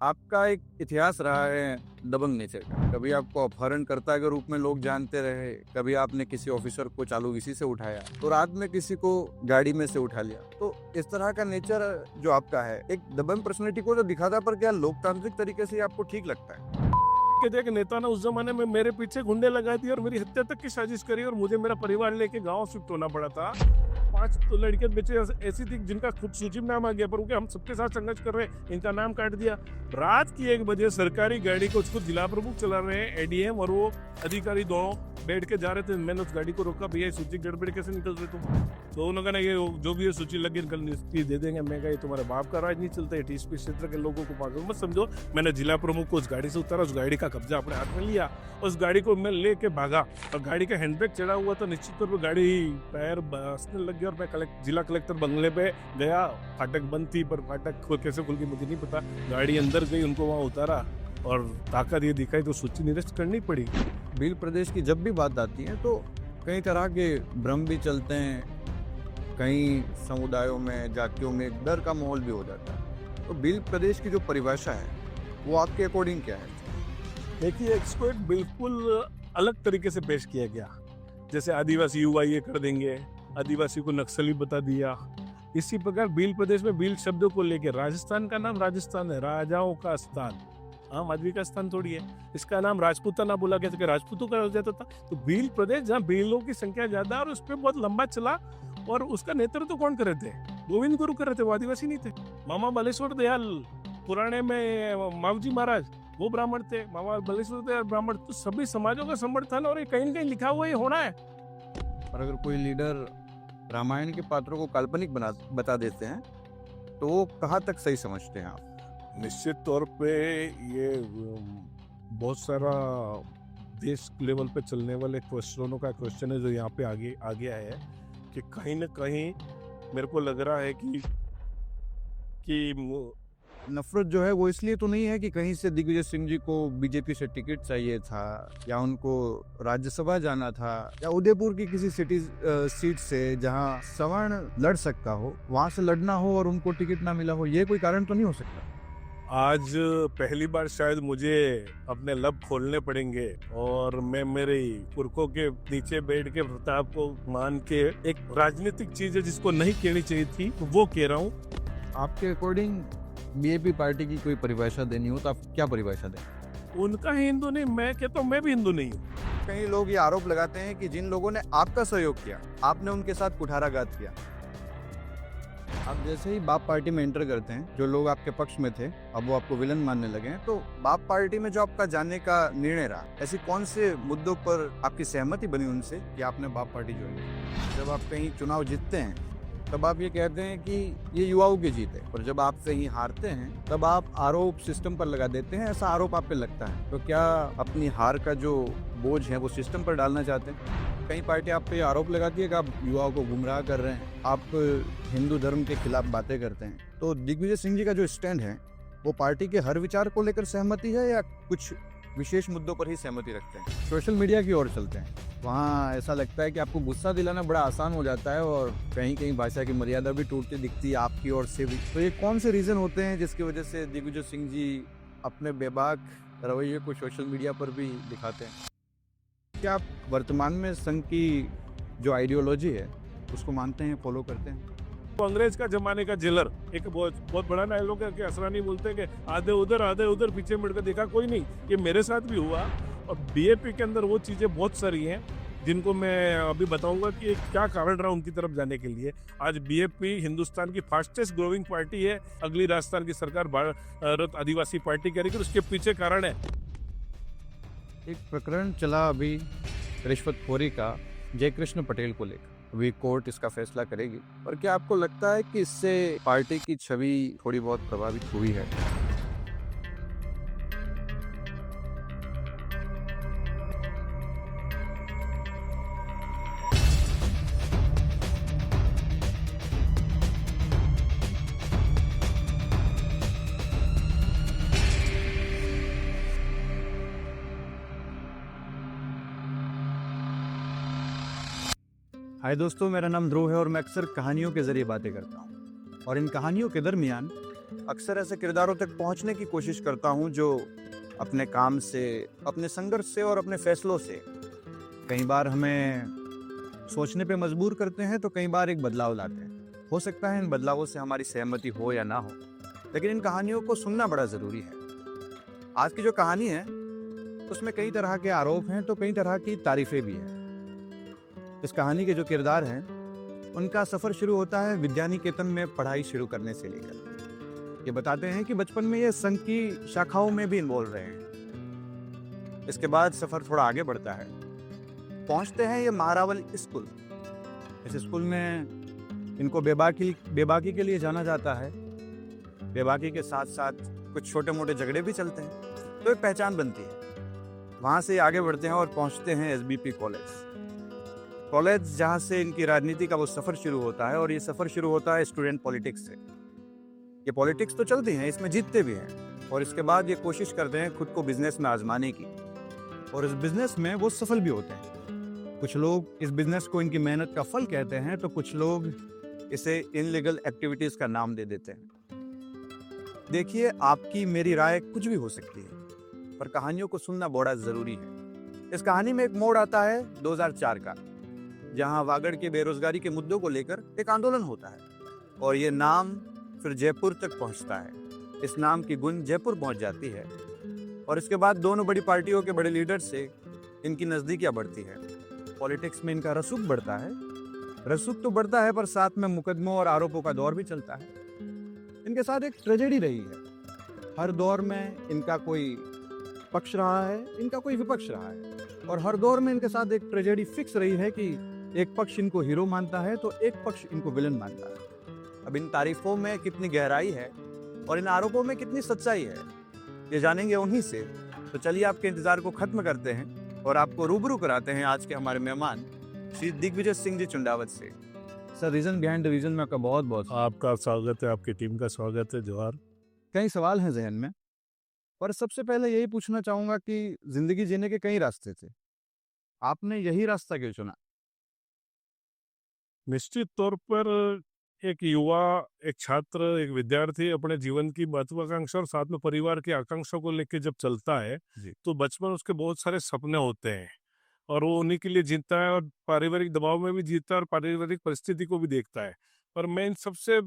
आपका एक इतिहास रहा है दबंग नेचर का। कभी आपको अपहरणकर्ता के रूप में लोग जानते रहे, कभी आपने किसी ऑफिसर को चालू इसी से उठाया, तो रात में किसी को गाड़ी में से उठा लिया। तो इस तरह का नेचर जो आपका है, एक दबंग पर्सनैलिटी को तो दिखाता, पर क्या लोकतांत्रिक तरीके से आपको ठीक लगता है? के देख नेता ने उस जमाने में मेरे पीछे गुंडे लगा दिए और मेरी हत्या तक की साजिश करी और मुझे मेरा परिवार लेके गांव शिफ्ट होना पड़ा था। 5 तो लड़के बच्चे ऐसी थी जिनका खुद सूची में नाम आ गया, पर उनके हम सबके साथ संघर्ष कर रहे हैं, इनका नाम काट दिया। रात की 1 बजे सरकारी गाड़ी को उसको जिला प्रमुख चला रहे हैं, एडीएम और वो अधिकारी दोनों बैठ के जा रहे थे। मैंने उस गाड़ी को रोका, भैया सूची गड़बड़ कैसे निकल रहे तुम? तो उन्होंने कहा ये जो भी ये सूची लगी कल नियुक्ति दे देंगे। मैं कहा तुम्हारे बाप का राज नहीं चलता है, टीएसपी क्षेत्र के लोगों को पागल मत समझो। मैंने जिला प्रमुख को उस गाड़ी से उतारा, उस गाड़ी का कब्जा अपने हाथ में लिया, उस गाड़ी को मैं लेके भागा और गाड़ी का हैंडब्रेक चढ़ा हुआ था। निश्चित तौर पर गाड़ी टायर बसने लग गया और मैं जिला कलेक्टर बंगले पे गया। फाटक बंद थी, पर फाटक कैसे खुल गई मुझे नहीं पता। गाड़ी अंदर गई, उनको वहाँ उतारा और ताकत ये दिखाई तो सूची निरस्त करनी पड़ी। भील प्रदेश की जब भी बात आती है तो कई तरह के भ्रम भी चलते हैं, कई समुदायों में, जातियों में एक डर का माहौल भी हो जाता है। तो भील प्रदेश की जो परिभाषा है वो आपके अकॉर्डिंग क्या है? देखिए, इसको एक बिल्कुल अलग तरीके से पेश किया गया। जैसे आदिवासी युवा ये कर देंगे, आदिवासी को नक्सली बता दिया। इसी प्रकार भील प्रदेश में भील शब्दों को लेकर राजस्थान का नाम राजस्थान है, राजाओं का स्थान, आम आदमी का स्थान थोड़ी है। इसका नाम राजपूताना बोला गया था, राजपूतों का हो जाता था। तो भील प्रदेश जहाँ भीलों की संख्या ज्यादा और उस पर बहुत लंबा चला, और उसका नेतृत्व तो कौन कर रहे थे? गोविंद गुरु कर रहे थे, वो आदिवासी नहीं थे। मामा बालेश्वर दयाल पुराने में मावजी महाराज वो ब्राह्मण थे, मामा बालेश्वर दयाल ब्राह्मण। तो सभी समाजों का समर्थन, और ये कहीं न कहीं लिखा हुआ ये होना है। और अगर कोई लीडर रामायण के पात्रों को काल्पनिक बता देते हैं तो वो कहाँ तक सही समझते हैं आप? निश्चित तौर पे ये बहुत सारा देश लेवल पे चलने वाले क्वेश्चनों का क्वेश्चन है जो यहाँ पे आगे आ गया है कि कहीं न कहीं मेरे को लग रहा है कि नफरत जो है वो इसलिए तो नहीं है कि कहीं से दिग्विजय सिंह जी को बीजेपी से टिकट चाहिए था, या उनको राज्यसभा जाना था, या उदयपुर की किसी सीट से जहां सवर्ण लड़ सकता हो वहां से लड़ना हो और उनको टिकट ना मिला हो, ये कोई कारण तो नहीं हो सकता? आज पहली बार शायद मुझे अपने लब खोलने पड़ेंगे और मैं मेरे पुरखों के नीचे बैठ के प्रताप को मान के एक राजनीतिक चीज है जिसको नहीं कहनी चाहिए थी वो कह रहा हूँ। आपके अकॉर्डिंग बीजेपी पार्टी की कोई परिभाषा देनी हो तो आप क्या परिभाषा दें? उनका हिंदू नहीं, मैं कहता हूँ मैं भी हिंदू नहीं हूँ। कई लोग ये आरोप लगाते हैं कि जिन लोगों ने आपका सहयोग किया, आपने उनके साथ कुठाराघात किया। आप जैसे ही बाप पार्टी में एंटर करते हैं, जो लोग आपके पक्ष में थे अब वो आपको विलन मानने लगे हैं। तो बाप पार्टी में जो आपका जाने का निर्णय रहा, ऐसी कौन से मुद्दों पर आपकी सहमति बनी उनसे कि आपने बाप पार्टी ज्वाइन की? जब आप कहीं चुनाव जीतते हैं तब आप ये कहते हैं कि ये युवाओं की जीत है, और जब आप कहीं हारते हैं तब आप आरोप सिस्टम पर लगा देते हैं, ऐसा आरोप आप पे लगता है। तो क्या अपनी हार का जो बोझ है वो सिस्टम पर डालना चाहते हैं? कई पार्टी आप पे आरोप लगाती है कि आप युवाओं को गुमराह कर रहे हैं, आप हिंदू धर्म के खिलाफ बातें करते हैं। तो दिग्विजय सिंह जी का जो स्टैंड है वो पार्टी के हर विचार को लेकर सहमति है या कुछ विशेष मुद्दों पर ही सहमति रखते हैं? सोशल मीडिया की ओर चलते हैं, वहाँ ऐसा लगता है कि आपको गुस्सा दिलाना बड़ा आसान हो जाता है और कहीं कहीं भाषा की मर्यादा भी टूटती दिखती है आपकी ओर से भी। तो ये कौन से रीजन होते हैं जिसकी वजह से दिग्विजय सिंह जी अपने बेबाक रवैये को सोशल मीडिया पर भी दिखाते हैं? क्या आप वर्तमान में संघ की जो आइडियोलॉजी है उसको मानते हैं, फॉलो करते हैं? तो अंग्रेज का जमाने का जेलर एक बहुत बड़ा डायलॉग है कि असरानी बोलते हैं कि आधे उधर पीछे मुड़कर देखा कोई नहीं। ये मेरे साथ भी हुआ, और बीएपी के अंदर वो चीजें बहुत सारी हैं जिनको मैं अभी बताऊंगा कि क्या कारण रहा उनकी तरफ जाने के लिए। आज बीएपी हिंदुस्तान की फास्टेस्ट ग्रोइंग पार्टी है, अगली राजस्थान की सरकार भारत आदिवासी पार्टी करेगी, उसके पीछे कारण है। एक प्रकरण चला अभी रिश्वतखोरी का जयकृष्ण पटेल को लेकर, अभी कोर्ट इसका फैसला करेगी, और क्या आपको लगता है कि इससे पार्टी की छवि थोड़ी बहुत प्रभावित हुई है? हाय दोस्तों, मेरा नाम ध्रुव है और मैं अक्सर कहानियों के जरिए बातें करता हूँ, और इन कहानियों के दरमियान अक्सर ऐसे किरदारों तक पहुंचने की कोशिश करता हूं जो अपने काम से, अपने संघर्ष से और अपने फैसलों से कई बार हमें सोचने पे मजबूर करते हैं, तो कई बार एक बदलाव लाते हैं। हो सकता है इन बदलावों से हमारी सहमति हो या ना हो, लेकिन इन कहानियों को सुनना बड़ा ज़रूरी है। आज की जो कहानी है उसमें कई तरह के आरोप हैं तो कई तरह की तारीफें भी हैं। इस कहानी के जो किरदार हैं उनका सफ़र शुरू होता है विद्यानिकेतन में पढ़ाई शुरू करने से लेकर। ये बताते हैं कि बचपन में ये संघ की शाखाओं में भी इन्वॉल्व रहे हैं। इसके बाद सफ़र थोड़ा आगे बढ़ता है, पहुंचते हैं ये महारावल स्कूल। इस स्कूल में इनको बेबाकी के लिए जाना जाता है। बेबाकी के साथ साथ कुछ छोटे मोटे झगड़े भी चलते हैं, तो एक पहचान बनती है। वहाँ से आगे बढ़ते हैं और पहुँचते हैं एसबीपी कॉलेज, जहाँ से इनकी राजनीति का वो सफ़र शुरू होता है। और ये सफ़र शुरू होता है स्टूडेंट पॉलिटिक्स से। ये पॉलिटिक्स तो चलती हैं, इसमें जीतते भी हैं, और इसके बाद ये कोशिश करते हैं खुद को बिजनेस में आजमाने की, और इस बिजनेस में वो सफल भी होते हैं। कुछ लोग इस बिजनेस को इनकी मेहनत का फल कहते हैं, तो कुछ लोग इसे इनलीगल एक्टिविटीज़ का नाम दे देते हैं। देखिए, आपकी मेरी राय कुछ भी हो सकती है, पर कहानियों को सुनना बड़ा ज़रूरी है। इस कहानी में एक मोड़ आता है 2004 का, जहां वागड़ के बेरोजगारी के मुद्दों को लेकर एक आंदोलन होता है, और ये नाम फिर जयपुर तक पहुंचता है। इस नाम की गूंज जयपुर पहुंच जाती है, और इसके बाद दोनों बड़ी पार्टियों के बड़े लीडर से इनकी नज़दीकियां बढ़ती है। पॉलिटिक्स में इनका रसूख बढ़ता है। रसूख तो बढ़ता है, पर साथ में मुकदमों और आरोपों का दौर भी चलता है। इनके साथ एक ट्रेजेडी रही है। हर दौर में इनका कोई पक्ष रहा है, इनका कोई विपक्ष रहा है, और हर दौर में इनके साथ एक ट्रेजेडी फिक्स रही है कि एक पक्ष इनको हीरो मानता है तो एक पक्ष इनको विलन मानता है। अब इन तारीफों में कितनी गहराई है और इन आरोपों में कितनी सच्चाई है, ये जानेंगे उन्हीं से। तो चलिए आपके इंतजार को खत्म करते हैं और आपको रूबरू कराते हैं आज के हमारे मेहमान श्री दिग्विजय सिंह जी चुंडावत से। Sir, reason behind the reason में आपका बहुत बहुत आपका स्वागत है, आपकी टीम का स्वागत है। जोहार। कई सवाल हैं जहन में, पर सबसे पहले यही पूछना चाहूंगा कि जिंदगी जीने के कई रास्ते थे, आपने यही रास्ता क्यों चुना? निश्चित तौर पर एक युवा, एक छात्र, एक विद्यार्थी अपने जीवन की महत्वाकांक्षा और साथ में परिवार की आकांक्षा को लेकर जब चलता है, तो बचपन उसके बहुत सारे सपने होते हैं और वो उन्हीं के लिए जीता है, और पारिवारिक दबाव में भी जीता है और पारिवारिक परिस्थिति को भी देखता है। पर मैं इन सबसे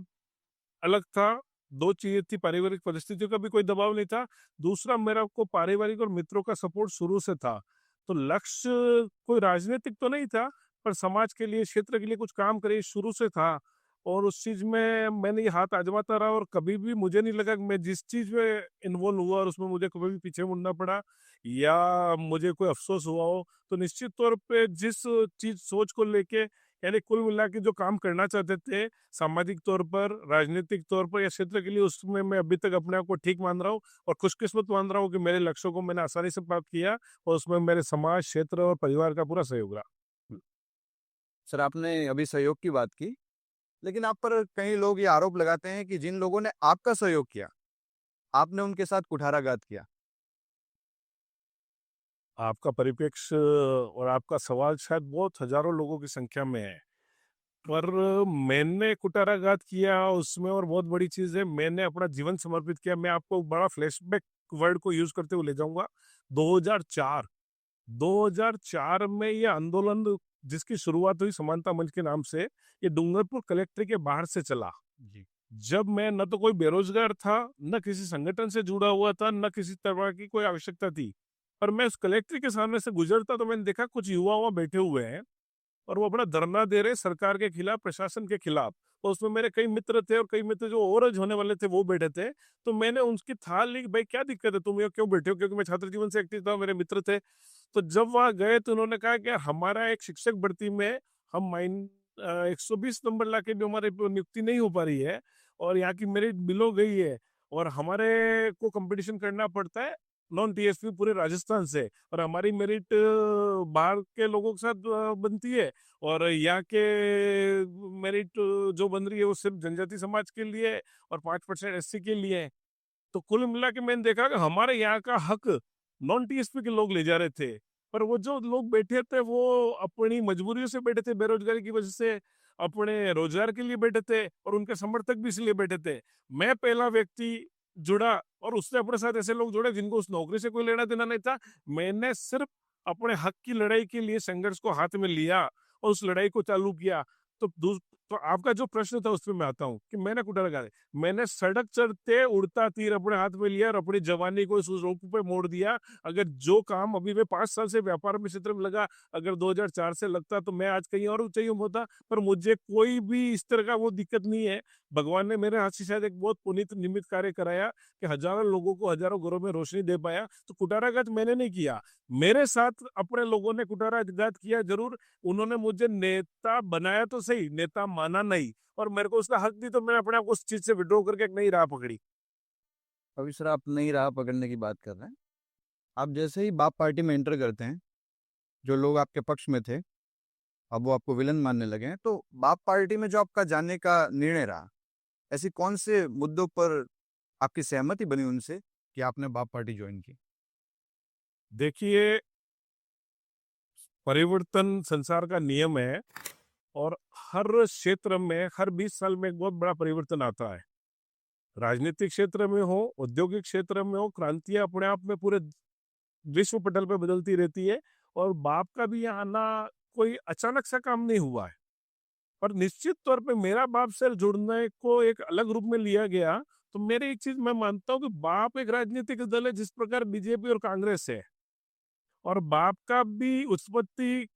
अलग था। दो चीजें थी, पारिवारिक परिस्थितियों का भी कोई दबाव नहीं था, दूसरा मेरा को पारिवारिक और मित्रों का सपोर्ट शुरू से था। तो लक्ष्य कोई राजनीतिक तो नहीं था, पर समाज के लिए, क्षेत्र के लिए कुछ काम करे शुरू से था, और उस चीज में मैंने ये हाथ आजमाता रहा, और कभी भी मुझे नहीं लगा कि मैं जिस चीज में इन्वॉल्व हुआ और उसमें मुझे कभी भी पीछे मुड़ना पड़ा या मुझे कोई अफसोस हुआ हो। तो निश्चित तौर पे जिस चीज सोच को लेके, यानी कुल मिला के जो काम करना चाहते थे सामाजिक तौर पर, राजनीतिक तौर पर या क्षेत्र के लिए, उसमें मैं अभी तक अपने आप को ठीक मान रहा हूँ और खुशकिस्मत मान रहा हूँ कि मेरे लक्ष्यों को मैंने आसानी से प्राप्त किया और उसमें मेरे समाज, क्षेत्र और परिवार का पूरा सहयोग रहा। सर, आपने अभी सहयोग की बात की, लेकिन आप पर कई लोग ये आरोप लगाते हैं कि जिन लोगों ने आपका सहयोग किया, आपने उनके साथ कुठाराघात किया। आपका परिप्रेक्ष्य और आपका सवाल शायद बहुत हजारों लोगों की संख्या में है, पर मैंने कुठाराघात किया उसमें, और बहुत बड़ी चीज है, मैंने अपना जीवन समर्पित किया। मैं आपको बड़ा फ्लैशबैक वर्ड को यूज करते हुए ले जाऊंगा। 2004 में यह आंदोलन जिसकी शुरुआत हुई समानता मंच के नाम से, ये डूंगरपुर कलेक्ट्रेट के बाहर से चला। जब मैं न तो कोई बेरोजगार था, न किसी संगठन से जुड़ा हुआ था, न किसी तरह की कोई आवश्यकता थी, पर मैं उस कलेक्ट्रेट के सामने से गुजरता तो मैंने देखा कुछ युवा वहां बैठे हुए हैं और वो अपना धरना दे रहे सरकार के खिलाफ, प्रशासन के खिलाफ। और उसमें मेरे कई मित्र थे और कई मित्र जो ओवरएज होने वाले थे वो बैठे थे। तो मैंने उनकी थाल ली, भाई क्या दिक्कत है, तुम ये क्यों बैठे हो? क्योंकि मैं छात्र जीवन से एक्टिव था, मेरे मित्र थे। तो जब वहां गए तो उन्होंने कहा कि हमारा एक शिक्षक भर्ती में हम 120 नंबर ला के भी हमारी नियुक्ति नहीं हो पा रही है, और यहाँ की मेरिट बिलो गई है, और हमारे को कंपटीशन करना पड़ता है नॉन टीएसपी पूरे राजस्थान से, और हमारी मेरिट बाहर के लोगों के साथ बनती है, और यहाँ के मेरिट जो बन रही है वो सिर्फ जनजाति समाज के लिए और 5% एससी के लिए है। तो कुल मिला के मैंने देखा कि हमारे यहाँ का हक नॉन टीएसपी के लोग ले जा रहे थे, पर वो जो लोग बैठे थे वो अपनी मजबूरियों से बैठे थे, बेरोजगारी की वजह से, अपने रोजगार के लिए बैठे थे और उनके समर्थक भी इसलिए बैठे थे। मैं पहला व्यक्ति जुड़ा और उससे अपने साथ ऐसे लोग जुड़े जिनको उस नौकरी से कोई लेना देना नहीं था। मैंने सिर्फ अपने हक की लड़ाई के लिए संघर्ष को हाथ में लिया और उस लड़ाई को चालू किया। तो तो आपका जो प्रश्न था उसमें मैं आता हूँ कि मैंने कुठारा गाड़े, मैंने सड़क चढ़ते उड़ता तीर अपने हाथ में लिया और अपनी जवानी को इस रोप पे मोड़ दिया। अगर जो काम अभी मैं 5 साल से व्यापार में क्षेत्र में लगा, अगर 2004 से लगता तो मैं आज कहीं और ऊंचाइयों में होता। पर मुझे कोई भी इस तरह का वो दिक्कत नहीं है। भगवान ने मेरे हाथ से शायद एक बहुत पुनीत निमित्त कार्य कराया कि हजारों लोगों को हजारों घरों में रोशनी दे पाया। तो कुठाराघात मैंने नहीं किया, मेरे साथ अपने लोगों ने कुठाराघात किया जरूर। उन्होंने मुझे नेता बनाया तो सही, नेता माना नहीं, और मेरे को उसका हक दी तो मैंने अपने आप को उस चीज से विड्रॉ करके एक नई राह पकड़ी। अभी सर आप नई राह पकड़ने की बात कर रहे हैं। आप जैसे ही बाप पार्टी में एंटर करते हैं, जो लोग आपके पक्ष में थे अब वो आपको विलन मानने लगे हैं, तो बाप पार्टी में जो आपका जाने का निर्णय रहा, ऐसी कौन से मुद्दों पर आपकी सहमति बनी उनसे कि आपने बाप पार्टी ज्वाइन की? देखिए, परिवर्तन संसार का नियम है और हर क्षेत्र में हर 20 साल में एक बहुत बड़ा परिवर्तन आता है। राजनीतिक क्षेत्र में हो, औद्योगिक क्षेत्र में हो, क्रांतियां अपने आप में पूरे विश्व पटल पे बदलती रहती है। और बाप का भी यहाँ आना कोई अचानक सा काम नहीं हुआ है। पर निश्चित तौर पे मेरा बाप से जुड़ने को एक अलग रूप में लिया गया। तो मेरी एक चीज मैं मानता हूँ कि बाप एक राजनीतिक दल है जिस प्रकार बीजेपी और कांग्रेस है, और बाप का भी उत्पत्ति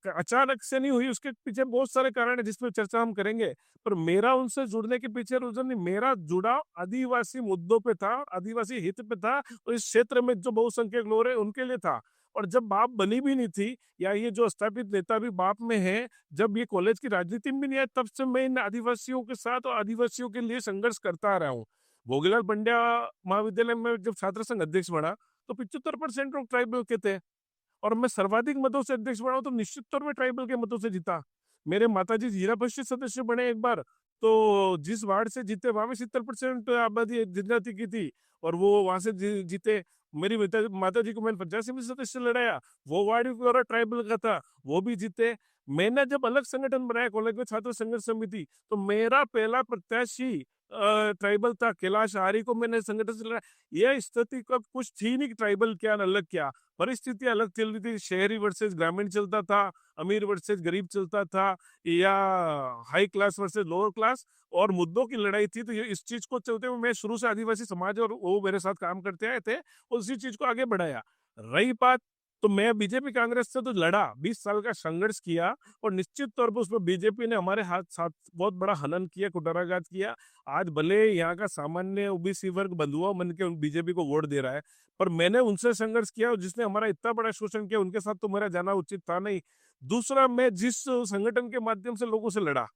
अचानक से नहीं हुई। उसके पीछे बहुत सारे कारण है जिसमें चर्चा हम करेंगे। पर मेरा उनसे जुड़ने के पीछे रीजन नहीं, मेरा जुड़ाव आदिवासी मुद्दों पे था, आदिवासी हित पे था, और इस क्षेत्र में जो बहुसंख्यक लोग हैं उनके लिए था। और जब बाप बनी भी नहीं थी, या ये जो स्थापित नेता भी बाप में है, जब ये कॉलेज की राजनीति में नहीं है, तब से मैं इन आदिवासियों के साथ और आदिवासियों के लिए संघर्ष करता आ रहा हूँ। भोगीलाल पंड्या महाविद्यालय में जब छात्र संघ अध्यक्ष बना तो 75% लोग ट्राइबल के थे, और मैं सर्वाधिक मतों से अध्यक्ष बना तो निश्चित तौर पे ट्राइबल के मतों से जीता। मेरे माताजी जिला परिषद सदस्य बने एक बार, तो जिस वार्ड से जीते वहां में 70% आबादी जनजाति की थी, और वो वहां से जीते। मेरी माता जी को मैंने 85 सदस्य लड़ाया, वो वार्ड भी पूरा ट्राइबल का था, वो भी जीते। मैंने जब अलग संगठन बनाया कॉलेज में छात्र संघर्ष समिति, तो मेरा पहला प्रत्याशी ट्राइबल था, कैलाश आर्य को मैंने संगठन से लड़ा। यह स्थिति कब कुछ थी नहीं कि ट्राइबल क्या अलग क्या, परिस्थितियां अलग चल रही थी। शहरी वर्सेस ग्रामीण चलता था, अमीर वर्सेस गरीब चलता था, या high class versus lower class, और मुद्दों की लड़ाई थी। तो ये इस चीज को चलते हुए मैं शुरू से आदिवासी समाज और वो मेरे साथ काम करते आए थे, उसी चीज को आगे बढ़ाया। रही बात, तो मैं बीजेपी कांग्रेस से तो लड़ा, 20 साल का संघर्ष किया, और निश्चित तौर पर उसमें बीजेपी ने हमारे हाथ साथ बहुत बड़ा हनन किया, कुठाराघात किया। आज भले यहाँ का सामान्य ओबीसी वर्ग बंधुआ मन के बीजेपी को वोट दे रहा है, पर मैंने उनसे संघर्ष किया और जिसने हमारा इतना बड़ा शोषण किया उनके साथ तो मेरा जाना उचित था नहीं। दूसरा, मैं जिस संगठन के माध्यम से लोगों से लड़ा,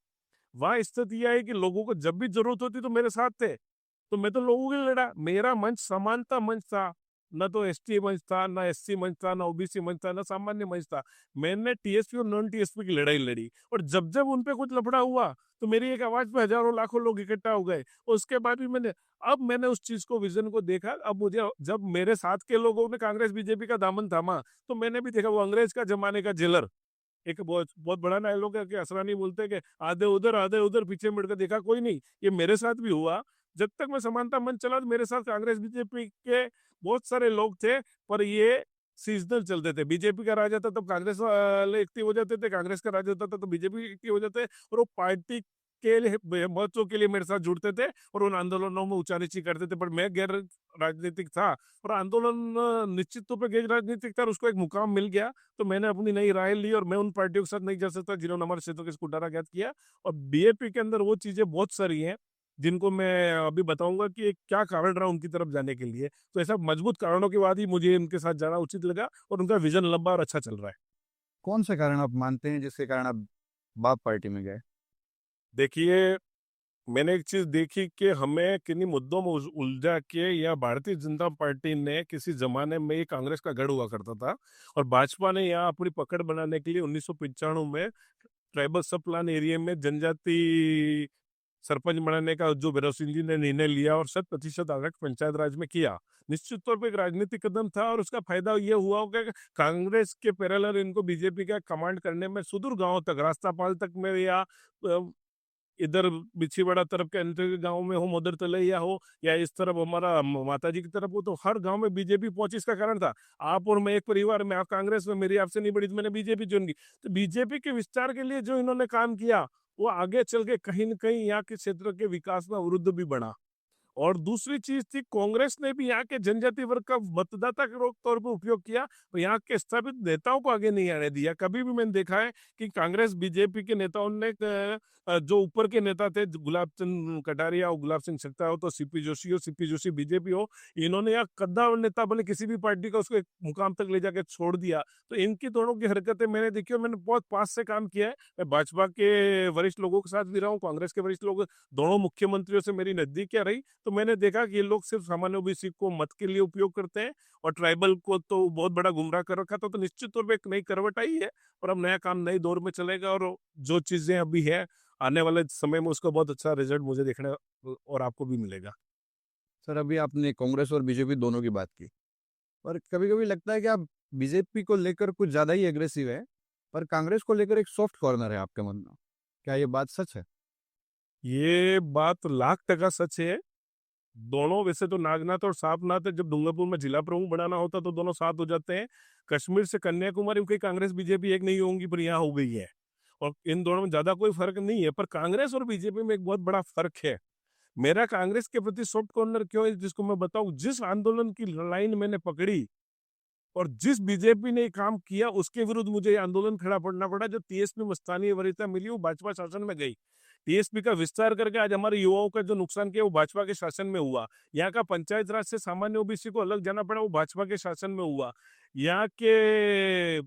वहां स्थिति यह है कि लोगों को जब भी जरूरत होती तो मेरे साथ थे, तो मैं तो लोगों के लिए लड़ा। मेरा मंच समानता मंच था, न तो एसटी मंच था, ना एससी मंच था, ना ओबीसी मंच था, ना सामान्य मंच था। मैंने टीएसपी और नॉन टीएसपी की लड़ाई लड़ी, और जब जब उनपे कुछ लफड़ा हुआ तो मेरी एक आवाज पे हजारों लाखों लोग इकट्ठा हो गए। और उसके बाद भी मैंने उस चीज को, विजन को देखा। अब मुझे, जब मेरे साथ के लोगों ने कांग्रेस बीजेपी का दामन थामा, तो मैंने भी देखा वो अंग्रेज का जमाने का जेलर। एक बहुत बहुत बड़ा डायलॉग है कि असरानी बोलते हैं कि आधे उधर पीछे मुड़कर देखा कोई नहीं। ये मेरे साथ भी हुआ। जब तक मैं समानता मंच चला तो मेरे साथ कांग्रेस बीजेपी के बहुत सारे लोग थे, पर ये सीजनल चलते थे। बीजेपी का राज आता तब कांग्रेस वाले एक्टिव हो जाते थे, कांग्रेस का राज होता था तो बीजेपी एक्टिव हो जाते, और वो पार्टी के लिए, महत्व के लिए मेरे साथ जुड़ते थे और उन आंदोलनों में ऊंचा नीची करते थे। पर मैं गैर राजनीतिक था, और आंदोलन निश्चित तौर पर गैर राजनीतिक था, और उसको एक मुकाम मिल गया। तो मैंने अपनी नई राय ली, और मैं उन पार्टियों के साथ नहीं जा सकता जिन्होंने हमारे क्षेत्रों के कुठाराघात किया। और बीएपी के अंदर वो चीजें बहुत सारी हैं जिनको मैं अभी बताऊंगा कि क्या कारण रहा उनकी तरफ जाने के लिए। तो ऐसा मजबूत कारणों के बाद ही मुझे उनके साथ जाना उचित लगा, और उनका विजन लंबा और अच्छा चल रहा है। कौन से कारण आप मानते हैं जिसके कारण आप बाप पार्टी में गए? देखिए, मैंने एक चीज देखी कि हमें किन्हीं मुद्दों में उलझा के, या भारतीय जनता पार्टी ने किसी जमाने में ये कांग्रेस का गढ़ हुआ करता था, और भाजपा ने यहाँ अपनी पकड़ बनाने के लिए 1995 में ट्राइबल सब प्लान एरिया में जनजाति सरपंच बनाने का जो भैरव जी ने निर्णय लिया और 100% आरक्षण पंचायत राज में किया, निश्चित तौर पे एक राजनीतिक कदम था और उसका फायदा ये हुआ होगा कि कांग्रेस के पैरेलल इनको बीजेपी का कमांड करने में सुदूर गांव तक, रास्तापाल तक में या इधर बिछीवाड़ा तरफ के अंदर के गांव में हो, मोदर तलैया हो या इस तरफ हमारा माता जी की तरफ हो, तो हर गांव में बीजेपी पहुंची। इसका कारण था आप और मैं एक परिवार में, आप कांग्रेस में, मेरी आपसे नहीं बढ़ी तो मैंने बीजेपी चुन की। तो बीजेपी के विस्तार के लिए जो इन्होंने काम किया वो आगे चल के कहीं न कहीं यहाँ के क्षेत्र के विकास में अवरुद्ध भी बना। और दूसरी चीज थी, कांग्रेस ने भी यहाँ के जनजाति वर्ग का मतदाता के तौर पर उपयोग किया, तो यहाँ के स्थापित नेताओं को आगे नहीं आने दिया। कभी भी मैंने देखा है कि कांग्रेस बीजेपी के नेताओं ने जो ऊपर के नेता थे, गुलाब चंद कटारिया हो, गुलाब सिंह सकता हो, तो सीपी जोशी हो, सीपी जोशी बीजेपी हो, इन्होंने यहाँ कद्दा नेता बने किसी भी पार्टी का उसको एक मुकाम तक ले जाके छोड़ दिया। तो इनकी दोनों की हरकतें मैंने देखी और मैंने बहुत पास से काम किया है। मैं भाजपा के वरिष्ठ लोगों के साथ भी रहा हूँ, कांग्रेस के वरिष्ठ लोग, दोनों मुख्यमंत्रियों से मेरी नजदीकियां रही। तो मैंने देखा कि ये लोग सिर्फ सामान्य ओबीसी को मत के लिए उपयोग करते हैं और ट्राइबल को तो बहुत बड़ा गुमराह कर रखा था। तो निश्चित तौर पे एक नई करवट आई है और अब नया काम नए दौर में चलेगा और जो चीजें अभी है आने वाले समय में उसका बहुत अच्छा रिजल्ट मुझे देखने और आपको भी मिलेगा। सर, अभी आपने कांग्रेस और बीजेपी दोनों की बात की, पर कभी-कभी लगता है कि आप बीजेपी को लेकर कुछ ज़्यादा ही एग्रेसिव है, पर कांग्रेस को लेकर एक सॉफ्ट कॉर्नर है आपके मन में। क्या ये बात सच है? ये बात लाख टका सच है। दोनों वैसे तो नागनाथ और सापनाथ है, जब डूंगरपुर में जिला प्रमुख बनाना होता तो दोनों साथ हो जाते हैं। कश्मीर से कन्याकुमारी में कांग्रेस बीजेपी एक नहीं होंगी, पर यहाँ हो गई है और इन दोनों में ज्यादा कोई फर्क नहीं है। पर कांग्रेस और बीजेपी में एक बहुत बड़ा फर्क है। मेरा कांग्रेस के प्रति सॉफ्ट कॉर्नर क्यों है, जिसको मैं बताऊं, जिस आंदोलन की लाइन मैंने पकड़ी और जिस बीजेपी ने काम किया उसके विरुद्ध मुझे आंदोलन खड़ा पड़ना पड़ा। जो टीएसपी मस्तानी वरीयता मिली वो भाजपा शासन में गई। टीएसपी का विस्तार करके आज हमारे युवाओं का जो नुकसान किया वो भाजपा के शासन में हुआ। यहाँ का पंचायत राज से सामान्य ओबीसी को अलग जाना पड़ा, वो भाजपा के शासन में हुआ। यहाँ के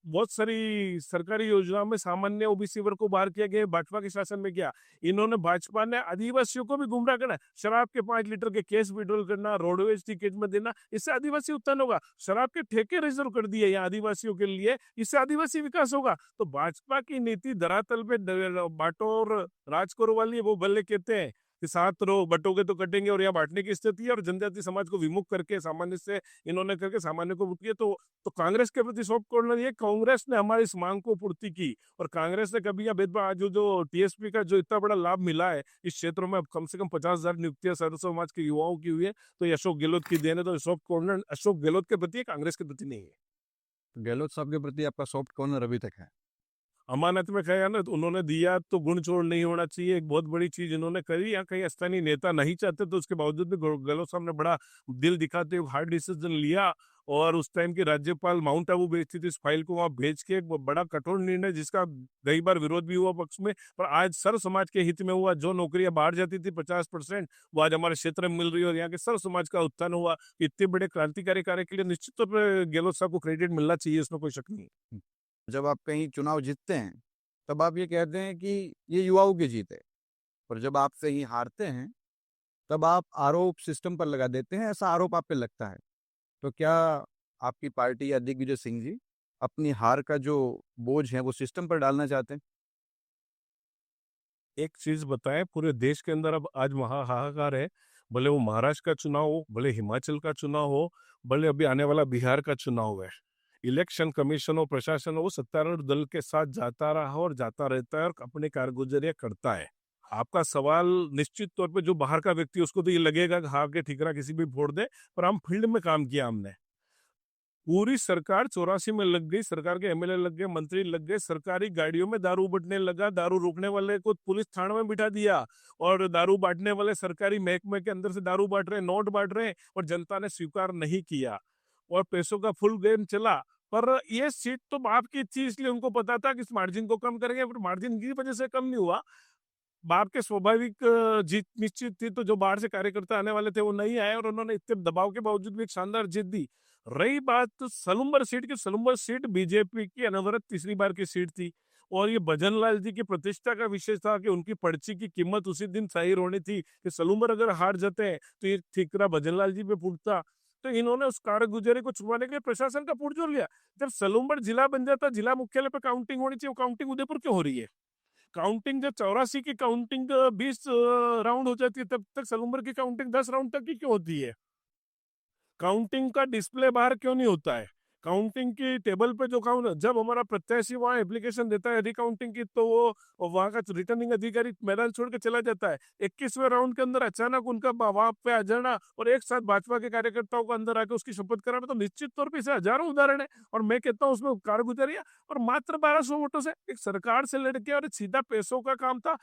बहुत सारी सरकारी योजनाओं में सामान्य ओबीसी वर्ग को बाहर किया गया, भाजपा के शासन में किया। इन्होंने भाजपा ने आदिवासियों को भी गुमराह करना, शराब के 5 लीटर के केस विड्रॉल करना, रोडवेज टिकट में देना, इससे आदिवासी उत्थान होगा। शराब के ठेके रिजर्व कर दिए यहाँ आदिवासियों के लिए, इससे आदिवासी विकास होगा। तो भाजपा की नीति धरातल पे बांटो और राज करो वाली है। वो भले कहते हैं कि साथ रहो, बटोगे तो कटेंगे, और यहाँ बांटने की स्थिति है और जनजाति समाज को विमुख करके सामान्य से इन्होंने करके सामान्य को किया। तो कांग्रेस के प्रति सॉफ्ट कॉर्नर ये, कांग्रेस ने हमारी इस मांग को पूर्ति की और कांग्रेस ने कभी यहाँ भेदभाव, जो टीएसपी का जो इतना बड़ा लाभ मिला है इस क्षेत्रों में, कम से कम 50,000 नियुक्तियां सर्व समाज के युवाओं की हुई है, तो ये अशोक गहलोत की देन है। तो सॉफ्ट कॉर्नर अशोक गहलोत के प्रति है, कांग्रेस के प्रति नहीं है। तो गहलोत साहब के प्रति आपका सॉफ्ट कॉर्नर अभी तक है? अमानत में कहा ना, तो उन्होंने दिया तो गुण छोड़ नहीं होना चाहिए। एक बहुत बड़ी चीज इन्होंने करी। यहाँ कहीं स्थानीय नेता नहीं चाहते तो उसके बावजूद भी गहलोत साहब ने बड़ा दिल दिखाते हुए हार्ड डिसीजन लिया और उस टाइम की राज्यपाल माउंट आबू भेजती थी, इस फाइल को वहां भेज के एक बड़ा कठोर निर्णय, जिसका कई बार विरोध भी हुआ पक्ष में, पर आज सर्व समाज के हित में हुआ। जो नौकरियां बाहर जाती थी 50%, वो आज हमारे क्षेत्र में मिल रही है और यहाँ के सर्व समाज का उत्थान हुआ। इतने बड़े क्रांतिकारी कार्य के लिए निश्चित तौर पर गहलोत साहब को क्रेडिट मिलना चाहिए, इसमें कोई शक नहीं है। जब आप कहीं चुनाव जीतते हैं, तब आप ये कहते हैं कि ये युवाओं की जीत है, और जब आप कहीं हारते हैं, तब आप आरोप सिस्टम पर लगा देते हैं, ऐसा आरोप आप पे लगता है। तो क्या आपकी पार्टी या दिग्विजय सिंह जी अपनी हार का जो बोझ है वो सिस्टम पर डालना चाहते हैं? एक चीज बताएं, पूरे देश के अंदर अब आज महा हाहाकार है। भले वो महाराष्ट्र का चुनाव हो, भले हिमाचल का चुनाव हो, भले अभी आने वाला बिहार का चुनाव है, इलेक्शन कमीशन और प्रशासन वो सत्तारूढ़ दल के साथ जाता रहा और जाता रहता है और अपनी कारगुजारियां करता है। आपका सवाल निश्चित तौर पे जो बाहर का व्यक्ति, उसको तो ये लगेगा कि हाँ के ठिकरा किसी भी फोड़ दे, पर हम फील्ड में काम किया। हमने पूरी सरकार 84 में लग गई, सरकार के एमएलए लग गए, मंत्री लग गए, सरकारी गाड़ियों में दारू बटने लगा, दारू रोकने वाले को पुलिस थाने में बिठा दिया और दारू बांटने वाले सरकारी महकमे के अंदर से दारू बांट रहे, नोट बांट रहे, और जनता ने स्वीकार नहीं किया और पैसों का फुल गेम चला। पर ये सीट तो बाप की थी, इसलिए उनको पता था कि इस मार्जिन को कम करेंगे, पर मार्जिन की वजह से कम नहीं हुआ। बाप के स्वाभाविक जीत निश्चित थी, तो जो बाहर से कार्यकर्ता आने वाले थे वो नहीं आए और उन्होंने इतने दबाव के बावजूद भी एक शानदार जीत दी। रही बात सलूम्बर सीट की, सलूम्बर सीट बीजेपी की अनवरत तीसरी बार की सीट थी और ये भजनलाल जी की प्रतिष्ठा का विषय था कि उनकी पर्ची की कीमत उसी दिन जाहिर होनी थी कि सलूम्बर अगर हार जाते हैं तो ये ठिकरा भजनलाल जी पे फूटता। तो इन्होंने उस कारगुजारी को छुपाने के लिए प्रशासन का पुरजोर लिया। जब सलूम्बर जिला बन जाता, जिला मुख्यालय पर काउंटिंग होनी चाहिए, वो काउंटिंग उदयपुर क्यों हो रही है? काउंटिंग जब 84 की काउंटिंग 20 राउंड हो जाती है, तब तक सलूम्बर की काउंटिंग 10 राउंड तक की क्यों होती है? काउंटिंग का डिस्प्ले बाहर क्यों नहीं होता है? काउंटिंग की टेबल पे जो काउंट, जब हमारा प्रत्याशी वहाँ एप्लीकेशन देता है रिकाउंटिंग की, तो वो वहाँ का रिटर्निंग अधिकारी मैदान छोड़ के चला जाता है। 21वें राउंड के अंदर अचानक उनका वहां पे आ जाना और एक साथ भाजपा के कार्यकर्ताओं को अंदर आके उसकी शपथ कराना, तो निश्चित तौर पर इसे हजारों उदाहरण है। और मैं कहता हूँ उसमें कारगुजारी, और मात्र 1200 वोटों से एक सरकार से लड़के, और सीधा पैसों का काम था।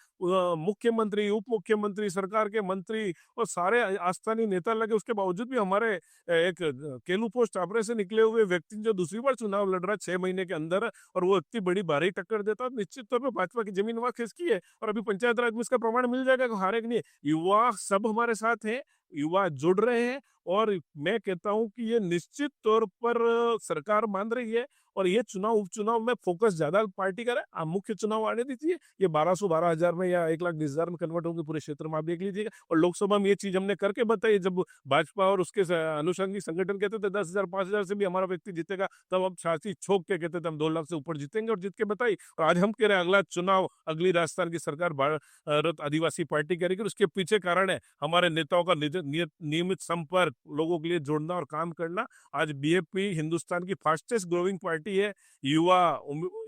मुख्यमंत्री, उप मुख्यमंत्री, सरकार के मंत्री और सारे आस्थानी नेता लगे, उसके बावजूद भी हमारे एक केलू पोस्ट टापरे से निकले हुए व्यक्ति जो दूसरी बार चुनाव लड़ रहा है 6 महीने के अंदर, और वो इतनी बड़ी भारी टक्कर देता है, निश्चित तौर पे भाजपा की जमीन वहां खिसकी है। और अभी पंचायत राज में इसका प्रमाण मिल जाएगा कि हारे कि नहीं। युवा सब हमारे साथ हैं, युवा जुड़ रहे हैं, और मैं कहता हूं कि ये निश्चित तौर पर सरकार मान रही है। और ये चुनाव, उपचुनाव में फोकस ज्यादा पार्टी का है। मुख्य चुनाव आने दीजिए, ये 1200-12,000 में या 1,20,000 में कन्वर्ट होंगे पूरे क्षेत्र में, आप देख लीजिएगा। और लोकसभा में ये चीज हमने करके बताई, जब भाजपा और उसके अनुषंगी संगठन कहते थे 10,000 5,000 से भी हमारा व्यक्ति जीतेगा, तब हम छाती छोक के कहते थे हम 2 लाख से ऊपर जीतेंगे, और जीत के बताई। और आज हम कह रहे हैं अगला चुनाव अगली राजस्थान की सरकार भारत आदिवासी पार्टी करेगी। उसके पीछे कारण है हमारे नेताओं का नियमित संपर्क, लोगों के लिए जोड़ना और काम करना। आज बीएपी हिंदुस्तान की फास्टेस्ट ग्रोइंग पार्टी है। युवा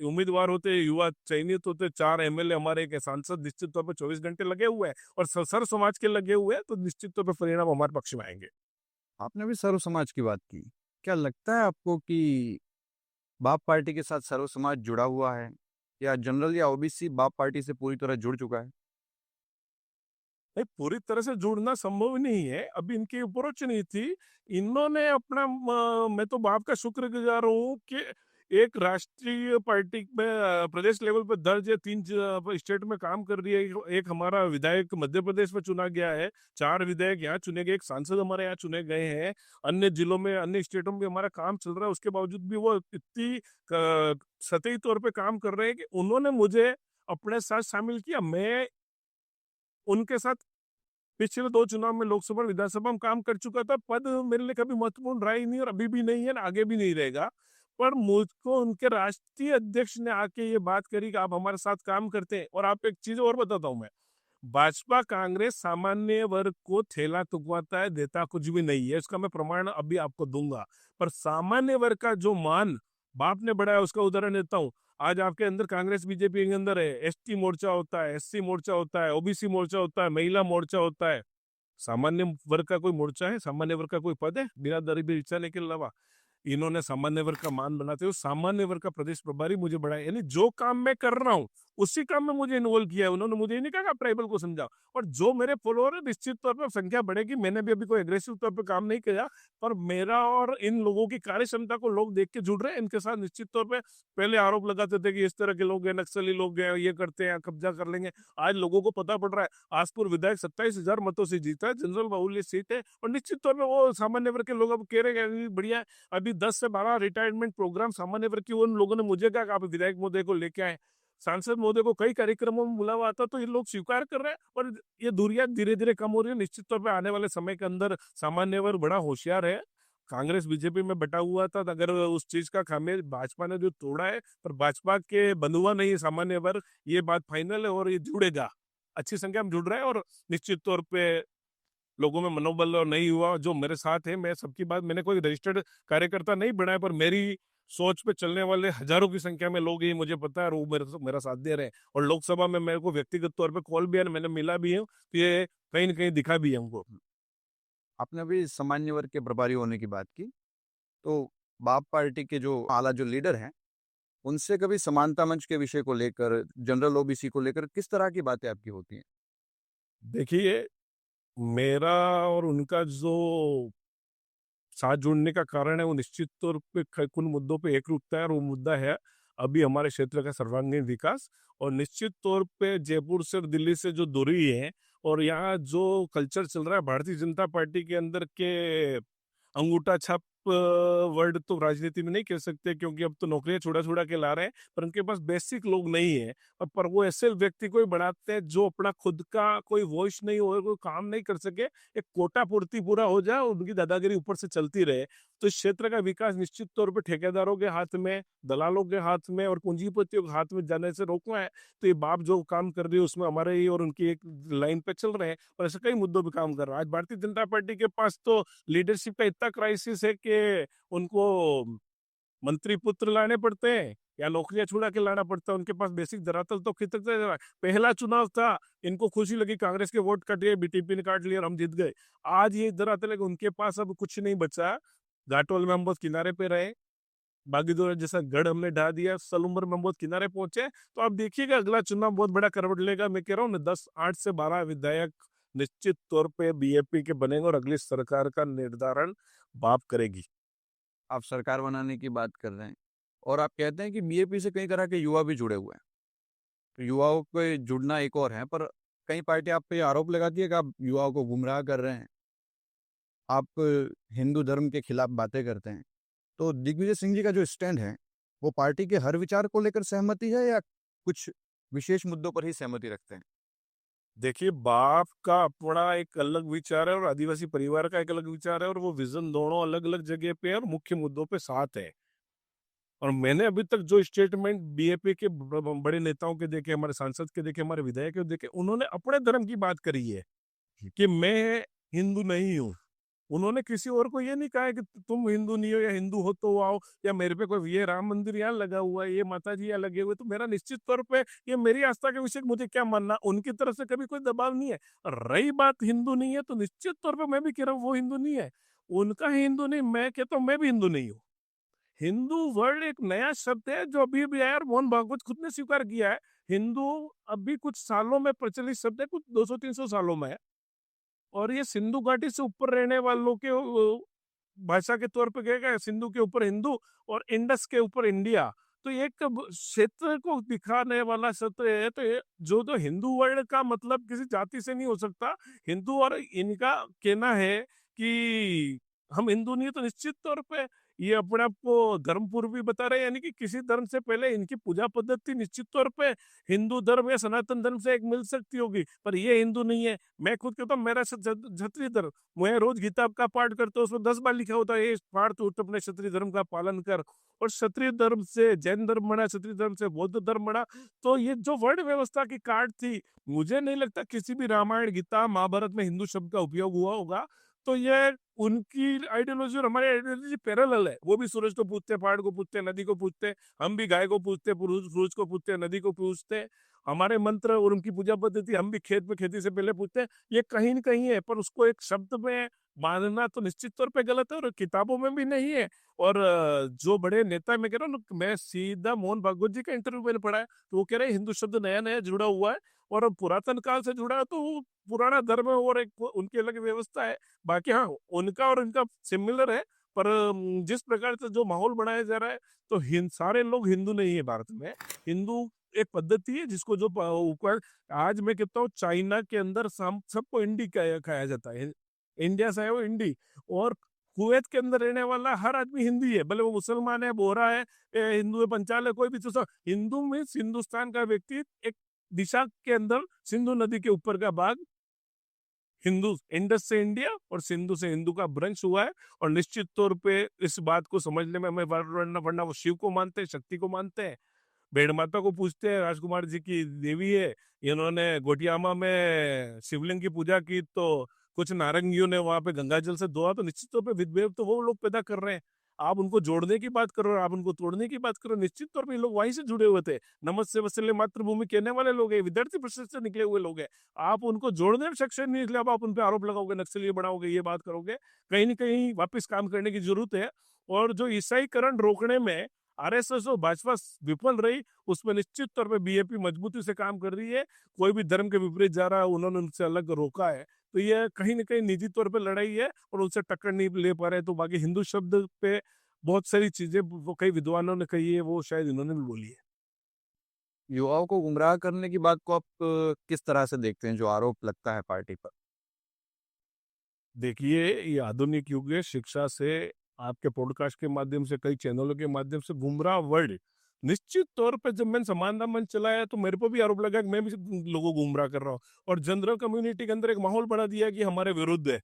उम्मीदवार होते, युवा चयनित होते, 4 एमएलए, हमारे एक सांसद निश्चित तौर पर 24 घंटे लगे हुए हैं, और सर समाज के लगे हुए हैं, तो निश्चित तौर पर परिणाम हमारे पक्ष में आएंगे। आपने भी सर्व समाज की बात की। क्या लगता है आपको कि बाप पार्टी के साथ सर्व समाज जुड़ा हुआ है, या जनरल या ओबीसी बाप पार्टी से पूरी तरह जुड़ चुका है? नहीं, पूरी तरह से जुड़ना संभव नहीं है, अभी इनकी अप्रोच नहीं थी। इन्होंने अपना मैं तो बाप का शुक्रगुजार हूँ कि एक राष्ट्रीय पार्टी में प्रदेश लेवल पर दर्ज है, 3 स्टेट में काम कर रही है। एक हमारा विधायक मध्य प्रदेश में चुना गया है, 4 विधायक यहाँ चुने गए, एक सांसद हमारे यहाँ चुने गए हैं, अन्य जिलों में, अन्य स्टेटों में हमारा काम चल रहा है। उसके बावजूद भी वो इतनी सतही तौर पे काम कर रहे हैं कि उन्होंने मुझे अपने साथ शामिल किया। मैं उनके साथ पिछले 2 चुनाव में लोकसभा और विधानसभा में काम कर चुका था। पद मेरे लिए कभी महत्वपूर्ण रहा ही नहीं, और अभी भी नहीं है, ना आगे भी नहीं रहेगा। पर मुझको उनके राष्ट्रीय अध्यक्ष ने आके ये बात करी कि आप हमारे साथ काम करते हैं। और आप एक चीज और बताता हूं मैं, भाजपा कांग्रेस सामान्य वर्ग को थैला थुकवाता है, देता कुछ भी नहीं है, इसका मैं प्रमाण अभी आपको दूंगा। पर सामान्य वर्ग का जो मान बाप ने बढ़ाया, उसका उदाहरण देता हूँ। आज आपके अंदर कांग्रेस बीजेपी के अंदर है, एसटी मोर्चा होता है, एससी मोर्चा होता है, ओबीसी मोर्चा होता है, महिला मोर्चा होता है। सामान्य वर्ग का कोई मोर्चा है? सामान्य वर्ग का कोई पद है बिना गरीबी रिचाने के अलावा? इन्होंने सामान्य वर्ग का मान बनाते हुए सामान्य वर्ग का प्रदेश प्रभारी मुझे बढ़ाया। यानी जो काम मैं कर रहा हूँ उसी काम में मुझे इन्वॉल्व किया है। उन्होंने मुझे नहीं कहा कि आप ट्राइबल को समझाओ। और जो मेरे फॉलोअर है, निश्चित तौर पर संख्या बढ़ेगी। मैंने भी अभी कोई एग्रेसिव तौर पर काम नहीं किया, पर मेरा और इन लोगों की कार्य क्षमता को लोग देख के जुड़ रहे हैं इनके साथ। निश्चित तौर पर पहले आरोप लगाते थे कि इस तरह के लोग हैं, नक्सली लोग हैं, ये करते हैं, कब्जा कर लेंगे। आज लोगों को पता पड़ रहा है, आसपुर विधायक 27,000 मतों से जीता है, जनरल बाहुल्य सीट है, और निश्चित तौर पर वो सामान्य वर्ग के लोग अब कह रहे हैं बढ़िया है। अभी 10 से 12 रिटायरमेंट प्रोग्राम सामान्य वर्ग की उन लोगों ने मुझे कहा कि आप विधायक महोदय को लेके आए, सांसद महोदय को कई कार्यक्रमों में बुलावा आता, तो ये लोग स्वीकार कर रहे हैं। और ये दूरियां धीरे धीरे कम हो रही है। निश्चित तौर पर आने वाले समय के अंदर सामान्य वर्ग बड़ा होशियार है। कांग्रेस बीजेपी में बटा हुआ था, तो अगर उस चीज का खामियाजा भाजपा ने जो तोड़ा है, पर भाजपा के बंधुआ नहीं है सामान्य वर्ग, ये बात फाइनल है, और ये जुड़ेगा, अच्छी संख्या में जुड़ रहा है। और निश्चित तौर पे लोगों में मनोबल और नहीं हुआ जो मेरे साथ है। मैं सबकी बात, मैंने कोई रजिस्टर्ड कार्यकर्ता नहीं बनाया, पर मेरी सोच पे चलने वाले हजारों की संख्या में लोग ही मुझे पता है, और वो मेरा साथ दे रहे हैं। और लोकसभा में मेरे को व्यक्तिगत तौर पे कॉल भी है, मैंने मिला भी हूँ, तो ये कहीं ना कहीं दिखा भी है हमको। आपने अभी सामान्य वर्ग के प्रभारी होने की बात की, तो बाप पार्टी के जो आला जो लीडर हैं, उनसे कभी समानता मंच के विषय को लेकर, जनरल ओबीसी को लेकर किस तरह की बातें आपकी होती हैं? देखिए, मेरा और उनका जो साथ जुड़ने का कारण है, वो निश्चित तौर पे कुछ मुद्दों पे एकरूपता है, और वो मुद्दा है अभी हमारे क्षेत्र का सर्वांगीण विकास। और निश्चित तौर पे जयपुर से और दिल्ली से जो दूरी है, और यहाँ जो कल्चर चल रहा है भारतीय जनता पार्टी के अंदर के अंगूठा छाप वर्ड तो राजनीति में नहीं कह सकते, क्योंकि अब तो नौकरियां छुड़ा छुड़ा के ला रहे हैं, पर उनके पास बेसिक लोग नहीं है। और पर वो ऐसे व्यक्ति को ही बनाते हैं जो अपना खुद का कोई वॉइस नहीं हो, कोई काम नहीं कर सके, एक कोटा पूर्ति पूरा हो जाए और उनकी दादागिरी ऊपर से चलती रहे। तो तो इस क्षेत्र का विकास निश्चित तौर पे ठेकेदारों के हाथ में, दलालों के हाथ में और पूंजीपतियों के हाथ में जाने से रोकना है। तो ये बाप जो काम कर रही है उसमें हमारे ही और उनकी एक लाइन पे चल रहे हैं और ऐसे कई मुद्दों पे काम कर रहा है। आज भारतीय जनता पार्टी के पास तो लीडरशिप का इतना क्राइसिस है कि उनको मंत्री पुत्र लाने पड़ते हैं या नौकरियां छुड़ा के लाना पड़ता है। उनके पास बेसिक धरातल तो खिसकता जा रहा है। पहला चुनाव था, इनको खुशी लगी कांग्रेस के वोट कट गए, बीटीपी ने काट लिया और हम जीत गए। आज ये धरातल है कि उनके पास अब कुछ नहीं बचा। घाटोल में हम बहुत किनारे पे रहे, बागीदोरा जैसा गढ़ हमने ढा दिया, सलूम्बर में हम बहुत किनारे पहुंचे। तो आप देखिएगा अगला चुनाव बहुत बड़ा करवट लेगा। मैं कह रहा हूँ ना, 8 से 12 विधायक निश्चित तौर पे बीएपी के बनेंगे और अगली सरकार का निर्धारण बाप करेगी। आप सरकार बनाने की बात कर रहे हैं और आप कहते हैं कि बीएपी से कई तरह के युवा भी जुड़े हुए हैं। तो युवाओं को जुड़ना एक और है, पर कई पार्टी आप पे आरोप लगाती है कि आप युवाओं को गुमराह कर रहे हैं, आप हिंदू धर्म के खिलाफ बातें करते हैं। तो दिग्विजय सिंह जी का जो स्टैंड है, वो पार्टी के हर विचार को लेकर सहमति है या कुछ विशेष मुद्दों पर ही सहमति रखते हैं? देखिए, बाप का अपना एक अलग विचार है और आदिवासी परिवार का एक अलग विचार है और वो विजन दोनों अलग अलग जगह पे है और मुख्य मुद्दों पे साथ है। और मैंने अभी तक जो स्टेटमेंट बीएपी के बड़े नेताओं के देखे, हमारे सांसद के देखे, हमारे विधायक के देखे, उन्होंने अपने धर्म की बात करी है कि मैं हिंदू नहीं हूँ। उन्होंने किसी और को ये नहीं कहा है कि तुम हिंदू नहीं हो या हिंदू हो तो आओ, या मेरे पे कोई ये राम मंदिर यहाँ लगा हुआ है, ये माता जी यहाँ लगे हुए, तो मेरा निश्चित तौर पे ये मेरी आस्था के विषय मुझे क्या मानना, उनकी तरफ से कभी कोई दबाव नहीं है। रही बात हिंदू नहीं है, तो निश्चित तौर पे मैं भी कह रहा हूँ वो हिंदू नहीं है, उनका हिंदू नहीं, मैं कहता हूँ मैं भी हिंदू नहीं हूँ। हिंदू वर्ड एक नया शब्द है जो अभी भी आया और मोहन भागवत खुद ने स्वीकार किया है। हिंदू अभी कुछ सालों में प्रचलित शब्द है, कुछ 200-300 सालों में है। और ये सिंधु घाटी से ऊपर रहने वालों के भाषा के तौर पे कहेगा, सिंधु के ऊपर हिंदू और इंडस के ऊपर इंडिया। तो एक क्षेत्र को दिखाने वाला शब्द है। तो ये जो तो हिंदू वर्ड का मतलब किसी जाति से नहीं हो सकता। हिंदू और इनका कहना है कि हम हिंदू नहीं है, तो निश्चित तौर पे ये अपने आप को धर्म पूर्वी बता रहे हैं, यानी कि किसी धर्म से पहले इनकी पूजा पद्धति निश्चित तौर पे हिंदू धर्म या सनातन धर्म से एक मिल सकती होगी, पर ये हिंदू नहीं है। मैं खुद कहता हूँ मेरा क्षत्रिय धर्म, मैं रोज गीता का पाठ करता हूँ, उसमें 10 बार लिखा होता है ये पाठ तो अपने क्षत्रिय धर्म का पालन कर। और क्षत्रिय धर्म से जैन धर्म बना, क्षत्रिय धर्म से बौद्ध धर्म बना। तो ये जो वर्ण व्यवस्था की काट थी, मुझे नहीं लगता किसी भी रामायण गीता महाभारत में हिंदू शब्द का उपयोग हुआ होगा। तो ये उनकी आइडियोलॉजी और हमारी आइडियोलॉजी पैरेलल है। वो भी सूरज को पूजते, पहाड़ को पूजते, नदी को पूजते, हम भी गाय को पूजते, सूरज को पूजते, नदी को पूजते। हमारे मंत्र और उनकी पूजा पद्धति हम भी खेत में खेती से पहले पूछते हैं। ये कहीं न कहीं है, पर उसको एक शब्द में मानना तो निश्चित तौर पे गलत है और किताबों में भी नहीं है। और जो बड़े नेता, मैं कह रहा हूँ ना, मैं सीधा मोहन भागवत जी का इंटरव्यू मैंने पढ़ा है, तो वो कह रहे हैं हिंदू शब्द नया नया जुड़ा हुआ है और पुरातन काल से जुड़ा है, तो वो पुराना धर्म है और एक उनकी अलग व्यवस्था है। बाकी हाँ, उनका और इनका सिमिलर है, पर जिस प्रकार से जो माहौल बनाया जा रहा है, तो सारे लोग हिंदू नहीं है भारत में। हिंदू एक पद्धति है जिसको जो ऊपर, आज मैं कहता हूँ चाइना के अंदर सबको इंडी खाया जाता है, इंडिया से है वो इंडी। और कुवैत के अंदर रहने वाला हर आदमी हिंदी है, भले वो मुसलमान है, बोहरा है, हिंदू है, पंचाल है, कोई भी। तो हिंदू मीन्स हिंदुस्तान का व्यक्ति, एक दिशा के अंदर सिंधु नदी के ऊपर का भाग हिंदू, इंडस से इंडिया और सिंधु से हिंदू का ब्रंश हुआ है। और निश्चित तौर पे इस बात को समझने में हमें, वरना वो शिव को मानते हैं, शक्ति को मानते हैं, भेड़ माता को पूछते हैं, राजकुमार जी की देवी है। इन्होंने गोटियामा में शिवलिंग की पूजा की, तो कुछ नारंगियों ने वहां पे गंगा जल से धोआ, तो निश्चित तौर पे विद्वेव तो वो लोग पैदा कर रहे हैं। आप उनको जोड़ने की बात करो, आप उनको तोड़ने की बात करो, निश्चित तौर पे ये लोग वहीं से जुड़े हुए थे। नमस्ते वत्सल्य मातृभूमि कहने वाले लोग हैं, विद्यार्थी परिषद से निकले हुए लोग हैं। आप उनको जोड़ने में सक्षम नहीं निकले, अब आप उन पे आरोप लगाओगे, नक्सली बनाओगे, ये बात करोगे, कहीं ना कहीं वापस काम करने की जरूरत है। और जो ईसाईकरण रोकने में आरएसएस और भाजपा विफल रही, उसमें निश्चित तौर पे बीएपी मजबूती से काम कर रही है। कोई भी धर्म के विपरीत जा रहा है, उन्होंने उनसे अलग रोका है। तो ये कहीं ना कहीं निजी तौर पे लड़ाई है और उनसे टक्कर नहीं ले पा रहे। तो बाकी हिंदू शब्द पे बहुत सारी चीजें वो कई विद्वानों ने कही है, वो शायद इन्होंने भी बोली है। युवाओं को गुमराह करने की बात को आप किस तरह से देखते हैं, जो आरोप लगता है पार्टी पर? देखिए, ये आधुनिक युग है, शिक्षा से, आपके पॉडकास्ट के माध्यम से, कई चैनलों के माध्यम से गुमराह वर्ड, निश्चित तौर पे जब मैंने समानता मंच चलाया तो मेरे को भी आरोप लगा कि मैं भी लोगों को गुमराह कर रहा हूँ और जनरल कम्युनिटी के अंदर एक माहौल बना दिया कि हमारे विरुद्ध है।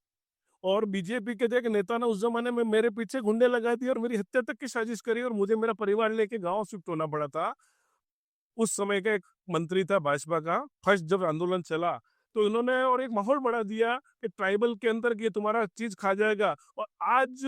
और बीजेपी के एक नेता ने उस जमाने में मेरे पीछे गुंडे लगा दिए और मेरी हत्या तक की साजिश करी और मुझे मेरा परिवार लेके गांव शिफ्ट होना पड़ा था। उस समय का एक मंत्री था भाजपा का, फर्स्ट जब आंदोलन चला तो इन्होंने और एक माहौल बढ़ा दिया कि ट्राइबल के अंदर कि ये तुम्हारा चीज खा जाएगा। और आज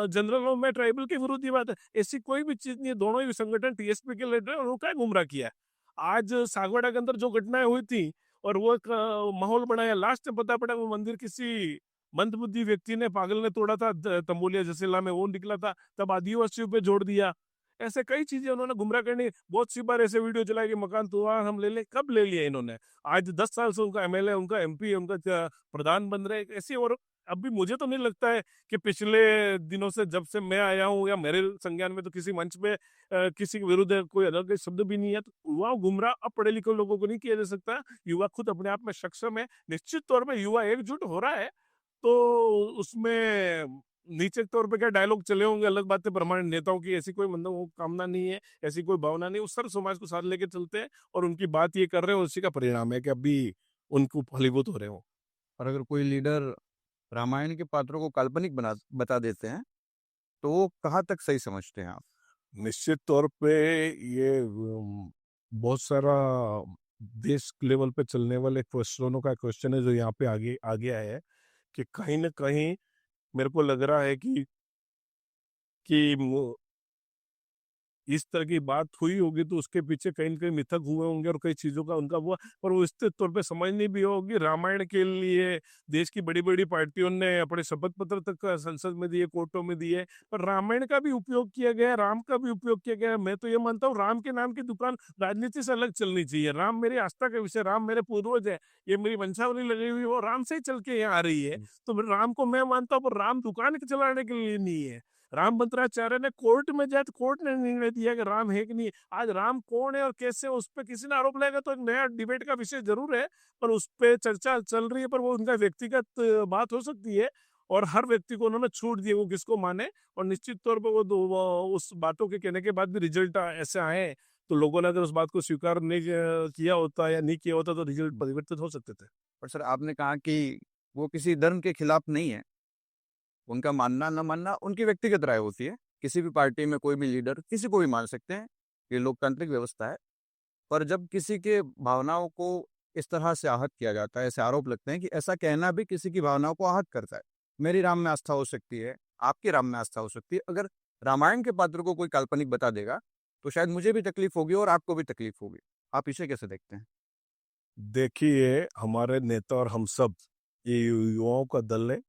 जनरल में ट्राइबल के विरोधी बात है, ऐसी कोई भी चीज नहीं है। दोनों ही संगठन टीएसपी के लीडर उन्होंने क्या गुमराह किया है। आज सागवाड़ा के अंदर जो घटनाएं हुई थी और वो एक माहौल बनाया, लास्ट में पता पड़ा वो मंदिर किसी मंदबुद्धि व्यक्ति ने, पागल ने तोड़ा था, तंबोलिया जसीला में वो निकला था, तब आदिवासियों पे जोड़ दिया। ऐसे कई चीजें उन्होंने गुमराह करनी। बहुत सी बार ऐसे वीडियो चलाए कि मकान तुम्हारा हम ले लें, कब ले लिया इन्होंने? आज 10 साल से उनका एमएलए, उनका एमपी, उनका प्रधान बन रहे ऐसे। और अभी मुझे तो नहीं लगता है कि पिछले दिनों से जब से मैं आया हूँ या मेरे संज्ञान में तो किसी मंच पे किसी के विरुद्ध कोई अलग शब्द भी नहीं है। तो युवा गुमराह अब पढ़े लिखे लोगों को नहीं किया जा सकता। युवा खुद अपने आप में सक्षम है, निश्चित तौर पर युवा एकजुट हो रहा है। तो उसमें नीचे के तौर पे क्या डायलॉग चले होंगे अलग बात है, प्रमाणित नेताओं की ऐसी कोई मतलब वो कामना नहीं है, ऐसी कोई भावना नहीं। वो सर्व समाज को साथ लेके चलते हैं और उनकी बात ये कर रहे हैं, उसी का परिणाम है कि अभी उनको फलीभूत हो रहे हो। और अगर कोई लीडर रामायण के पात्रों को काल्पनिक बता देते हैं तो वो कहाँ तक सही समझते हैं आप? निश्चित तौर पे ये बहुत सारा देश लेवल पे चलने वाले क्वेश्चनों का क्वेश्चन है जो यहाँ पे आगे आ गया है कि कहीं ना कहीं मेरे को लग रहा है कि इस तरह की बात हुई होगी तो उसके पीछे कहीं न कहीं मिथक हुए होंगे और कई चीज़ों का उनका हुआ, पर वो निश्चित तौर पे समझनी भी होगी। रामायण के लिए देश की बड़ी-बड़ी पार्टियों ने अपने शपथ पत्र तक संसद में दिए, कोर्टों में दिए, पर रामायण का भी उपयोग किया गया, राम का भी उपयोग किया गया। मैं तो ये मानता हूँ राम के नाम की दुकान राजनीति से अलग चलनी चाहिए। राम मेरी आस्था का विषय, राम मेरे पूर्वज है, ये मेरी वंशावली लगी हुई वो राम से ही चल के यहाँ आ रही है। तो राम को मैं मानता हूँ, पर राम दुकान के चलाने के लिए नहीं है। राम मंत्राचार्य ने कोर्ट में जाए तो कोर्ट ने निर्णय दिया कि राम है कि नहीं। आज राम कौन है और कैसे, उस पर किसी ने आरोप लगाएगा तो एक नया डिबेट का विषय जरूर है, पर उस पर चर्चा चल रही है। पर वो उनका व्यक्तिगत बात हो सकती है और हर व्यक्ति को उन्होंने छूट दी वो किसको माने। और निश्चित तौर पर वो उस बातों के कहने के बाद भी रिजल्ट ऐसे आए तो लोगों ने अगर उस बात को स्वीकार नहीं किया होता या नहीं किया होता तो रिजल्ट परिवर्तित हो सकते थे। पर सर आपने कहा कि वो किसी धर्म के खिलाफ नहीं है, उनका मानना न मानना उनकी व्यक्तिगत राय होती है। किसी भी पार्टी में कोई भी लीडर किसी को भी मान सकते हैं, ये लोकतांत्रिक व्यवस्था है। पर जब किसी के भावनाओं को इस तरह से आहत किया जाता है, ऐसे आरोप लगते हैं कि ऐसा कहना भी किसी की भावनाओं को आहत करता है। मेरी राम में आस्था हो सकती है, आपकी राम में आस्था हो सकती है। अगर रामायण के पात्र को कोई काल्पनिक बता देगा तो शायद मुझे भी तकलीफ होगी और आपको भी तकलीफ होगी। आप इसे कैसे देखते हैं? देखिए, हमारे नेता और हम सब ये युवाओं का दल है।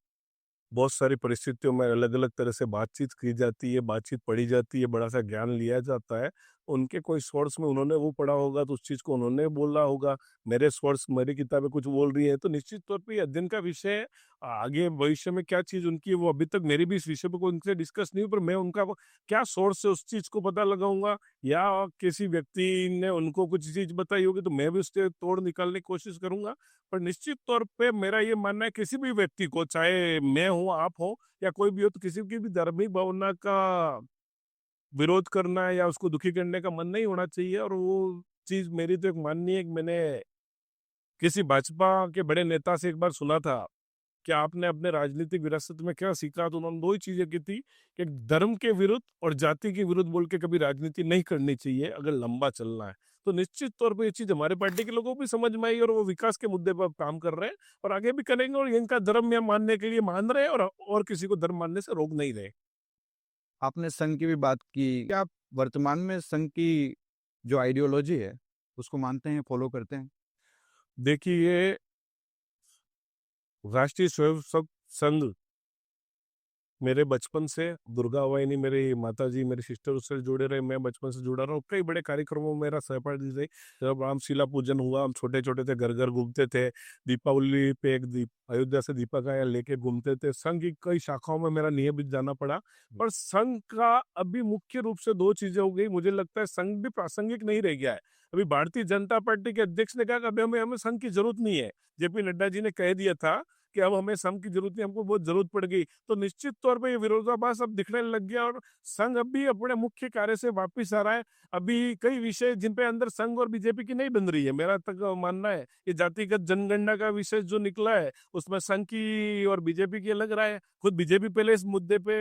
बहुत सारी परिस्थितियों में अलग-अलग तरह से बातचीत की जाती है, बातचीत पढ़ी जाती है, बड़ा-सा ज्ञान लिया जाता है। उनके कोई सोर्स में उन्होंने वो पढ़ा होगा तो उस चीज़ को उन्होंने बोला होगा। मेरे सोर्स, मेरी किताबें कुछ बोल रही हैं, तो निश्चित तौर पे ये अध्ययन का विषय है। आगे भविष्य में क्या चीज़ उनकी है, वो अभी तक मेरी भी इस विषय पे कोई उनसे डिस्कस नहीं हुई, पर मैं उनका वो क्या सोर्स है उस चीज़ को पता लगाऊँगा, या किसी व्यक्ति ने उनको कुछ चीज़ बताई होगी तो मैं भी उससे तोड़ निकालने की कोशिश करूँगा। पर निश्चित तौर पे मेरा ये मानना है किसी भी व्यक्ति को, चाहे मैं हूँ, आप हो या कोई भी हो, तो किसी की भी धार्मिक भावना का विरोध करना या उसको दुखी करने का मन नहीं होना चाहिए। और वो चीज़ मेरी तो एक माननी है कि मैंने किसी भाजपा के बड़े नेता से एक बार सुना था कि आपने अपने राजनीतिक विरासत में क्या सीखा, तो उन्होंने 2 ही चीज़ें की थी कि धर्म के विरुद्ध और जाति के विरुद्ध बोल के कभी राजनीति नहीं करनी चाहिए अगर लंबा चलना है। तो निश्चित तौर पे ये चीज़ हमारे पार्टी के लोगों को भी समझ में आई और वो विकास के मुद्दे पर काम कर रहे हैं और आगे भी करेंगे और इनका धर्म या मानने के लिए मान रहे हैं और किसी को धर्म मानने से रोक नहीं रहे। आपने संघ की भी बात की। क्या आप वर्तमान में संघ की जो आइडियोलॉजी है उसको मानते हैं, फॉलो करते हैं? देखिए, राष्ट्रीय स्वयंसेवक संघ मेरे बचपन से, दुर्गा वाहिनी मेरी माताजी, मेरी सिस्टर उससे जुड़े रहे, मैं बचपन से जुड़ा रहा हूँ। कई बड़े कार्यक्रमों में मेरा सहपाठी रही। जब रामशिला पूजन हुआ, हम छोटे-छोटे थे, घर-घर घूमते थे। दीपावली पे एक अयोध्या से दीपक आया लेके घूमते थे। संघ की कई शाखाओं में मेरा नियमित जाना पड़ा। पर संघ का अभी मुख्य रूप से 2 चीज़ें हो गई। मुझे लगता है संघ भी प्रासंगिक नहीं रह गया है। अभी भारतीय जनता पार्टी के अध्यक्ष ने कहा कि अभी हमें संघ की ज़रूरत नहीं है। जेपी नड्डा जी ने कह दिया था कि अब हमें संघ की जरूरत नहीं, हमको बहुत जरूरत पड़ गई, तो निश्चित तौर पे ये विरोधाभास अब दिखने लग गया और संघ अब भी अपने मुख्य कार्य से वापिस आ रहा है। अभी कई विषय जिन पे अंदर संघ और बीजेपी की नहीं बन रही है, मेरा तक मानना है। ये जातिगत जनगणना का विषय जो निकला है उसमें संघ की और बीजेपी की अलग राय है। खुद बीजेपी पहले इस मुद्दे पे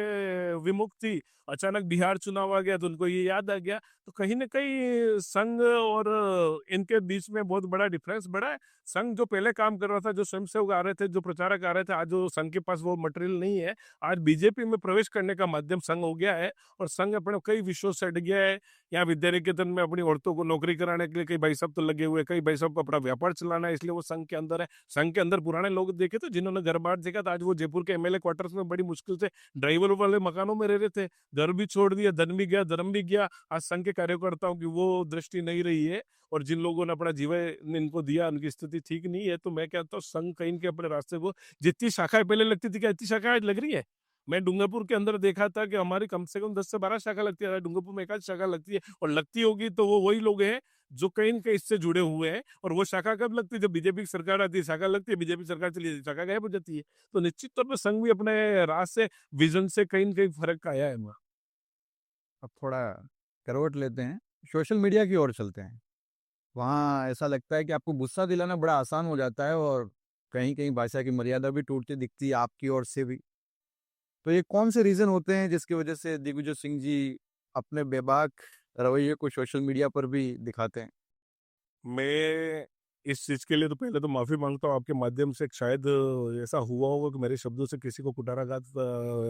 विमुख थी, अचानक बिहार चुनाव आ गया तो उनको ये याद आ गया। तो कहीं ना कहीं संघ और इनके बीच में बहुत बड़ा डिफरेंस बढ़ा है। संघ जो पहले काम कर रहा था, जो स्वयंसेवक आ रहे थे, जो प्रचारक आ रहे थे, आज जो संघ के पास वो मटेरियल नहीं है। आज बीजेपी में प्रवेश करने का माध्यम संघ हो गया है और संघ अपने कई विषयों से अट गया है। यहाँ विद्यानिकेतन में अपनी औरतों को नौकरी कराने के लिए कई भाई साहब तो लगे हुए, कई भाई साहब को अपना व्यापार चलाना है, इसलिए वो संघ के अंदर है। संघ के अंदर पुराने लोग देखे तो जिन्होंने घर बार देखा था, आज वो जयपुर के एमएलए क्वार्टर्स में बड़ी मुश्किल से ड्राइवर वाले मकानों में रह रहे थे। घर भी छोड़ दिया, धन भी गया, धर्म भी गया। आज संघ के कार्यकर्ताओं की वो दृष्टि नहीं रही है और जिन लोगों ने अपना जीवन इनको दिया, उनकी स्थिति ठीक नहीं है। तो मैं कहता हूँ संघ कहीं के अपने रास्ते को, जितनी शाखाएं पहले लगती थी, क्या इतनी शाखाएं आज लग रही है? मैं डूंगरपुर के अंदर देखा था कि हमारी कम से कम 10 से 12 शाखा लगती है, डूंगरपुर में एक आध शाखा लगती है और लगती होगी तो वो वही लोग हैं जो कहीं न कहीं इससे जुड़े हुए हैं। और वो शाखा कब लगती है? जब बीजेपी की सरकार आती है, शाखा लगती है, बीजेपी सरकार चली जाती है, शाखा गायब हो जाती है। तो निश्चित तौर पर संघ भी अपने राह से, विजन से कहीं न कहीं फर्क आया है वहाँ। अब थोड़ा करवट लेते हैं, सोशल मीडिया की ओर चलते हैं। वहाँ ऐसा लगता है कि आपको गुस्सा दिलाना बड़ा आसान हो जाता है और कहीं-कहीं भाषा की मर्यादा भी टूटती दिखती है आपकी ओर से भी। तो ये कौन से रीज़न होते हैं जिसकी वजह से दिग्विजय सिंह जी अपने बेबाक रवैये को सोशल मीडिया पर भी दिखाते हैं? मैं इस चीज के लिए तो पहले तो माफी मांगता हूँ आपके माध्यम से। शायद ऐसा हुआ होगा कि मेरे शब्दों से किसी को कुटाराघात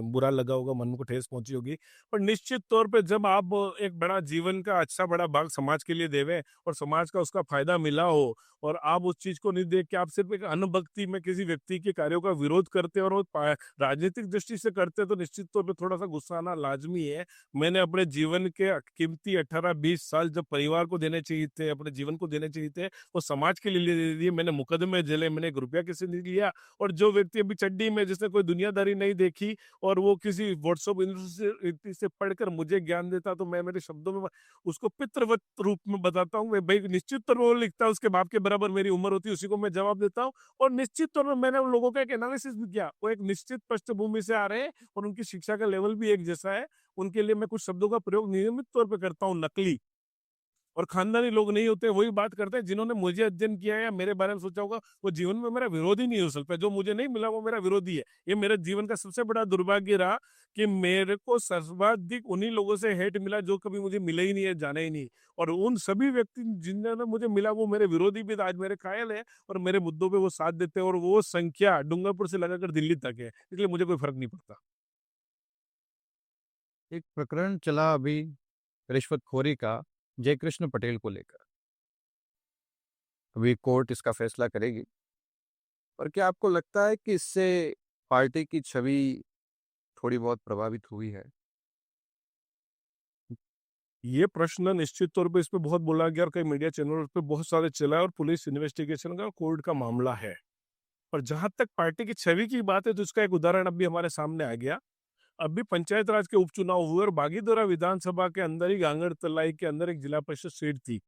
बुरा लगा होगा, मन को ठेस पहुंची होगी। पर निश्चित तौर पे जब आप एक बड़ा जीवन का अच्छा बड़ा भाग समाज के लिए देवें और समाज का उसका फायदा मिला हो और आप उस चीज को नहीं देख के आप सिर्फ एक अनभक्ति में किसी व्यक्ति के कार्यों का विरोध करते और वो राजनीतिक दृष्टि से करते, तो निश्चित तौर पे थोड़ा सा गुस्सा आना लाजमी है। मैंने अपने जीवन के कीमती 18-20 साल जब परिवार को देने चाहिए थे, अपने जीवन को देने चाहिए थे, वो समाज के लिए दे दिए। मैंने मुकदमे झेले, मैंने 1 रुपया किसी नहीं लिया। और जो व्यक्ति अभी चड्डी में, जिसने कोई दुनियादारी नहीं देखी और वो किसी व्हाट्सएप यूनिवर्सिटी से पढ़कर मुझे ज्ञान देता, तो मैं मेरे शब्दों में उसको पितृवत रूप में बताता हूँ। भाई निश्चित तौर पर वो लिखता है, उसके बाप के बराबर मेरी उम्र होती है, उसी को मैं जवाब देता हूँ। और निश्चित तौर पर मैंने उन लोगों का एक एनालिसिस भी किया। वो एक निश्चित पृष्ठभूमि से आ रहे हैं और उनकी शिक्षा का लेवल भी एक जैसा है। उनके लिए मैं कुछ शब्दों का प्रयोग नियमित तौर पे करता हूँ, नकली। और खानदानी लोग नहीं होते, वही बात करते हैं जिन्होंने मुझे अध्ययन किया है या मेरे बारे में सोचा होगा, वो जीवन में मेरा विरोधी नहीं हो सकता। जो मुझे नहीं मिला वो मेरा विरोधी है। ये मेरे जीवन का सबसे बड़ा दुर्भाग्य रहा कि मेरे को सर्वाधिक उन्हीं लोगों से हेट मिला जो कभी मुझे मिले ही नहीं है, जाने ही नहीं। और उन सभी व्यक्ति जिन्होंने मुझे मिला वो मेरे विरोधी भी आज मेरे कायल है और मेरे मुद्दों पे वो साथ देते हैं। और वो संख्या डूंगरपुर से लगाकर दिल्ली तक है, इसलिए मुझे कोई फर्क नहीं पड़ता। एक प्रकरण चला अभी रिश्वतखोरी का जयकृष्ण पटेल को लेकर। अभी कोर्ट इसका फैसला करेगी। पर क्या आपको लगता है कि इससे पार्टी की छवि थोड़ी बहुत प्रभावित हुई है? ये प्रश्न निश्चित तौर पे इस पे बहुत बोला गया और कई मीडिया चैनलों पे बहुत सारे चला है और पुलिस इन्वेस्टिगेशन का कोर्ट का मामला है। और जहां तक पार्टी की छवि की बात है तो इसका एक उदाहरण अभी हमारे सामने आ गया। अभी पंचायत राज के उपचुनाव हुए और बागीदोरा विधानसभा के अंदर ही गांगड़ तलाई के अंदर एक जिला परिषद सीट थी।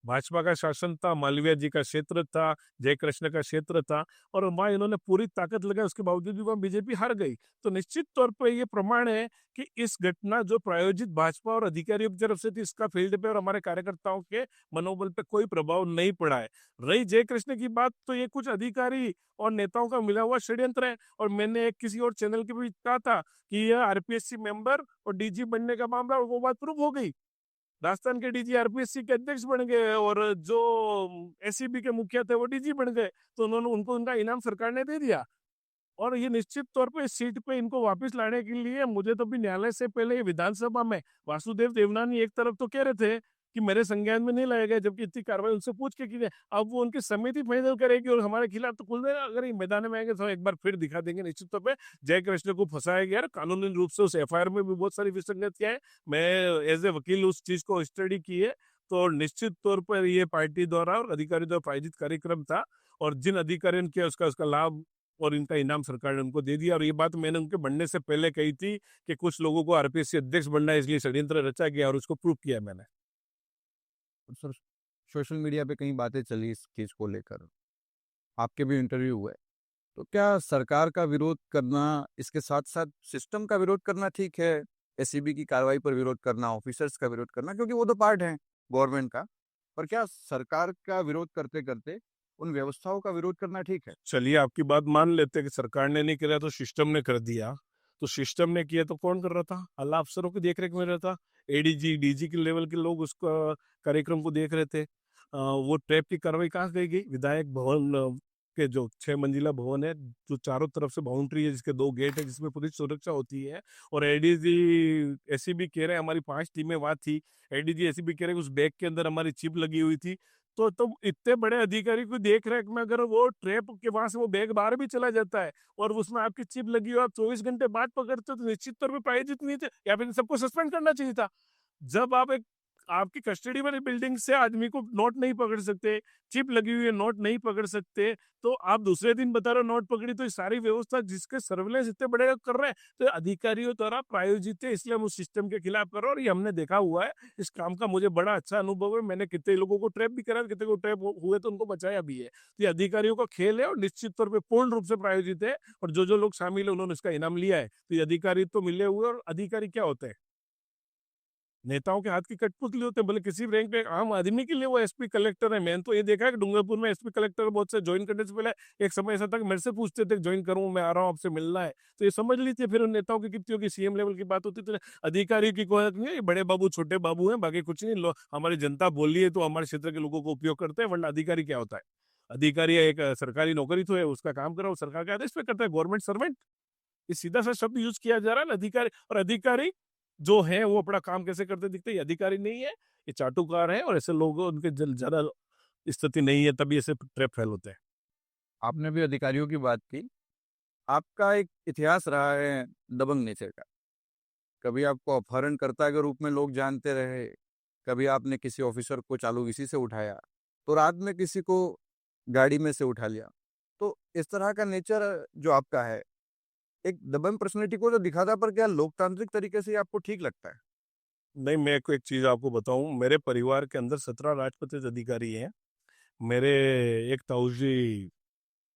भाजपा का शासन था, मालवीय जी का क्षेत्र था, जयकृष्ण का क्षेत्र था और वहां इन्होंने पूरी ताकत लगाई, उसके बावजूद भी वहां बीजेपी हार गई। तो निश्चित तौर पर यह प्रमाण है कि इस घटना जो प्रायोजित भाजपा और अधिकारियों की तरफ से थी, इसका फील्ड पे और हमारे कार्यकर्ताओं के मनोबल पे कोई प्रभाव नहीं पड़ा है। रही जयकृष्ण की बात, तो ये कुछ अधिकारी और नेताओं का मिला हुआ षड्यंत्र है। और मैंने एक किसी और चैनल के भी कहा था कि यह आरपीएससी मेंबर और डीजी बनने का मामला, और वो बात प्रूव हो गई। राजस्थान के डीजी आरपीएससी के अध्यक्ष बन गए और जो एसीबी के मुखिया थे वो डीजी बन गए। तो उन्होंने उनको उनका इनाम सरकार ने दे दिया। और ये निश्चित तौर पे इस सीट पे इनको वापस लाने के लिए मुझे तो भी न्यायालय से पहले ये विधानसभा में वासुदेव देवनानी एक तरफ तो कह रहे थे कि मेरे संज्ञान में नहीं लाया गया, जबकि इतनी कार्रवाई उनसे पूछ के की जाए। अब वो उनकी समिति फाइनल करेगी और हमारे खिलाफ तो खुल देगा। अगर ये मैदान में आएंगे तो एक बार फिर दिखा देंगे निश्चित तौर पे जय कृष्ण को फंसाया गया। कानूनी रूप से उस एफआईआर में भी बहुत सारी विसंगतियां है। मैं एज ए वकील उस चीज को स्टडी की है। तो निश्चित तौर पर ये पार्टी द्वारा और अधिकारी द्वारा प्रायोजित कार्यक्रम था और जिन अधिकारियों ने किया उसका उसका लाभ और इनका इनाम सरकार ने उनको दे दिया। और ये बात मैंने उनके बनने से पहले कही थी कि कुछ लोगों को आरपीएससी अध्यक्ष बनना है, इसलिए षड्यंत्र रचा गया और उसको प्रूव किया मैंने। सर, सोशल मीडिया पे कई बातें चली इस केस को लेकर, आपके भी इंटरव्यू हुए। तो क्या सरकार का विरोध करना, इसके साथ-साथ सिस्टम का विरोध करना ठीक है? एसीबी की कार्रवाई पर विरोध करना, ऑफिसर्स का विरोध करना, क्योंकि वो तो पार्ट हैं गवर्नमेंट का। पर क्या सरकार का विरोध करते-करते उन व्यवस्थाओं का विरोध करना ठीक है? चलिए आपकी बात मान लेते हैं कि सरकार ने नहीं किया तो सिस्टम ने कर दिया। तो सिस्टम ने किया तो कौन कर रहा था? आला अफसरों की देख-रेख में रहा था। एडीजी, डीजी के लेवल के लोग उसका कार्यक्रम को देख रहे थे। वो ट्रैप की कार्रवाई कहाँ कही गई? विधायक भवन के जो 6 मंजिला भवन है, जो चारों तरफ से बाउंड्री है, जिसके 2 गेट है, जिसमें पूरी सुरक्षा होती है और एडीजी, एसीबी कह रहे हैं हमारी 5 टीमें वहाँ थी। एडीजी, एसीबी कह रहे हैं उस बैग के अंदर हमारी चिप लगी हुई थी। तो इतने बड़े अधिकारी की देख रेख में अगर वो ट्रैप के वहां से वो बैग बाहर भी चला जाता है और उसमें आपकी चिप लगी हो, आप 24 घंटे बाद पकड़ते हो, तो निश्चित तौर पे प्रायोजित नहीं थे या फिर सबको सस्पेंड करना चाहिए था। जब आप एक आपकी कस्टडी वाली बिल्डिंग से आदमी को नोट नहीं पकड़ सकते, चिप लगी हुई है नोट नहीं पकड़ सकते, तो आप दूसरे दिन बता रहे हो नोट पकड़ी, तो ये सारी व्यवस्था जिसके सर्विलेंस इतने बड़े कर रहे हैं, तो अधिकारियों द्वारा प्रायोजित है, इसलिए हम उस सिस्टम के खिलाफ कर रहे हैं और ये हमने देखा हुआ है। इस काम का मुझे बड़ा अच्छा अनुभव है। मैंने कितने लोगों को ट्रैप भी करा, कितने को ट्रैप हुए तो उनको बचाया भी है। तो ये अधिकारियों का खेल है और निश्चित तौर पे पूर्ण रूप से प्रायोजित है और जो लोग शामिल है उन्होंने इसका इनाम लिया है। तो ये अधिकारी तो मिले हुए, और अधिकारी क्या होते हैं? नेताओं के हाथ की कठपुतली होते हैं, भले किसी भी रैंक पे आम आदमी के लिए वो एसपी कलेक्टर है। मैंने तो ये देखा है कि डूंगरपुर में एसपी कलेक्टर बहुत से ज्वाइन करने से पहले एक समय ऐसा था कि मेरे से पूछते थे ज्वाइन करूं, मैं आ रहा हूं, आपसे मिलना है। तो ये समझ लीजिए फिर उन नेताओं की कितनी होगी, सीएम लेवल की बात होती है, तो अधिकारी की कोई हक नहीं है। ये बड़े बाबू छोटे बाबू हैं, बाकी कुछ नहीं। हमारी जनता बोली है तो हमारे क्षेत्र के लोगों को उपयोग करते हैं, वरना अधिकारी क्या होता है? अधिकारी एक सरकारी नौकरी तो है, उसका काम करो, सरकार के आदेश पे करता है, गवर्नमेंट सर्वेंट। ये सीधा सा शब्द यूज किया जा रहा है ना, अधिकारी। और अधिकारी जो है वो अपना काम कैसे करते दिखते हैं? ये अधिकारी नहीं है, ये चाटुकार है और ऐसे लोग उनके ज्यादा स्थिति नहीं है, तभी ऐसे ट्रैप फेल होते हैं। आपने भी अधिकारियों की बात की। आपका एक इतिहास रहा है दबंग नेचर का। कभी आपको अपहरणकर्ता के रूप में लोग जानते रहे, कभी आपने किसी ऑफिसर को चालू इसी से उठाया, तो रात में किसी को गाड़ी में से उठा लिया। तो इस तरह का नेचर जो आपका है, एक दबंग पर्सनैलिटी को तो दिखाता, पर क्या लोकतांत्रिक तरीके से ये आपको ठीक लगता है? नहीं, मैं को एक चीज आपको बताऊं, मेरे परिवार के अंदर 17 राजपत्रित अधिकारी हैं। मेरे एक ताऊजी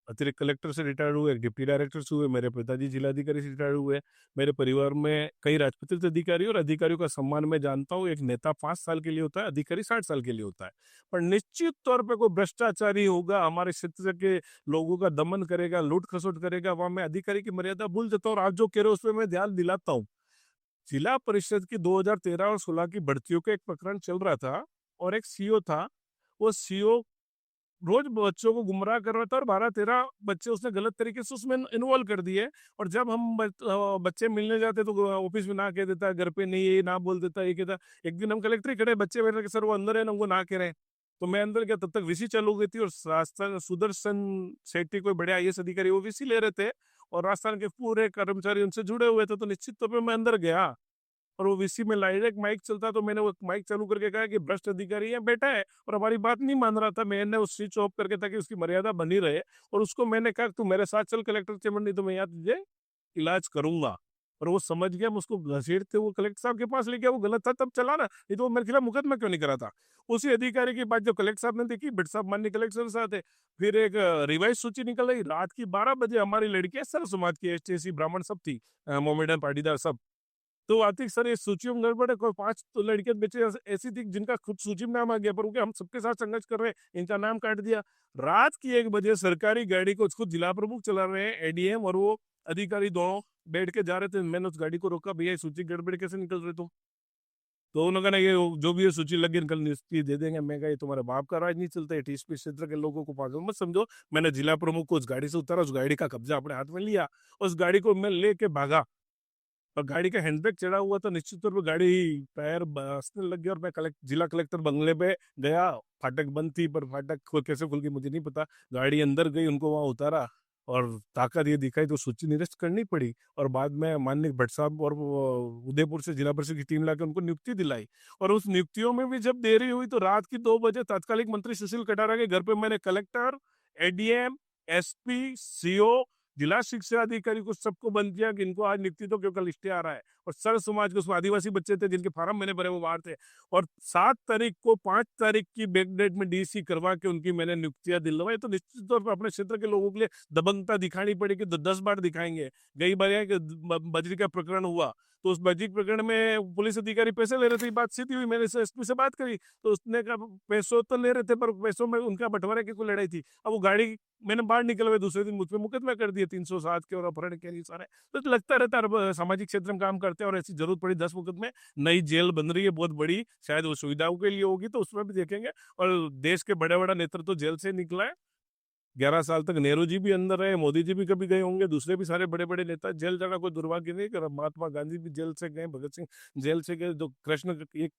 अतिरिक्त कलेक्टर से रिटायर्ड हुए, एक डिप्टी डायरेक्टर से हुए, मेरे पिताजी जिलाधिकारी से रिटायर्ड हुए। मेरे परिवार में कई राजपत्रित अधिकारी, और अधिकारियों का सम्मान मैं जानता हूँ। एक नेता 5 साल के लिए होता है, अधिकारी 60 साल के लिए होता है। पर निश्चित तौर पे कोई भ्रष्टाचारी होगा, हमारे क्षेत्र के लोगों का दमन करेगा, लूट खसोट करेगा, वहां मैं अधिकारी की मर्यादा भूल जाता हूँ। और आप जो कह रहे हो उस पर मैं ध्यान दिलाता हूँ। जिला परिषद की 2013 और 16 की भर्तियों का एक प्रकरण चल रहा था और एक सीओ था। वो सीओ रोज बच्चों को गुमराह कर रहा था और 12-13 बच्चे उसने गलत तरीके से उसमें इन्वॉल्व कर दिए। और जब हम बच्चे मिलने जाते तो ऑफिस में ना कह देता, घर पे नहीं, ये ना बोल देता, ये कहता। एक दिन हम कलेक्टर ही खड़े, बच्चे बैठ के सर वो अंदर है ना, उनको ना कह रहे हैं। तो मैं अंदर गया, तब तक वीसी चालू हो गई थी और राजस्थान सुदर्शन शेट्टी कोई बड़े आईएएस अधिकारी वो वीसी ले रहे थे और राजस्थान के पूरे कर्मचारी उनसे जुड़े हुए थे। तो निश्चित तौर पर मैं अंदर गया और वो वीसी में डायरेक्ट माइक चलता, तो मैंने वो माइक चालू करके कहा कि भ्रष्ट अधिकारी है बेटा है, और हमारी बात नहीं मान रहा था। मैंने उस स्विच ऑफ करके, ताकि उसकी मर्यादा बनी रहे, और उसको मैंने कहा तू मेरे साथ चल कलेक्टर चेम्बर, नहीं तो मैं यहाँ तुझे इलाज करूंगा। और वो समझ गया, मैं उसको घसीटते वो कलेक्टर साहब के पास ले गया। वो गलत था तब चला ना, नहीं तो वो मेरे खिलाफ मुकदमा क्यों नहीं करा था? उसी अधिकारी की बात जब कलेक्टर साहब ने देखी, भट्ट साहब माननीय कलेक्टर साहब थे, फिर एक रिवाइज सूची निकल रही। रात की 12 बजे हमारी लड़कियां सर्व समाज की, एसटी ब्राह्मण सब थी, मोमेडन पाटीदार सब। तो आतिक सर, ये सूची में गड़बड़ है, कोई 5 तो लड़कियां बेचे ऐसी थी जिनका खुद सूची में नाम आ गया, पर उनके हम सबके साथ संघर्ष कर रहे हैं, इनका नाम काट दिया। रात की 1 बजे सरकारी गाड़ी को खुद जिला प्रमुख चला रहे हैं, एडीएम और वो अधिकारी दोनों बैठ के जा रहे थे। मैंने उस गाड़ी को रोका, भैया सूची गड़बड़ कैसे निकल रहे तुम? तो उन्होंने कहा ये जो भी ये सूची लगी कल नियुक्ति दे देंगे। मैं कहा ये तुम्हारे बाप का राज नहीं चलता है, टीएसपी क्षेत्र के लोगों को पागल मत समझो। मैंने जिला प्रमुख को उस गाड़ी से उतारा, उस गाड़ी का कब्जा अपने हाथ में लिया, उस गाड़ी को मैं लेके भागा और गाड़ी का हैंडब्रेक चढ़ा हुआ था। निश्चित तौर पर गाड़ी टायर बसने लग गया और मैं जिला कलेक्टर बंगले पे गया। फाटक बंद थी, पर फाटक कैसे खुल गई मुझे नहीं पता। गाड़ी अंदर गई, उनको वहां उतारा और ताकत ये दिखाई तो सूची निरस्त करनी पड़ी। और बाद में माननीय भट्ट साहब और उदयपुर से जिला परिषद की टीम लाके उनको नियुक्ति दिलाई। और उस नियुक्तियों में भी जब देरी हुई तो रात की 2 बजे तात्कालिक मंत्री सुशील कटारा के घर पे मैंने कलेक्टर, एडीएम, एसपी, सीओ, जिला शिक्षा अधिकारी को सबको बंद किया कि इनको आज नियुक्ति दो, क्योंकि लिस्ट आ रहा है। और सर समाज के उसमें आदिवासी बच्चे थे जिनके फार्म मैंने भरे वो बाहर थे। और 7 तारीख को 5 तारीख की बैकडेट में डीसी करवा के उनकी मैंने नियुक्तियां दिलवाई। तो निश्चित तौर पर अपने क्षेत्र के लोगों के लिए दबंगता दिखानी पड़ेगी तो 10 बार दिखाएंगे। कई बार बजरी का प्रकरण हुआ तो उस बजरी प्रकरण में पुलिस अधिकारी पैसे ले रहे थे, बात सीधी हुई, मैंने एसपी से बात करी तो उसने कहा पैसों तो ले रहे थे पर पैसों में उनका बंटवारे की कोई लड़ाई थी। अब वो गाड़ी मैंने बाहर निकलवाई, दूसरे दिन मुझ पे मुकदमा कर दिए 307 के और अपहरण के लिए सारे। तो लगता रहता है अब सामाजिक क्षेत्र में काम करते हैं और ऐसी जरूरत पड़ी 10 मुकदमे। नई जेल बन रही है बहुत बड़ी, शायद वो सुविधाओं के लिए होगी तो उसमें भी देखेंगे। और देश के बड़े बड़ा नेतृत्व तो जेल से निकला है। 11 साल तक नेहरू जी भी अंदर रहे, मोदी जी भी कभी गए होंगे, दूसरे भी सारे बड़े बड़े नेता। जेल जाना कोई दुर्भाग्य नहीं कर, महात्मा गांधी भी जेल से गए, भगत सिंह जेल से गए। जो एक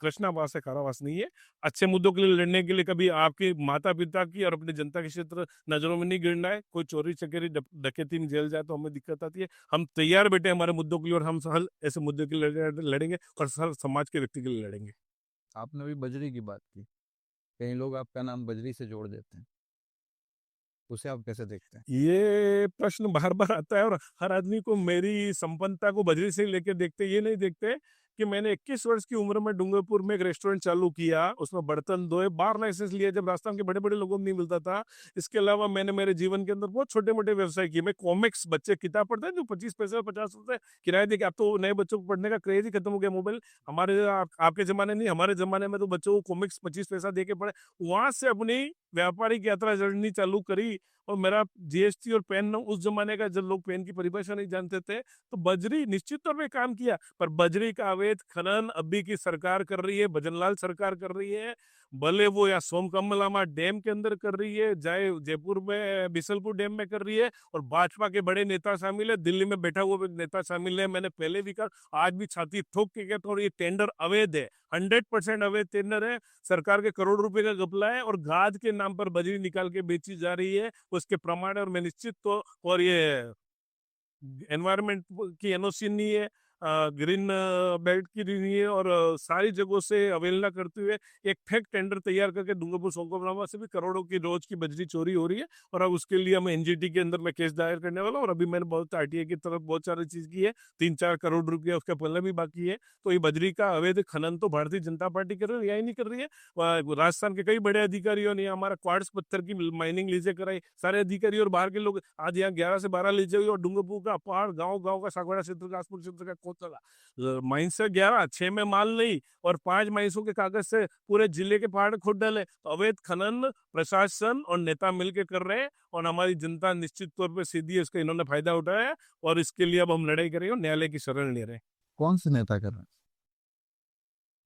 कृष्णावास है, कारावास नहीं है। अच्छे मुद्दों के लिए लड़ने के लिए कभी आपके माता पिता की और अपने जनता के क्षेत्र नजरों में नहीं गिरना है। कोई चोरी चकेरी डकैती में जेल जाए तो हमें दिक्कत आती है। हम तैयार बैठे हमारे मुद्दों के लिए और हम हल ऐसे मुद्दों के लिए लड़ेंगे और हर समाज के व्यक्ति के लिए लड़ेंगे। आपने अभी बजरी की बात की, कई लोग आपका नाम बजरी से जोड़ देते हैं, उसे आप कैसे देखते हैं? ये प्रश्न बार बार आता है और हर आदमी को मेरी संपन्नता को बजरी से लेके देखते, ये नहीं देखते कि मैंने 21 वर्ष की उम्र में डूंगरपुर में एक रेस्टोरेंट चालू किया, उसमें बर्तन धोए, बार लाइसेंस लिया जब राजस्थान के बड़े बड़े लोगों को नहीं मिलता था। इसके अलावा मैंने मेरे जीवन के अंदर बहुत छोटे मोटे व्यवसाय किए। मैं कॉमिक्स, बच्चे किताब पढ़ते हैं जो 25 पैसे और 50 रुपए किराए दे के, अब तो नए बच्चों को पढ़ने का क्रेज ही खत्म हो गया। मोबाइल हमारे आपके जमाने नहीं, हमारे जमाने में तो बच्चों को कॉमिक्स 25 पैसा दे के पढ़े। वहां से अपनी व्यापारिक यात्रा जर्नी चालू करी। और मेरा जीएसटी और पेन उस जमाने का, जब लोग पेन की परिभाषा नहीं जानते थे, तो बजरी निश्चित तौर पे काम किया। पर बजरी का अवैध खनन अभी की सरकार कर रही है, भजनलाल सरकार कर रही है। भले वो या सोमकमलामा डैम के अंदर कर रही है, चाहे जयपुर में बिसलपुर डैम में कर रही है। और भाजपा के बड़े नेता शामिल है, दिल्ली में बैठा हुआ नेता शामिल है। मैंने पहले भी कहा, आज भी छाती ठोक के कहता हूँ, ये टेंडर अवैध है, 100% अवैध टेंडर है। सरकार के करोड़ रुपए का घपला है और गाद के नाम पर बजरी निकाल के बेची जा रही है, उसके प्रमाण है। और मैं निश्चित तो, और ये एनवायरमेंट की एनओसी नहीं है, ग्रीन बेल्ट की नहीं है, और सारी जगहों से अवहेलना करते हुए एक फेक टेंडर तैयार करके डूंगरपुर सोमकमलामा से भी करोड़ों की रोज की बजरी चोरी हो रही है। और अब उसके लिए हम एनजीटी के अंदर मैं केस दायर करने वाला हूं। और अभी मैंने बहुत आरटीआई की तरफ बहुत सारी चीज की है, 3-4 करोड़ रुपया उसका पल्ला भी बाकी है। तो ये बजरी का अवैध खनन तो भारतीय जनता पार्टी कर रही है, यही नहीं कर रही है। राजस्थान के कई बड़े अधिकारियों ने हमारा क्वार्ट्स पत्थर की माइनिंग लीजे कराई, सारे अधिकारी और बाहर के लोग। आज यहाँ 11 से 12 लीजे हुई और डूंगरपुर का पहाड़, गाँव गाँव का, सागवाड़ा क्षेत्र का, आसपुर क्षेत्र का खोद माइंस से 11, 6 में माल नहीं, और 5 माइंसों के कागज से पूरे जिले के पहाड़ खोद डाले। तो अवैध खनन प्रशासन और नेता मिलकर कर रहे हैं और हमारी जनता निश्चित तौर पर सीधी इसका इन्होंने फायदा उठाया है। और इसके लिए अब हम लड़ाई करेंगे और न्यायालय की शरण ले रहे हैं। कौन से नेता कर रहे हैं?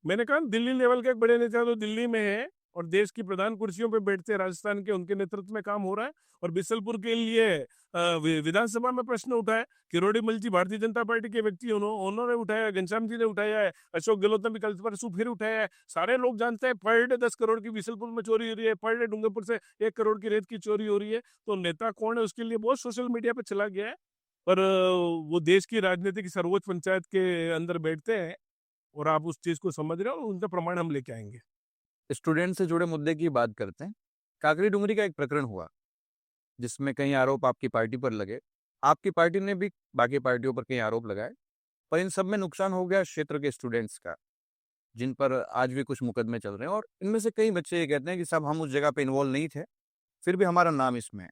मैंने कहा दिल्ली लेवल के एक बड़े नेता तो दिल्ली में है और देश की प्रधान कुर्सियों पे बैठते हैं राजस्थान के, उनके नेतृत्व में काम हो रहा है। और बिसलपुर के लिए विधानसभा में प्रश्न उठाया, किरोड़ी मल जी भारतीय जनता पार्टी के व्यक्ति, उन्होंने उठाया, घनश्याम जी ने उठाया है, अशोक गहलोत ने भी कल परसों फिर उठाया है। सारे लोग जानते हैं पर डे 10 करोड़ की बिसलपुर में चोरी हो रही है, पर डे डूंगरपुर से 1 करोड़ की रेत की चोरी हो रही है। तो नेता कौन है उसके लिए बहुत सोशल मीडिया पे चला गया है। पर वो देश की राजनीति की सर्वोच्च पंचायत के अंदर बैठते हैं और आप उस चीज को समझ रहे हो, उनका प्रमाण हम लेके आएंगे। स्टूडेंट से जुड़े मुद्दे की बात करते हैं। काकरी डुंगरी का एक प्रकरण हुआ जिसमें कई आरोप आपकी पार्टी पर लगे, आपकी पार्टी ने भी बाकी पार्टियों पर कई आरोप लगाए, पर इन सब में नुकसान हो गया क्षेत्र के स्टूडेंट्स का, जिन पर आज भी कुछ मुकदमे चल रहे हैं। और इनमें से कई बच्चे ये कहते हैं कि साहब हम उस जगह पे इन्वॉल्व नहीं थे, फिर भी हमारा नाम इसमें है।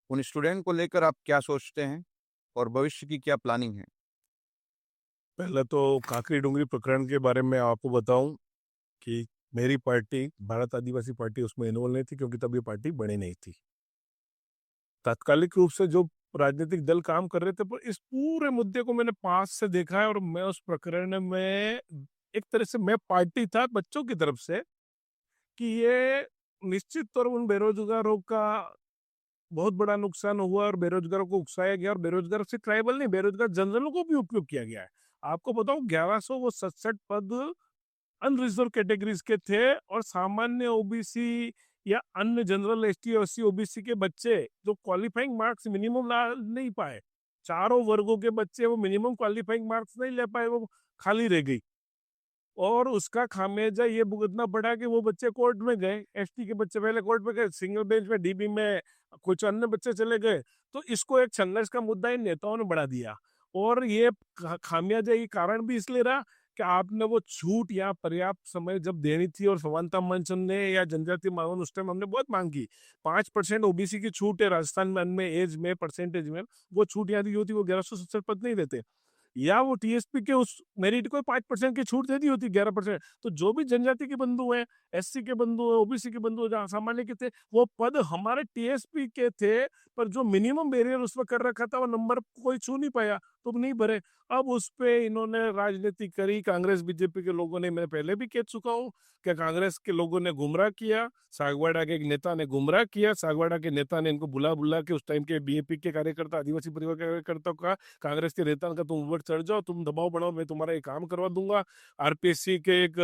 उन स्टूडेंट को लेकर आप क्या सोचते हैं और भविष्य की क्या प्लानिंग है? पहले तो काकरी डुंगरी प्रकरण के बारे में आपको बताऊं कि मेरी पार्टी भारत आदिवासी पार्टी उसमें इन्वॉल्व नहीं थी, क्योंकि तब ये पार्टी बनी नहीं थी। तात्कालिक रूप से जो राजनीतिक दल काम कर रहे थे, पर इस पूरे मुद्दे को मैंने पास से देखा है। और मैं उस प्रकरण में एक तरह से मैं पार्टी था बच्चों की तरफ से, कि ये निश्चित तौर उन बेरोजगारों का बहुत बड़ा नुकसान हुआ और बेरोजगारों को उकसाया गया। और बेरोजगार से ट्राइबल नहीं, बेरोजगार जनरलों को भी उपयोग किया गया है। आपको बताऊं 1167 पद अनरिजर्व कैटेगरीज के थे और सामान्य ओबीसी या अन्य जनरल एसटी एससी ओबीसी के बच्चे जो क्वालिफाइंग मार्क्स मिनिमम ला नहीं पाए, चारों वर्गों के बच्चे वो मिनिमम क्वालिफाइंग मार्क्स नहीं ले पाए, वो खाली रह गई। और उसका खामियाजा ये भुगतना पड़ा कि वो बच्चे कोर्ट में गए, एसटी के बच्चे पहले कोर्ट में गए, सिंगल बेंच में डीबी में कुछ अन्य बच्चे चले गए। तो इसको एक संघर्ष का मुद्दा इन नेताओं ने बढ़ा दिया और ये खामियाजा ये कारण भी इसलिए रहा कि आपने वो छूट या पर्याप्त समय जब देनी थी, और समानता मंच ने या जनजातीय मामले उस टाइम हमने बहुत मांग की। 5% ओबीसी की छूट है राजस्थान में एज में परसेंटेज में, वो छूट यहाँ दी होती, वो 1170 पद नहीं देते। या वो टीएसपी के उस मेरिट को 5% की छूट दे दी होती, 11%। तो जो भी जनजाति के बंधु हैं, एससी के बंधु हैं, ओबीसी के बंधु हैं, सामान्य के थे, वो पद हमारे टीएसपी के थे, पर जो मिनिमम बैरियर उसमें कर रखा था वो नंबर कोई छू नहीं पाया, तो नहीं भरे। अब उस पे इन्होंने राजनीति करी, कांग्रेस बीजेपी के लोगों ने, मैं पहले भी कह चुका हूँ कि कांग्रेस के लोगों ने गुमराह किया, सागवाड़ा के एक नेता ने गुमराह किया, सागवाड़ा के नेता ने इनको बुला बुला के उस टाइम के बीएपी के कार्यकर्ता, आदिवासी परिवार के कार्यकर्ताओं का, कांग्रेस के नेता का, तुम ऊपर चढ़ जाओ, तुम दबाव बनाओ, मैं तुम्हारा ये काम करवा दूंगा। आरपीएससी के एक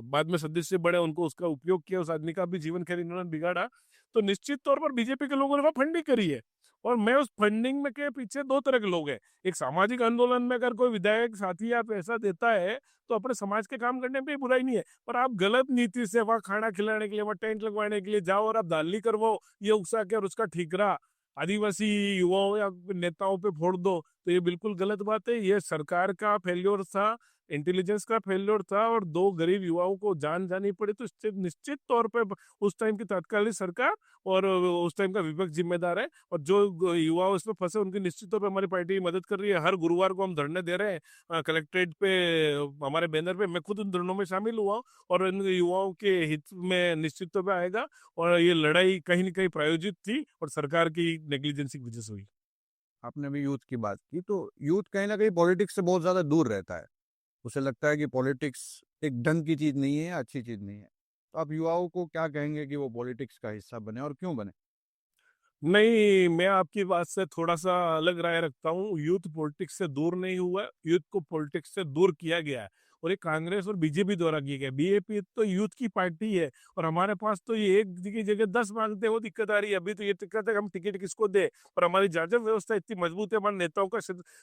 बाद में सदस्य बड़े, उनको उसका उपयोग किया, उस आदमी का भी जीवन खैर इन्होंने बिगाड़ा। तो निश्चित तौर पर बीजेपी के लोगों ने वह फंडिंग करी है। और मैं उस फंडिंग में के पीछे दो तरह के लोग हैं। एक सामाजिक आंदोलन में अगर कोई विधायक साथी या पैसा देता है तो अपने समाज के काम करने में बुराई नहीं है, पर आप गलत नीति से वहां खाना खिलाने के लिए, वहां टेंट लगवाने के लिए जाओ और आप दाली करवाओ, ये उकसा के और उसका ठीकरा आदिवासी युवाओं या नेताओं पे फोड़ दो, तो ये बिल्कुल गलत बात है। ये सरकार का फेल्योर था, इंटेलिजेंस का फेल्योर था, और दो गरीब युवाओं को जान जानी पड़ी, तो इससे निश्चित तौर पे उस टाइम की तत्कालीन सरकार और उस टाइम का विपक्ष जिम्मेदार है। और जो युवा उसमें फंसे उनकी निश्चित तौर पे हमारी पार्टी मदद कर रही है। हर गुरुवार को हम धरने दे रहे हैं कलेक्ट्रेट पे, हमारे बैनर पे, मैं खुद उन धरनों में शामिल हुआ हूं, और इन युवाओं के हित में निश्चित तौर पे आएगा। और ये लड़ाई कहीं न कहीं प्रायोजित थी और सरकार की नेग्लिजेंसी की वजह से हुई। आपने अभी यूथ की बात की, तो यूथ कहीं ना कहीं पॉलिटिक्स से बहुत ज़्यादा दूर रहता है। उसे लगता है कि पॉलिटिक्स एक ढंग की चीज़ नहीं है, अच्छी चीज़ नहीं है। तो आप युवाओं को क्या कहेंगे कि वो पॉलिटिक्स का हिस्सा बने और क्यों बने? नहीं, मैं आपकी बात से थोड़ा सा अलग राय रखता हूँ। यूथ पॉलिटिक्स से दूर नहीं हुआ है, यूथ को पॉलिटिक्स से दूर किया गया है, और ये कांग्रेस और बीजेपी द्वारा किया गया। बीएपी तो यूथ की पार्टी है, और हमारे पास तो ये एक की जगह 10 मांगते हैं, वो दिक्कत आ रही है। अभी तो ये दिक्कत है कि हम टिकट किसको दे, और हमारी जांच व्यवस्था इतनी मजबूत है, हमारे नेताओं का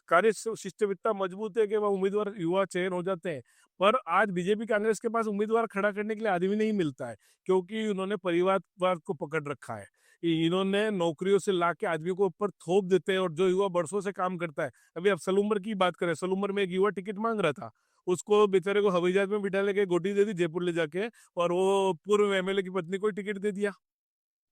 कार्य सिस्टम इतना मजबूत है कि वह उम्मीदवार युवा चयन हो जाते हैं। पर आज बीजेपी कांग्रेस के पास उम्मीदवार खड़ा करने के लिए आदमी नहीं मिलता है, क्योंकि उन्होंने परिवारवाद को पकड़ रखा है। इन्होंने नौकरियों से लाके आदमियों को ऊपर थोप देते हैं, और जो युवा बरसों से काम करता है। अभी आप सलूमर की बात करें, सलूमर में एक युवा टिकट मांग रहा था, उसको बेचारे को हवाई जहाज में बिठा लेके गोटी दे दी जयपुर ले जाके, और वो पूर्व एमएलए की पत्नी को टिकट दे दिया।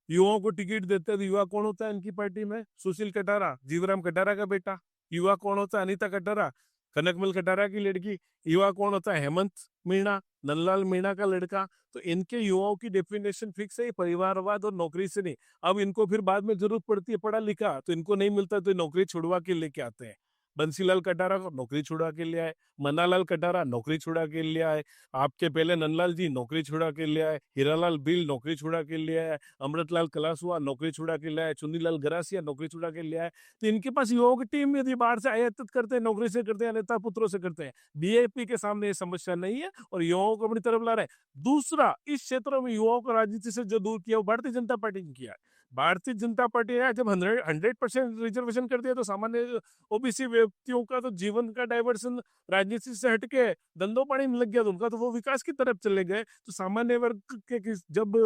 युवाओं को टिकट देते हैं, तो युवा कौन होता है इनकी पार्टी में? सुशील कटारा, जीवराम कटारा का बेटा। युवा कौन होता है? अनीता कटारा, कनकमल कटारा की लड़की। युवा कौन होता है? हेमंत मीणा, नंदलाल मीणा का लड़का। तो इनके युवाओं की डेफिनेशन फिक्स है, परिवारवाद और नौकरी से नहीं। अब इनको फिर बाद में जरूरत पड़ती है पढ़ा लिखा, तो इनको नहीं मिलता, तो नौकरी छुड़वा के लेके आते हैं। बंसीलाल कटारा को नौकरी छुड़ा के ले आए, मन्नालाल कटारा नौकरी छुड़ा के ले आए, आपके पहले नंदलाल जी नौकरी छुड़ा के ले आए, हीरालाल बिल नौकरी छुड़ा के ले आए, अमृतलाल कलासुआ नौकरी छुड़ा के ले आए, चुन्नीलाल गरासिया नौकरी छुड़ा के ले आए। तो इनके पास युवाओं की टीम यदि बाहर से आयातित करते हैं, नौकरी से करते हैं, नेता पुत्रों से करते हैं। बीएपी के सामने ये समस्या नहीं है, और युवाओं को अपनी तरफ ला रहे हैं। दूसरा, इस क्षेत्रों में युवाओं को राजनीति से जो दूर किया वो भारतीय जनता पार्टी ने किया है। भारतीय जनता पार्टी ने जब 100% रिजर्वेशन कर दिया, तो सामान्य ओबीसी व्यक्तियों का तो जीवन का डाइवर्सन राजनीति से हटके धंधों पानी में लग गया, तो उनका तो वो विकास की तरफ चले गए। तो सामान्य वर्ग के जब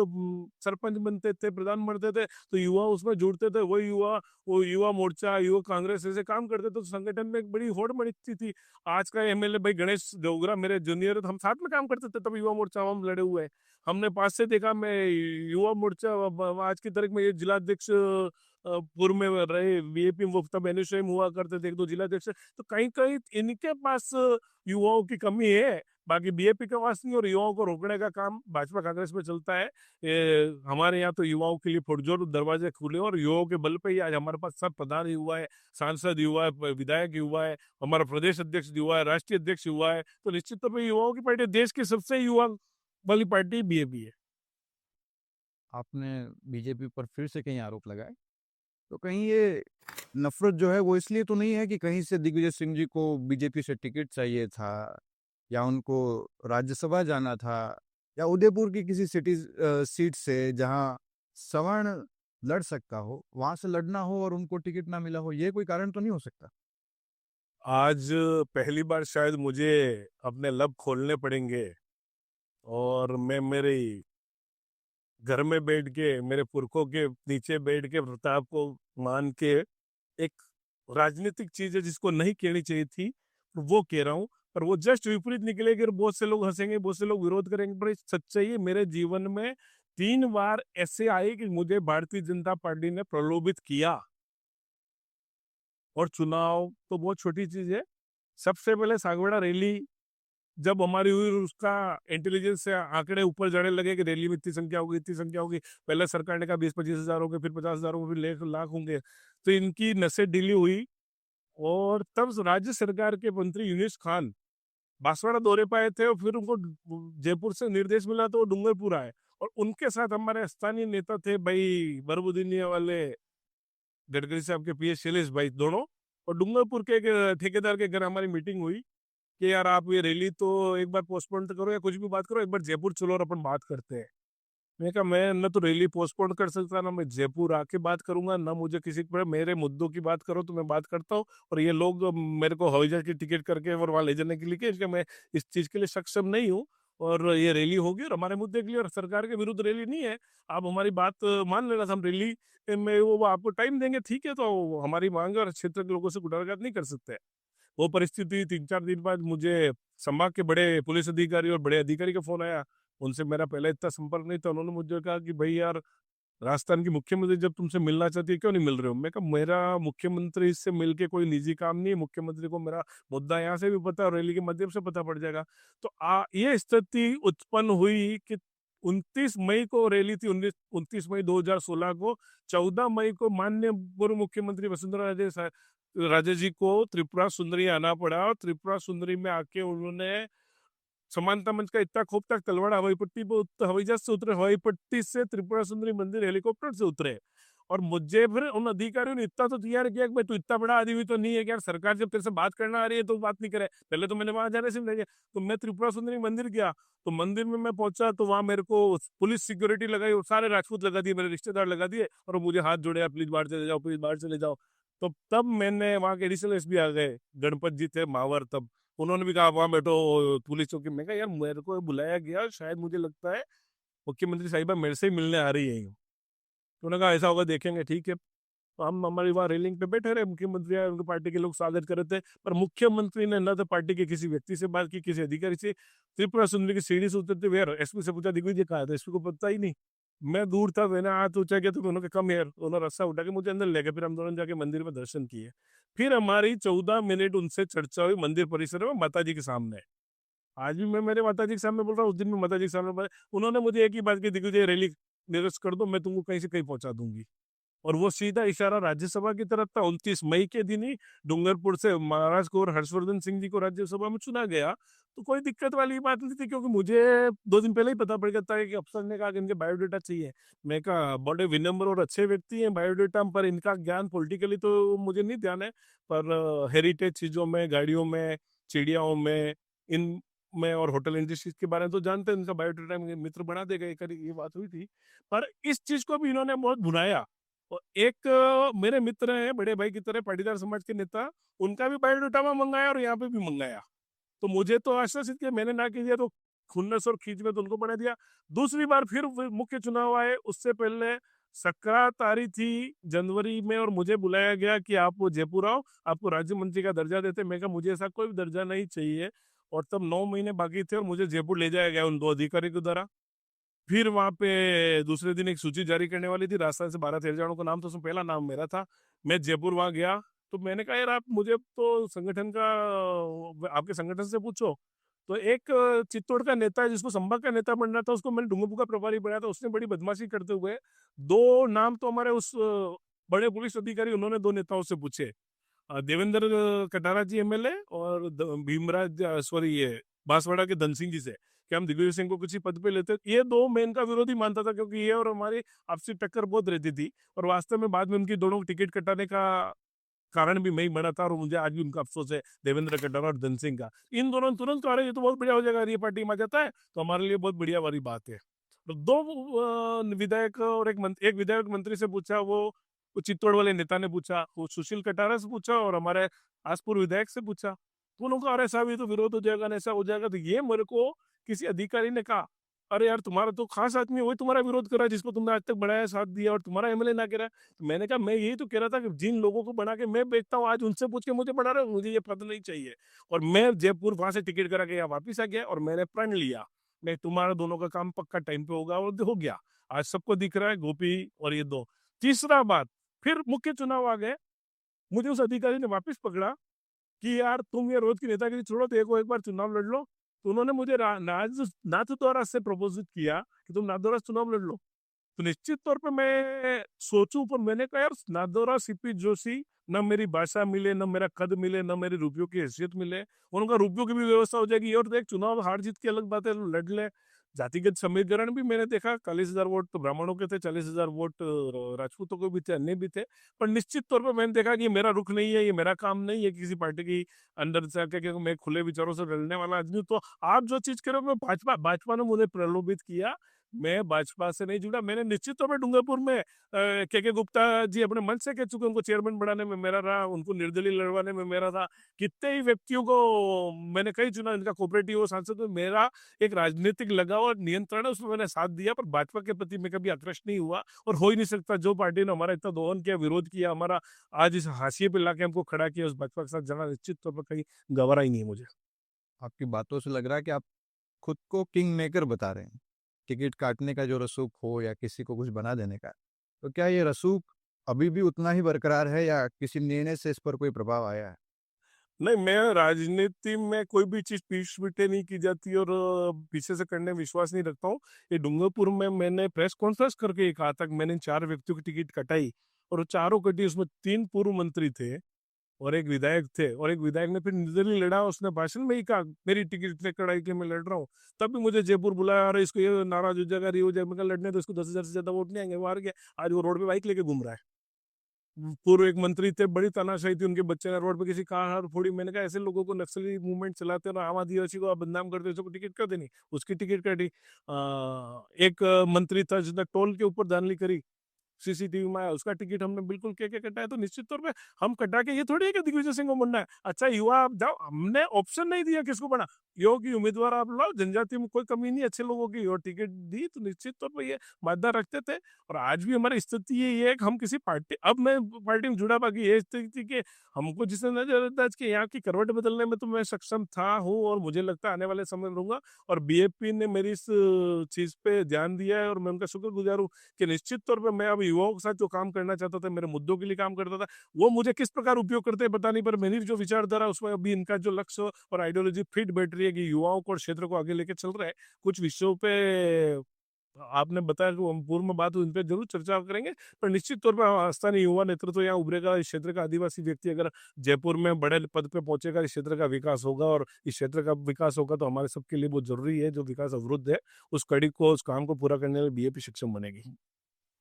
सरपंच बनते थे, प्रधान बनते थे, तो युवा उसमें जुड़ते थे। वो युवा मोर्चा, युवा कांग्रेस ऐसे काम करते थे, तो संगठन में एक बड़ी होड़ बढ़ती थी। आज का एमएलए भाई गणेश डोगरा मेरे जूनियर है, तो हम साथ में काम करते थे, तब युवा मोर्चा हम लड़े हुए हैं। हमने पास से देखा, मैं युवा मोर्चा आज की तारीख में ये जिलाध्यक्ष पूर्व में रहे, बीएपी वो तब एनएसएम हुआ करते थे, एक दो जिलाध्यक्ष। तो कहीं कहीं इनके पास युवाओं की कमी है, बाकी बीएपी के पास नहीं। और युवाओं को रोकने का काम भाजपा कांग्रेस में चलता है। हमारे यहाँ तो युवाओं के लिए पुरजोर दरवाजे खुले, और युवाओं के बल पे ही आज हमारे पास सब प्रधान युवा है, सांसद युवा है, विधायक युवा है, हमारा प्रदेश अध्यक्ष युवा है, राष्ट्रीय अध्यक्ष युवा है। तो निश्चित तौर पर युवाओं की पार्टी देश की सबसे युवा वाली पार्टी बीएपी है। आपने बीजेपी पर फिर से कहीं आरोप लगाए, तो कहीं ये नफरत जो है वो इसलिए तो नहीं है कि कहीं से दिग्विजय सिंह जी को बीजेपी से टिकट चाहिए था, या उनको राज्यसभा जाना था, या उदयपुर की किसी सीट से जहां सवर्ण लड़ सकता हो वहां से लड़ना हो और उनको टिकट ना मिला हो, ये कोई कारण तो नहीं हो सकता? आज पहली बार शायद मुझे अपने लब खोलने पड़ेंगे, और मैं मेरे घर में बैठ के, मेरे पुरखों के नीचे बैठ के प्रताप को मान के एक राजनीतिक चीज है जिसको नहीं कहनी चाहिए थी, तो वो कह रहा हूँ। पर वो जस्ट विपरीत निकलेगी और बहुत से लोग हंसेंगे, बहुत से लोग विरोध करेंगे, पर सच्चाई है मेरे जीवन में 3 बार ऐसे आए कि मुझे भारतीय जनता पार्टी ने प्रलोभित किया। और चुनाव तो बहुत छोटी चीज है। सबसे पहले सागवाड़ा रैली जब हमारी हुई, उसका इंटेलिजेंस से आंकड़े ऊपर जाने लगे कि रैली में इतनी संख्या होगी, इतनी संख्या होगी। पहले सरकार ने कहा 20-25 हजार होंगे, फिर 50 हजार होंगे, फिर 1 लाख होंगे। तो इनकी नसें ढीली हुई। और तब राज्य सरकार के मंत्री यूनिस खान बांसवाड़ा दौरे पे आए थे और फिर उनको जयपुर से निर्देश मिला तो वो डूंगरपुर आए। और उनके साथ हमारे स्थानीय नेता थे भाई बरबुद्दीनिया वाले गडकरी साहब के पीएस शैलेश भाई दोनों। और डूंगरपुर के एक ठेकेदार के घर हमारी मीटिंग हुई कि यार आप ये रैली तो एक बार पोस्टपोन तो करो या कुछ भी बात करो, एक बार जयपुर चलो और अपन बात करते हैं। मैं कहा मैं न तो रैली पोस्टपोन कर सकता, ना मैं जयपुर आके बात करूंगा, ना मुझे किसी पर मेरे मुद्दों की बात करो तो मैं बात करता हूँ। और ये लोग मेरे को हवाई जहाज की टिकट करके और वहां ले जाने के लिए कि मैं इस चीज के लिए सक्षम नहीं हूँ। और ये रैली होगी और हमारे मुद्दे के लिए, और सरकार के विरुद्ध रैली नहीं है। आप हमारी बात मान लेना, हम रैली में वो आपको टाइम देंगे, ठीक है, तो हमारी मांग और क्षेत्र के लोगों से कुठाराघात नहीं कर सकते। वो परिस्थिति 3-4 दिन बाद मुझे संभाग के बड़े पुलिस अधिकारी और बड़े अधिकारी का फोन आया। उनसे मेरा पहले इतना संपर्क नहीं था। उन्होंने मुझे कहा कि भाई यार, राजस्थान की मुख्यमंत्री जब तुमसे मिलना चाहती है क्यों नहीं मिल रहे हो? मैं कहा मेरा मुख्यमंत्री से मिलके कोई निजी काम नहीं है, मुख्यमंत्री को मेरा मुद्दा यहाँ से भी पता है और रैली के माध्यम से पता पड़ जाएगा। तो ये स्थिति उत्पन्न हुई कि 29 मई को रैली थी, 29 मई 2016 को। 14 मई को माननीय पूर्व मुख्यमंत्री वसुंधरा राजे जी को त्रिपुरा सुंदरी आना पड़ा। और त्रिपुरा सुंदरी में आके उन्होंने समानता मंच का इतना खूब तक तलवाड़ा हवाई पट्टी पे हवाई जहाज से उतरे, हवाई पट्टी से त्रिपुरा सुंदरी मंदिर हेलीकॉप्टर से उतरे। और मुझे फिर उन अधिकारियों ने इतना तो तैयार किया कि भाई तू इतना बड़ा आदमी तो नहीं है कि यार सरकार जब तेरे से बात करना आ रही है तो बात नहीं करे। पहले तो मैंने वहां जाने से नहीं किया। तो मैं त्रिपुरा सुंदरी मंदिर गया, तो मंदिर में मैं पहुंचा तो वहां मेरे को पुलिस सिक्योरिटी लगाई और सारे राजपूत लगा दिए, मेरे रिश्तेदार लगा दिए और मुझे हाथ जोड़े, यार प्लीज बाहर चले जाओ, प्लीज बाहर चले जाओ। तो तब मैंने वहां के एडिशनल एसपी आ गए, गणपत जी थे मावर तब। उन्होंने भी कहा वहां बैठो पुलिस चौकी में। कहा यार मेरे को बुलाया गया, शायद मुझे लगता है मुख्यमंत्री साहिबा मेरे से ही मिलने आ रही है। तो उन्होंने कहा ऐसा होगा देखेंगे, ठीक है। तो हम हमारी वहाँ रेलिंग पे बैठे रहे, मुख्यमंत्री आए, उनके पार्टी के लोग स्वागत कर रहे थे। पर मुख्यमंत्री ने न तो पार्टी के किसी व्यक्ति से बात की, किसी अधिकारी से। त्रिपुरा सुंदरी की सीढ़ी से उतरते हुए एसपी से पूछा दिग्विजय कहा था, एसपी को पता ही नहीं। मैं दूर था, मैंने हाथ ऊंचा किया तो उन्होंने कम यार, उन्होंने रस्सा उठा के मुझे अंदर ले गए। फिर हम दोनों जाके मंदिर में दर्शन किए। फिर हमारी 14 मिनट उनसे चर्चा हुई मंदिर परिसर में माता जी के सामने। आज भी मैं मेरे माता जी के सामने बोल रहा हूँ, उस दिन में माता जी के सामने उन्होंने मुझे एक ही बात की, दिग्विजय रैली निरस्त कर दो, मैं तुमको कहीं से कहीं पहुंचा दूंगी। और वो सीधा इशारा राज्यसभा की तरफ था। 29 मई के दिन ही डूंगरपुर से महाराज को और हर्षवर्धन सिंह जी को राज्यसभा में चुना गया। तो कोई दिक्कत वाली बात नहीं थी, क्योंकि मुझे 2 दिन पहले ही पता पड़ गया था कि अफसर ने कहा कि इनके बायोडेटा चाहिए। मैं कहा बड़े विनम्र और अच्छे व्यक्ति हैं बायोडेटा पर, इनका ज्ञान पॉलिटिकली तो मुझे नहीं ध्यान है, पर हेरिटेज चीजों में, गाड़ियों में, चिड़ियाओं में, इन में और होटल इंडस्ट्रीज के बारे में तो जानते हैं। इनका बायोडेटा मित्र बना देगा, ये बात हुई थी। पर इस चीज को भी इन्होंने बहुत भुनाया। और एक मेरे मित्र हैं बड़े भाई की तरह, पाटीदार समाज के नेता, उनका भी बायोडाटा में मंगाया और यहाँ पे भी मंगाया। तो मुझे तो आश्वासित किया, मैंने ना किया तो खुन्नस और खींच में तो उनको बना दिया। दूसरी बार फिर मुख्य चुनाव आए, उससे पहले सकरात आ रही थी जनवरी में और मुझे बुलाया गया कि आप जयपुर आओ, आपको राज्य मंत्री का दर्जा देते। मैं कहा मुझे ऐसा कोई दर्जा नहीं चाहिए। और तब 9 महीने बाकी थे और मुझे जयपुर ले जाया गया उन 2 अधिकारी के द्वारा। फिर वहां पे दूसरे दिन एक सूची जारी करने वाली थी, राजस्थान से 12-13 जनों का नाम था, उसमें पहला नाम मेरा था। मैं जयपुर वहां गया तो मैंने कहा यार आप मुझे तो संगठन का, आपके संगठन से पूछो। तो एक चित्तौड़ का नेता है जिसको संभाग का नेता बनना था, उसको मैंने डूंगरपुर का प्रभारी बनाया था। उसने बड़ी बदमाशी करते हुए 2 नाम तो हमारे उस बड़े पुलिस अधिकारी, उन्होंने 2 नेताओं से पूछे, देवेंद्र कटारा जी एमएलए और भीमराज सॉरी ये बांसवाड़ा के धन सिंह जी से, कि हम दिग्विजय सिंह को किसी पद पे लेते। ये 2 मैं इनका विरोधी मानता था, क्योंकि ये और हमारी आपसी टक्कर बहुत रहती थी। और वास्तव में बाद में उनकी दोनों को टिकट कटाने का कारण भी मैं ही बना था, और मुझे आज भी उनका अफसोस है, देवेंद्र कटारा और धन सिंह का। इन दोनों ने तुरंत कहा ये तो बहुत बढ़िया हो जाएगा, ये पार्टी में आ जाता है तो हमारे लिए बहुत बढ़िया वाली बात है। तो 2 विधायक और एक विधायक मंत्री से पूछा, वो चित्तौड़ वाले नेता ने पूछा, वो सुशील कटारा से पूछा और हमारे आसपुर विधायक से पूछा। तो उन्होंने कहा अरे साहब ये तो विरोध हो जाएगा, ऐसा हो जाएगा। तो ये मेरे को किसी अधिकारी ने कहा अरे यार तुम्हारा तो खास आदमी है, वही तुम्हारा विरोध कर रहा है जिसको तुमने आज तक बढ़ाया, साथ दिया, और तुम्हारा एमएलए ना कह रहा है। तो मैंने कहा मैं यही तो कह रहा था कि जिन लोगों को बना के मैं बेचता हूँ, आज उनसे पूछ के मुझे बना रहे हो, मुझे ये पद नहीं चाहिए। और मैं जयपुर वहां से टिकट करा के यहाँ वापिस आ गया और मैंने प्रण लिया, मैं तुम्हारा दोनों का काम पक्का टाइम पे होगा, और हो गया। आज सबको दिख रहा है, गोपी और ये दो। तीसरा बात, फिर मुख्य चुनाव आ गए, मुझे उस अधिकारी ने वापस पकड़ा कि यार तुम ये रोज की नेतागिरी छोड़ो, तो एक बार चुनाव लड़ लो। तो उन्होंने मुझे नाथ द्वारा से प्रपोजिट किया कि तुम नाथ द्वारा चुनाव लड़ लो। तो निश्चित तौर पे मैं सोचूं, पर मैंने कहा यार नाथ द्वारा सीपी जोशी, न मेरी भाषा मिले, न मेरा कद मिले, न मेरे रुपयों की हैसियत मिले, उनका रुपयों की भी व्यवस्था हो जाएगी, और देख चुनाव हार जीत की अलग बात है, लड़ ले। जातिगत समीकरण भी मैंने देखा, 40,000 वोट तो ब्राह्मणों के थे, 40,000 वोट राजपूतों के भी थे, अन्य भी थे। पर निश्चित तौर पर मैंने देखा कि ये मेरा रुख नहीं है, ये मेरा काम नहीं है किसी पार्टी की अंदर से आके, क्योंकि मैं खुले विचारों से लड़ने वाला आदमी हूं। तो आप जो चीज करो, मैं भाजपा भाजपा ने मुझे प्रलोभित किया, मैं भाजपा से नहीं जुड़ा। मैंने निश्चित तौर पर डूंगरपुर में के गुप्ता जी अपने मन से कह चुके, उनको चेयरमैन बनाने में मेरा रहा, उनको निर्दलीय लड़वाने में मेरा था। कितने ही व्यक्तियों को मैंने कई चुना, इनका कोऑपरेटिव सांसद में मेरा एक राजनीतिक लगाव और नियंत्रण है, उसमें मैंने साथ दिया। पर भाजपा के प्रति मैं कभी आकृष्ट नहीं हुआ, और हो ही नहीं सकता। जो पार्टी ने हमारा इतना दोहन किया, विरोध किया, हमारा आज इस हाशिए पे लाके हमको खड़ा किया, उस भाजपा के साथ जाना निश्चित तौर पर कहीं गवारा ही नहीं है मुझे। आपकी बातों से लग रहा है कि आप खुद को किंग मेकर बता रहे हैं। टिकट काटने का जो रसूख हो या किसी को कुछ बना देने का, तो क्या ये रसूख अभी भी उतना ही बरकरार है या किसी निर्णय से इस पर कोई प्रभाव आया है? नहीं, मैं राजनीति में कोई भी चीज पीछ पीछे नहीं की जाती, और पीछे से करने में विश्वास नहीं रखता हूँ। ये डूंगरपुर में मैंने प्रेस कॉन्फ्रेंस करके ये कहा था कि मैंने इन 4 व्यक्तियों की टिकट कटाई, और वो चारों कटी, उसमें 3 पूर्व मंत्री थे और एक विधायक थे, और एक विधायक ने फिर निर्दलीय लड़ा, उसने भाषण में ही कहा मेरी टिकट इतने कटाई के मैं लड़ रहा हूँ। तब भी मुझे जयपुर बुलाया, अरे इसको ये नाराज हो जाएगा, ये हो जाएगा, मैं कहा लड़ने तो इसको 10,000 से ज्यादा वोट नहीं आएंगे, वो हार गया। आज वो रोड पे बाइक लेके घूम रहा है। पूर्व एक मंत्री थे, बड़ी तानाशाही थी, उनके बच्चे ने रोड पे किसी कार हार फोड़ी। मैंने कहा ऐसे लोगों को नक्सली मूवमेंट चलाते हैं और आम आदिवासी को आप बदनाम करते हो, इसको टिकट कर देनी, उसकी टिकट कटी। एक मंत्री था जिसने टोल के ऊपर धांधली करी, सीसीटीवी में आया, उसका टिकट हमने बिल्कुल के कटाया। तो निश्चित तौर पे हम कटा के, ये थोड़ी है कि दिग्विजय सिंह को बनना है। अच्छा युवा आप जाओ, हमने ऑप्शन नहीं दिया किसको बना, योगी उम्मीदवार आप लाओ, जनजाति में कोई कमी नहीं, अच्छे लोगों की, और टिकट दी। तो निश्चित तौर पर ये वादा रखते थे। और आज भी हमारी स्थिति यही है कि हम किसी पार्टी, अब मैं पार्टी में जुड़ा, बाकी ये स्थिति कि हमको जिसने नजर आता है कि यहाँ की करवट बदलने में तो मैं सक्षम था हूँ, और मुझे लगता है आने वाले समय में रहूंगा। और बीएपी ने मेरी इस चीज पे ध्यान दिया है, और मैं उनका शुक्रगुजार हूँ कि निश्चित तौर पे मैं अब युवाओं के साथ जो काम करना चाहता था, मेरे मुद्दों के लिए काम करता था, वो मुझे किस प्रकार उपयोग करते हैं पता नहीं, पर मेरी जो विचारधारा उसमें अभी इनका जो लक्ष्य और आइडियोलॉजी फिट बैठ रही है कि युवाओं को और क्षेत्र को आगे लेके चल रहा है। कुछ विषयों पे आपने बताया कि हम पूर्व में बात हुई, इन पे जरूर चर्चा करेंगे। पर निश्चित तौर पर स्थानीय युवा नेतृत्व यहाँ उभरेगा, इस क्षेत्र का आदिवासी व्यक्ति अगर जयपुर में बड़े पद पे पहुंचेगा, इस क्षेत्र का विकास होगा, और इस क्षेत्र का विकास होगा तो हमारे सबके लिए बहुत जरूरी है। जो विकास अवरुद्ध है, उस कड़ी को, उस काम को पूरा करने में बीएपी सक्षम बनेगी।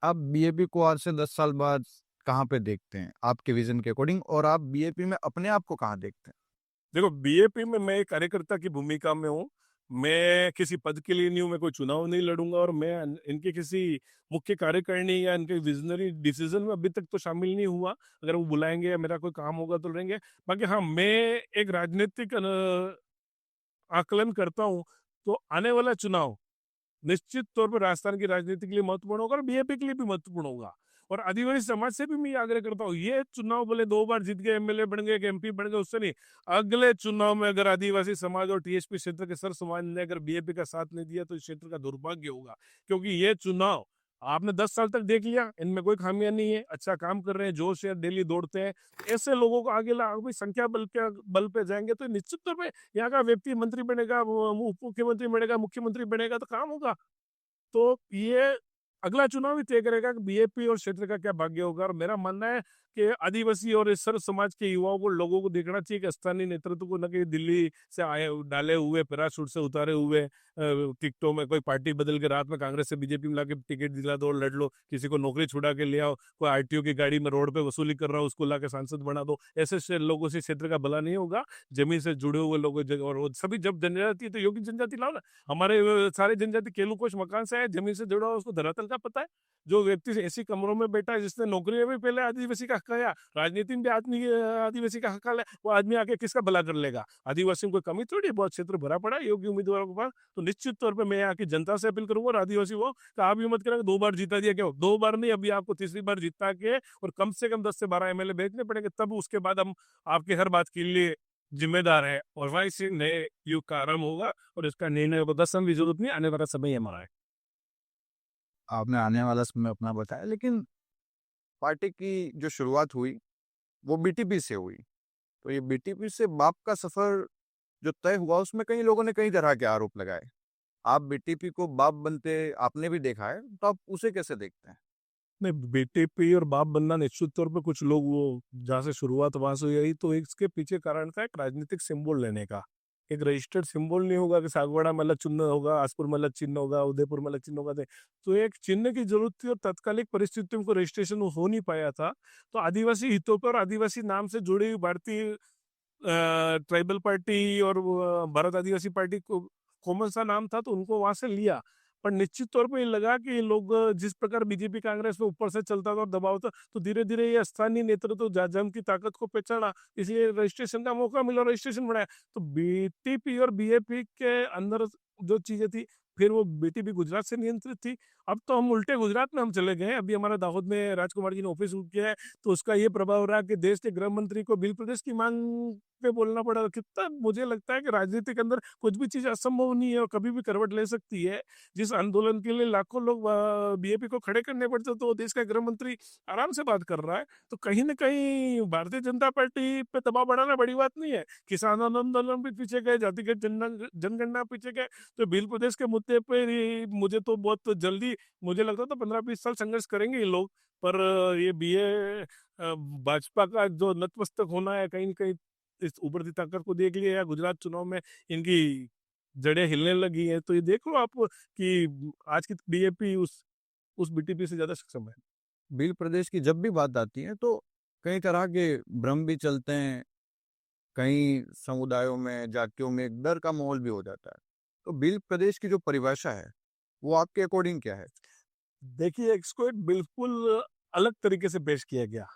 आप बीएपी को आज से 10 साल बाद कहाँ पे देखते हैं आपके विजन के अकॉर्डिंग, और आप बीएपी में अपने आप को कहाँ देखते हैं? देखो, बीएपी में मैं एक कार्यकर्ता की भूमिका में हूँ। मैं किसी पद के लिए नहीं हूँ, मैं कोई चुनाव नहीं लड़ूंगा, और मैं इनके किसी मुख्य कार्यकारिणी या इनके विजनरी डिसीजन में अभी तक तो शामिल नहीं हुआ। अगर वो बुलाएंगे या मेरा कोई काम होगा तो लड़ेंगे। बाकी हाँ, मैं एक राजनीतिक आकलन करता हूँ, तो आने वाला चुनाव निश्चित तौर पर राजस्थान की राजनीति के लिए महत्वपूर्ण होगा, और बीएपी के लिए भी महत्वपूर्ण होगा। और आदिवासी समाज से भी मैं ये आग्रह करता हूँ, ये चुनाव भले 2 बार जीत गए, एमएलए बन गए, एमपी बन गए, उससे नहीं, अगले चुनाव में अगर आदिवासी समाज और टीएसपी क्षेत्र के सर समाज ने अगर बीएपी का साथ नहीं दिया, तो इस क्षेत्र का दुर्भाग्य होगा। क्योंकि ये चुनाव आपने 10 साल तक देख लिया, इनमें कोई खामियां नहीं है, अच्छा काम कर रहे हैं, जोश है, डेली दौड़ते हैं। ऐसे लोगों को आगे ला, भाई संख्या बल पे जाएंगे तो निश्चित तौर पे यहाँ का व्यक्ति मंत्री बनेगा, उप मुख्यमंत्री बनेगा, मुख्यमंत्री बनेगा, तो काम होगा। तो ये अगला चुनाव ही तय करेगा कि बीएपी और क्षेत्र का क्या भाग्य होगा। और मेरा मानना है कि आदिवासी और इस सर्व समाज के युवाओं को, लोगों को देखना चाहिए कि स्थानीय नेतृत्व को न कि दिल्ली से आए डाले हुए, पैराशूट से उतारे हुए टिकटों में कोई पार्टी बदल के रात में कांग्रेस से बीजेपी मिला के टिकट दिला दो और लड़ लो, किसी को नौकरी छुड़ा के ले आओ, कोई आरटीओ की गाड़ी में रोड पे वसूली कर रहा हो उसको ला के सांसद बना दो। ऐसे लोगों से क्षेत्र का भला नहीं होगा। जमीन से जुड़े हुए लोग, और वो सभी, जब जनजाति है तो योगी जनजाति लाओ ना। हमारे सारे जनजाति केलू कोश मकान से है, जमीन से जुड़ा हुआ, उसको धरातल का था पता है? जो व्यक्ति ऐसी कमरों में बैठा है जिसने नौकरी में भी पहले आदिवासी का हक खाया, राजनीति में भी आदमी आदिवासी का हक खा ले, वो आदमी आके किसका भला कर लेगा? आदिवासियों को कमी थोड़ी है, बहुत क्षेत्र भरा पड़ा है योग्य उम्मीदवारों के पास। तो निश्चित तौर पे मैं यहाँ की जनता से अपील करूंगा और आदिवासी वो कि आप ये मत करें 2 बार जीता दिया क्यों? 2 बार नहीं, अभी आपको तीसरी बार जीता के और कम से कम 10 से 12 एमएलए भेजने पड़ेंगे, तब उसके बाद हम आपकी हर बात के लिए जिम्मेदार है और वहाँ से नए युग का आरंभ होगा और इसका निर्णय को 10 साल की जरूरत नहीं, आने वाला समय हमारा है। आपने आने वाला समय अपना बताया, लेकिन पार्टी की जो शुरुआत हुई वो बीटीपी से हुई। तो ये बीटीपी से बाप का सफर जो तय हुआ उसमें कई लोगों ने कई तरह के आरोप लगाए। आप बीटीपी को बाप बनते आपने भी देखा है, तो आप उसे कैसे देखते हैं? नहीं, बीटीपी और बाप बनना निश्चित तौर पे कुछ लोग वो जहाँ से शुरुआत वहां से हुई, तो इसके पीछे कारण था एक राजनीतिक सिंबल लेने का। एक रजिस्टर्ड सिंबल नहीं होगा कि सागवाड़ा में अलग चिन्ह होगा, आसपुर में अलग चिन्ह होगा, उदयपुर में अलग चिन्ह होगा। तो एक चिन्ह की जरूरत थी और तात्कालिक परिस्थितियों को रजिस्ट्रेशन हो नहीं पाया था। तो आदिवासी हितों पर आदिवासी नाम से जुड़ी हुई भारतीय ट्राइबल पार्टी और भारत आदिवासी पार्टी को कॉमन सा नाम था, तो उनको वहां से लिया। पर निश्चित तौर पे ये लगा कि लोग जिस प्रकार बीजेपी कांग्रेस में ऊपर से चलता था और दबाव था, तो धीरे धीरे ये स्थानीय नेतृत्व जन की ताकत को पहचाना, इसलिए रजिस्ट्रेशन का मौका मिला, रजिस्ट्रेशन बढ़ाया। तो बीटीपी और बीएपी के अंदर जो चीजें थी, फिर वो बीटीपी गुजरात से नियंत्रित थी। अब तो हम उल्टे गुजरात में हम चले गए। अभी हमारा दाहोद में राजकुमार जी ने ऑफिस शुरू किया है, तो उसका ये प्रभाव रहा कि देश के गृह मंत्री को बिल प्रदेश की मांग पे बोलना पड़ा। कितना मुझे लगता है कि राजनीति के अंदर कुछ भी चीज असंभव नहीं है और कभी भी करवट ले सकती है। जिस आंदोलन के लिए लाखों लोग बीएपी को खड़े करने पड़ते, तो देश का गृह मंत्री आराम से बात कर रहा है। तो कहीं ना कहीं भारतीय जनता पार्टी पे दबाव बढ़ाना बड़ी बात नहीं है। किसान आंदोलन भी पीछे गए, जातिगत जनगणना पीछे गए, तो बिल प्रदेश के मुद्दे पे मुझे तो बहुत जल्दी, मुझे लगता था 15-20 साल संघर्ष करेंगे ये लोग। पर ये बीए भाजपा का जो नतमस्तक होना है, कहीं न कहीं इस उभरती ताकत को देख लिया, या गुजरात चुनाव में इनकी जड़ें हिलने लगी है। तो ये देख लो आप कि आज की बीएपी उस बीटीपी से ज्यादा सक्षम है। बिल प्रदेश की जब भी बात आती है तो कई तरह के भ्रम भी चलते हैं, कई समुदायों में जातियों में एक डर का माहौल भी हो जाता है। तो बिल प्रदेश की जो परिभाषा है वो आपके अकॉर्डिंग क्या है? देखिए, इसको एक बिल्कुल अलग तरीके से पेश किया गया।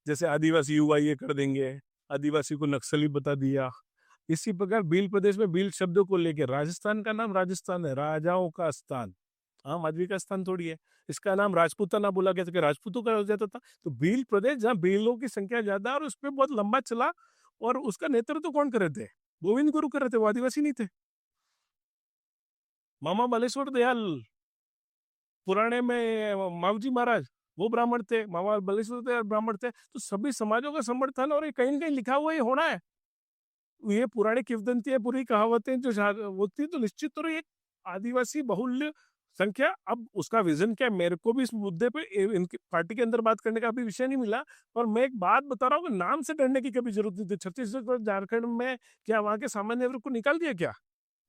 जैसे आदिवासी युवा ये कर देंगे, आदिवासी को नक्सली बता दिया। इसी प्रकार भील प्रदेश में भील शब्दों को लेकर, राजस्थान का नाम राजस्थान है, राजाओं का स्थान, आम आदमी का स्थान थोड़ी है। इसका नाम राजपूताना बोला गया था कि राजपूतों का हो जाता था। तो भील प्रदेश जहाँ भीलों की संख्या ज्यादा है और उसमें बहुत लंबा चला, और उसका नेतृत्व कौन कर रहे थे? गोविंद गुरु कर रहे थे, वो आदिवासी नहीं थे। मामा बालेश्वर दयाल पुराने में मावजी महाराज वो ब्राह्मण थे, मामा बालेश्वर दयाल ब्राह्मण थे। तो सभी समाजों का समर्थन, और ये कहीं न कहीं लिखा हुआ ये होना है। ये पुरानी किंवदंती पूरी कहावतें जो वो थी, तो निश्चित तौर एक आदिवासी बहुल्य संख्या। अब उसका विजन क्या है, मेरे को भी इस मुद्दे पे इनकी पार्टी के अंदर बात करने का भी विषय नहीं मिला। और मैं एक बात बता रहा हूँ कि नाम से डरने की कभी जरूरत नहीं थी। छत्तीसगढ़ झारखंड में क्या वहां के सामान्य वर्ग को निकाल दिया क्या?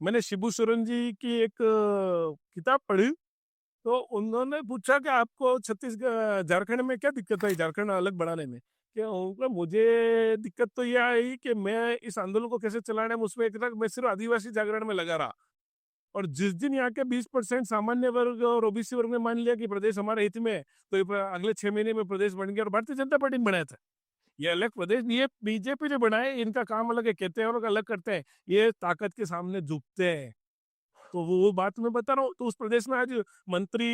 मैंने शिबू सोरेन जी की एक किताब पढ़ी, तो उन्होंने पूछा कि आपको छत्तीसगढ़ झारखंड में क्या दिक्कत आई झारखंड अलग बढ़ाने में? क्या उनको, मुझे दिक्कत तो यह आई कि मैं इस आंदोलन को कैसे चलाने में, उसमें एक तरह मैं सिर्फ आदिवासी जागरण में लगा रहा। और जिस दिन यहाँ के 20% सामान्य वर्ग और ओबीसी वर्ग ने मान लिया कि प्रदेश हमारे हित में है, तो ये अगले 6 महीने में प्रदेश बन गया और भारतीय जनता पार्टी ने बनाया था। ये अलग प्रदेश, ये बीजेपी ने बनाए, इनका काम अलग है, कहते हैं और अलग करते हैं। ये ताकत के सामने झुकते हैं। तो वो बात मैं बता रहा हूँ। तो उस प्रदेश में आज मंत्री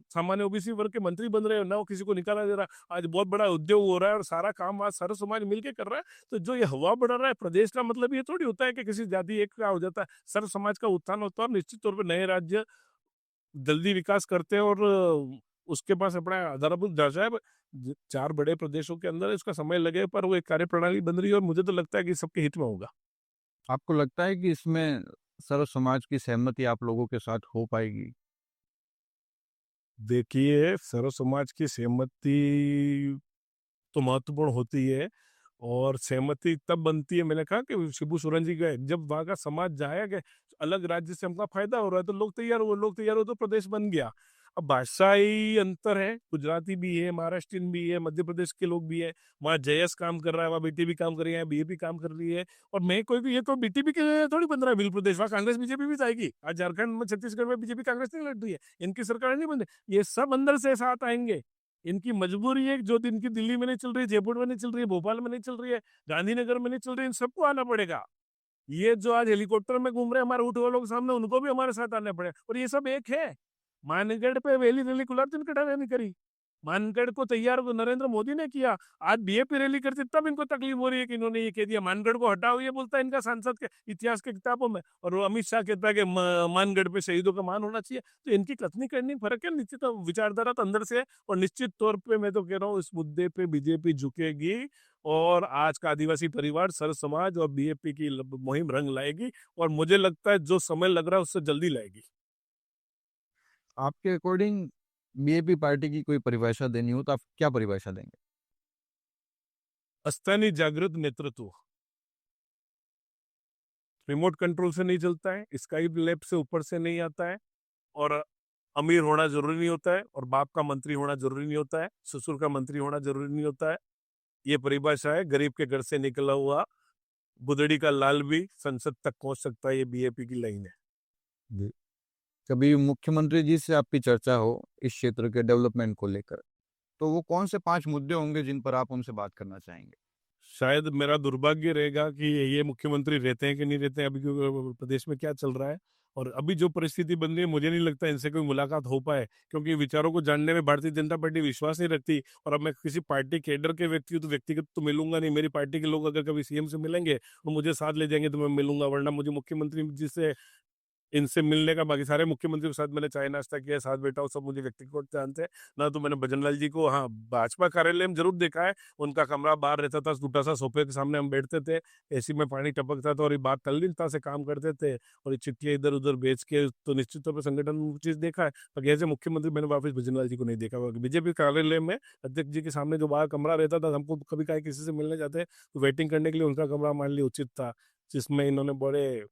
सामान्य ओबीसी वर्ग के मंत्री बन रहे हो ना, वो किसी को निकाला दे रहा। आज बहुत बड़ा उद्योग हो रहा है और सारा काम आज सारा समाज मिलके कर रहा है। तो जो ये हवा बढ़ा रहा है प्रदेश का, मतलब ये थोड़ी होता है कि किसी जाति एक का हो जाता है। सर्व समाज का उत्थान होता है और निश्चित तौर पर नए राज्य जल्दी विकास करते हैं और उसके पास अपना आधारभूत ढांचा है। 4 बड़े प्रदेशों के अंदर इसका समय लगे, पर वो एक कार्यप्रणाली बन रही है और मुझे तो लगता है कि सबके हित में होगा। आपको लगता है कि इसमें सर्व समाज की सहमति आप लोगों के साथ हो पाएगी? देखिए, सर्व समाज की सहमति तो महत्वपूर्ण होती है, और सहमति तब बनती है, मैंने कहा कि शिबू सोरेन जी गए, जब वहां का समाज जाएगा अलग राज्य से हमका फायदा हो रहा है, तो लोग तैयार हुए, लोग तैयार हो तो प्रदेश बन गया। अब भाषाई अंतर है, गुजराती भी है, महाराष्ट्रियन भी है, मध्य प्रदेश के लोग भी है। वहाँ जयस काम कर रहा है, वहाँ बीटीपी काम कर रही है, बीएपी काम कर रही है। और मैं कोई भी, ये तो बीटीपी के थोड़ी बन रहा है बिल प्रदेश, वहाँ कांग्रेस बीजेपी भी जाएगी। आज झारखंड में, छत्तीसगढ़ में बीजेपी कांग्रेस नहीं लड़ रही है, इनकी सरकार नहीं बन रही, ये सब अंदर से साथ आएंगे। इनकी मजबूरी है, जो इनकी दिल्ली में नहीं चल रही है, जयपुर में नहीं चल रही है, भोपाल में नहीं चल रही है, गांधीनगर में नहीं चल रही है, इन सबको आना पड़ेगा। ये जो आज हेलीकॉप्टर में घूम रहे हैं हमारे ऊँट वालों के सामने, उनको भी हमारे साथ आना पड़ेगा। और ये सब एक है। मानगढ़ पे वैली रैली कुलार्जन कटारे ने करी, मानगढ़ को तैयार तो नरेंद्र मोदी ने किया। आज बीएपी रैली करते तब इनको तकलीफ हो रही है कि इन्होंने ये कह दिया मानगढ़ को हटाओ, ये बोलता है इनका सांसद के इतिहास के किताबों में। और वो अमित शाह कहता है कि मानगढ़ पे शहीदों का मान होना चाहिए। तो इनकी कथनी करनी फर्क है, निश्चित विचारधारा तो अंदर से है। और निश्चित तौर पे मैं तो कह रहा हूँ, इस मुद्दे पे बीजेपी झुकेगी और आज का आदिवासी परिवार, सर समाज और बीएपी की मुहिम रंग लाएगी। और मुझे लगता है जो समय लग रहा है उससे जल्दी लाएगी। आपके अकॉर्डिंग बीएपी पार्टी की कोई परिभाषा देनी हो तो आप क्या परिभाषा देंगे? स्थानीय जागृत नेतृत्व, रिमोट कंट्रोल से नहीं चलता है, स्काई लैब से ऊपर से नहीं आता है। और अमीर होना जरूरी नहीं होता है, और बाप का मंत्री होना जरूरी नहीं होता है, ससुर का मंत्री होना जरूरी नहीं होता है। ये परिभाषा है, गरीब के घर से निकला हुआ बुदड़ी का लाल भी संसद तक पहुंच सकता है, ये बीएपी की लाइन है। जी। कभी मुख्यमंत्री जी से आपकी चर्चा हो इस क्षेत्र के डेवलपमेंट को लेकर, तो वो कौन से 5 मुद्दे होंगे जिन पर आप उनसे बात करना चाहेंगे? शायद मेरा दुर्भाग्य रहेगा कि ये मुख्यमंत्री रहते हैं कि नहीं रहते हैं, अभी क्योंकि प्रदेश में क्या चल रहा है और अभी जो परिस्थिति बन रही है, मुझे नहीं लगता इनसे कोई मुलाकात हो पाए, क्योंकि विचारों को जानने में भारतीय जनता पार्टी विश्वास नहीं रखती। और अब मैं किसी पार्टी कैडर के व्यक्ति हूँ तो व्यक्तिगत तो मिलूंगा नहीं। मेरी पार्टी के लोग अगर कभी सीएम से मिलेंगे तो मुझे साथ ले जाएंगे तो मैं मिलूंगा, वरना मुझे मुख्यमंत्री जी से इनसे मिलने का, बाकी सारे मुख्यमंत्रियों के साथ मैंने चाय नाश्ता किया, साथ बैठा हूँ, सब मुझे व्यक्तिगत जानते हैं ना। तो मैंने भजनलाल जी को, हाँ, भाजपा कार्यालय में जरूर देखा है। उनका कमरा बाहर रहता था, टूटा सा सोफे के सामने हम बैठते थे, एसी में पानी टपकता था और ये बात तल्लीनता से काम करते थे और ये चिट्ठियां इधर उधर बेच के। तो निश्चित तौर पर संगठन में चीज देखा है, बाकी ऐसे मुख्यमंत्री मैंने वापस भजनलाल जी को नहीं देखा। बीजेपी कार्यालय में अध्यक्ष जी के सामने जो बाहर कमरा रहता था, हमको कभी कहीं किसी से मिलने जाते तो वेटिंग करने के लिए उनका कमरा मान लिया उचित था, जिसमें इन्होंने बड़े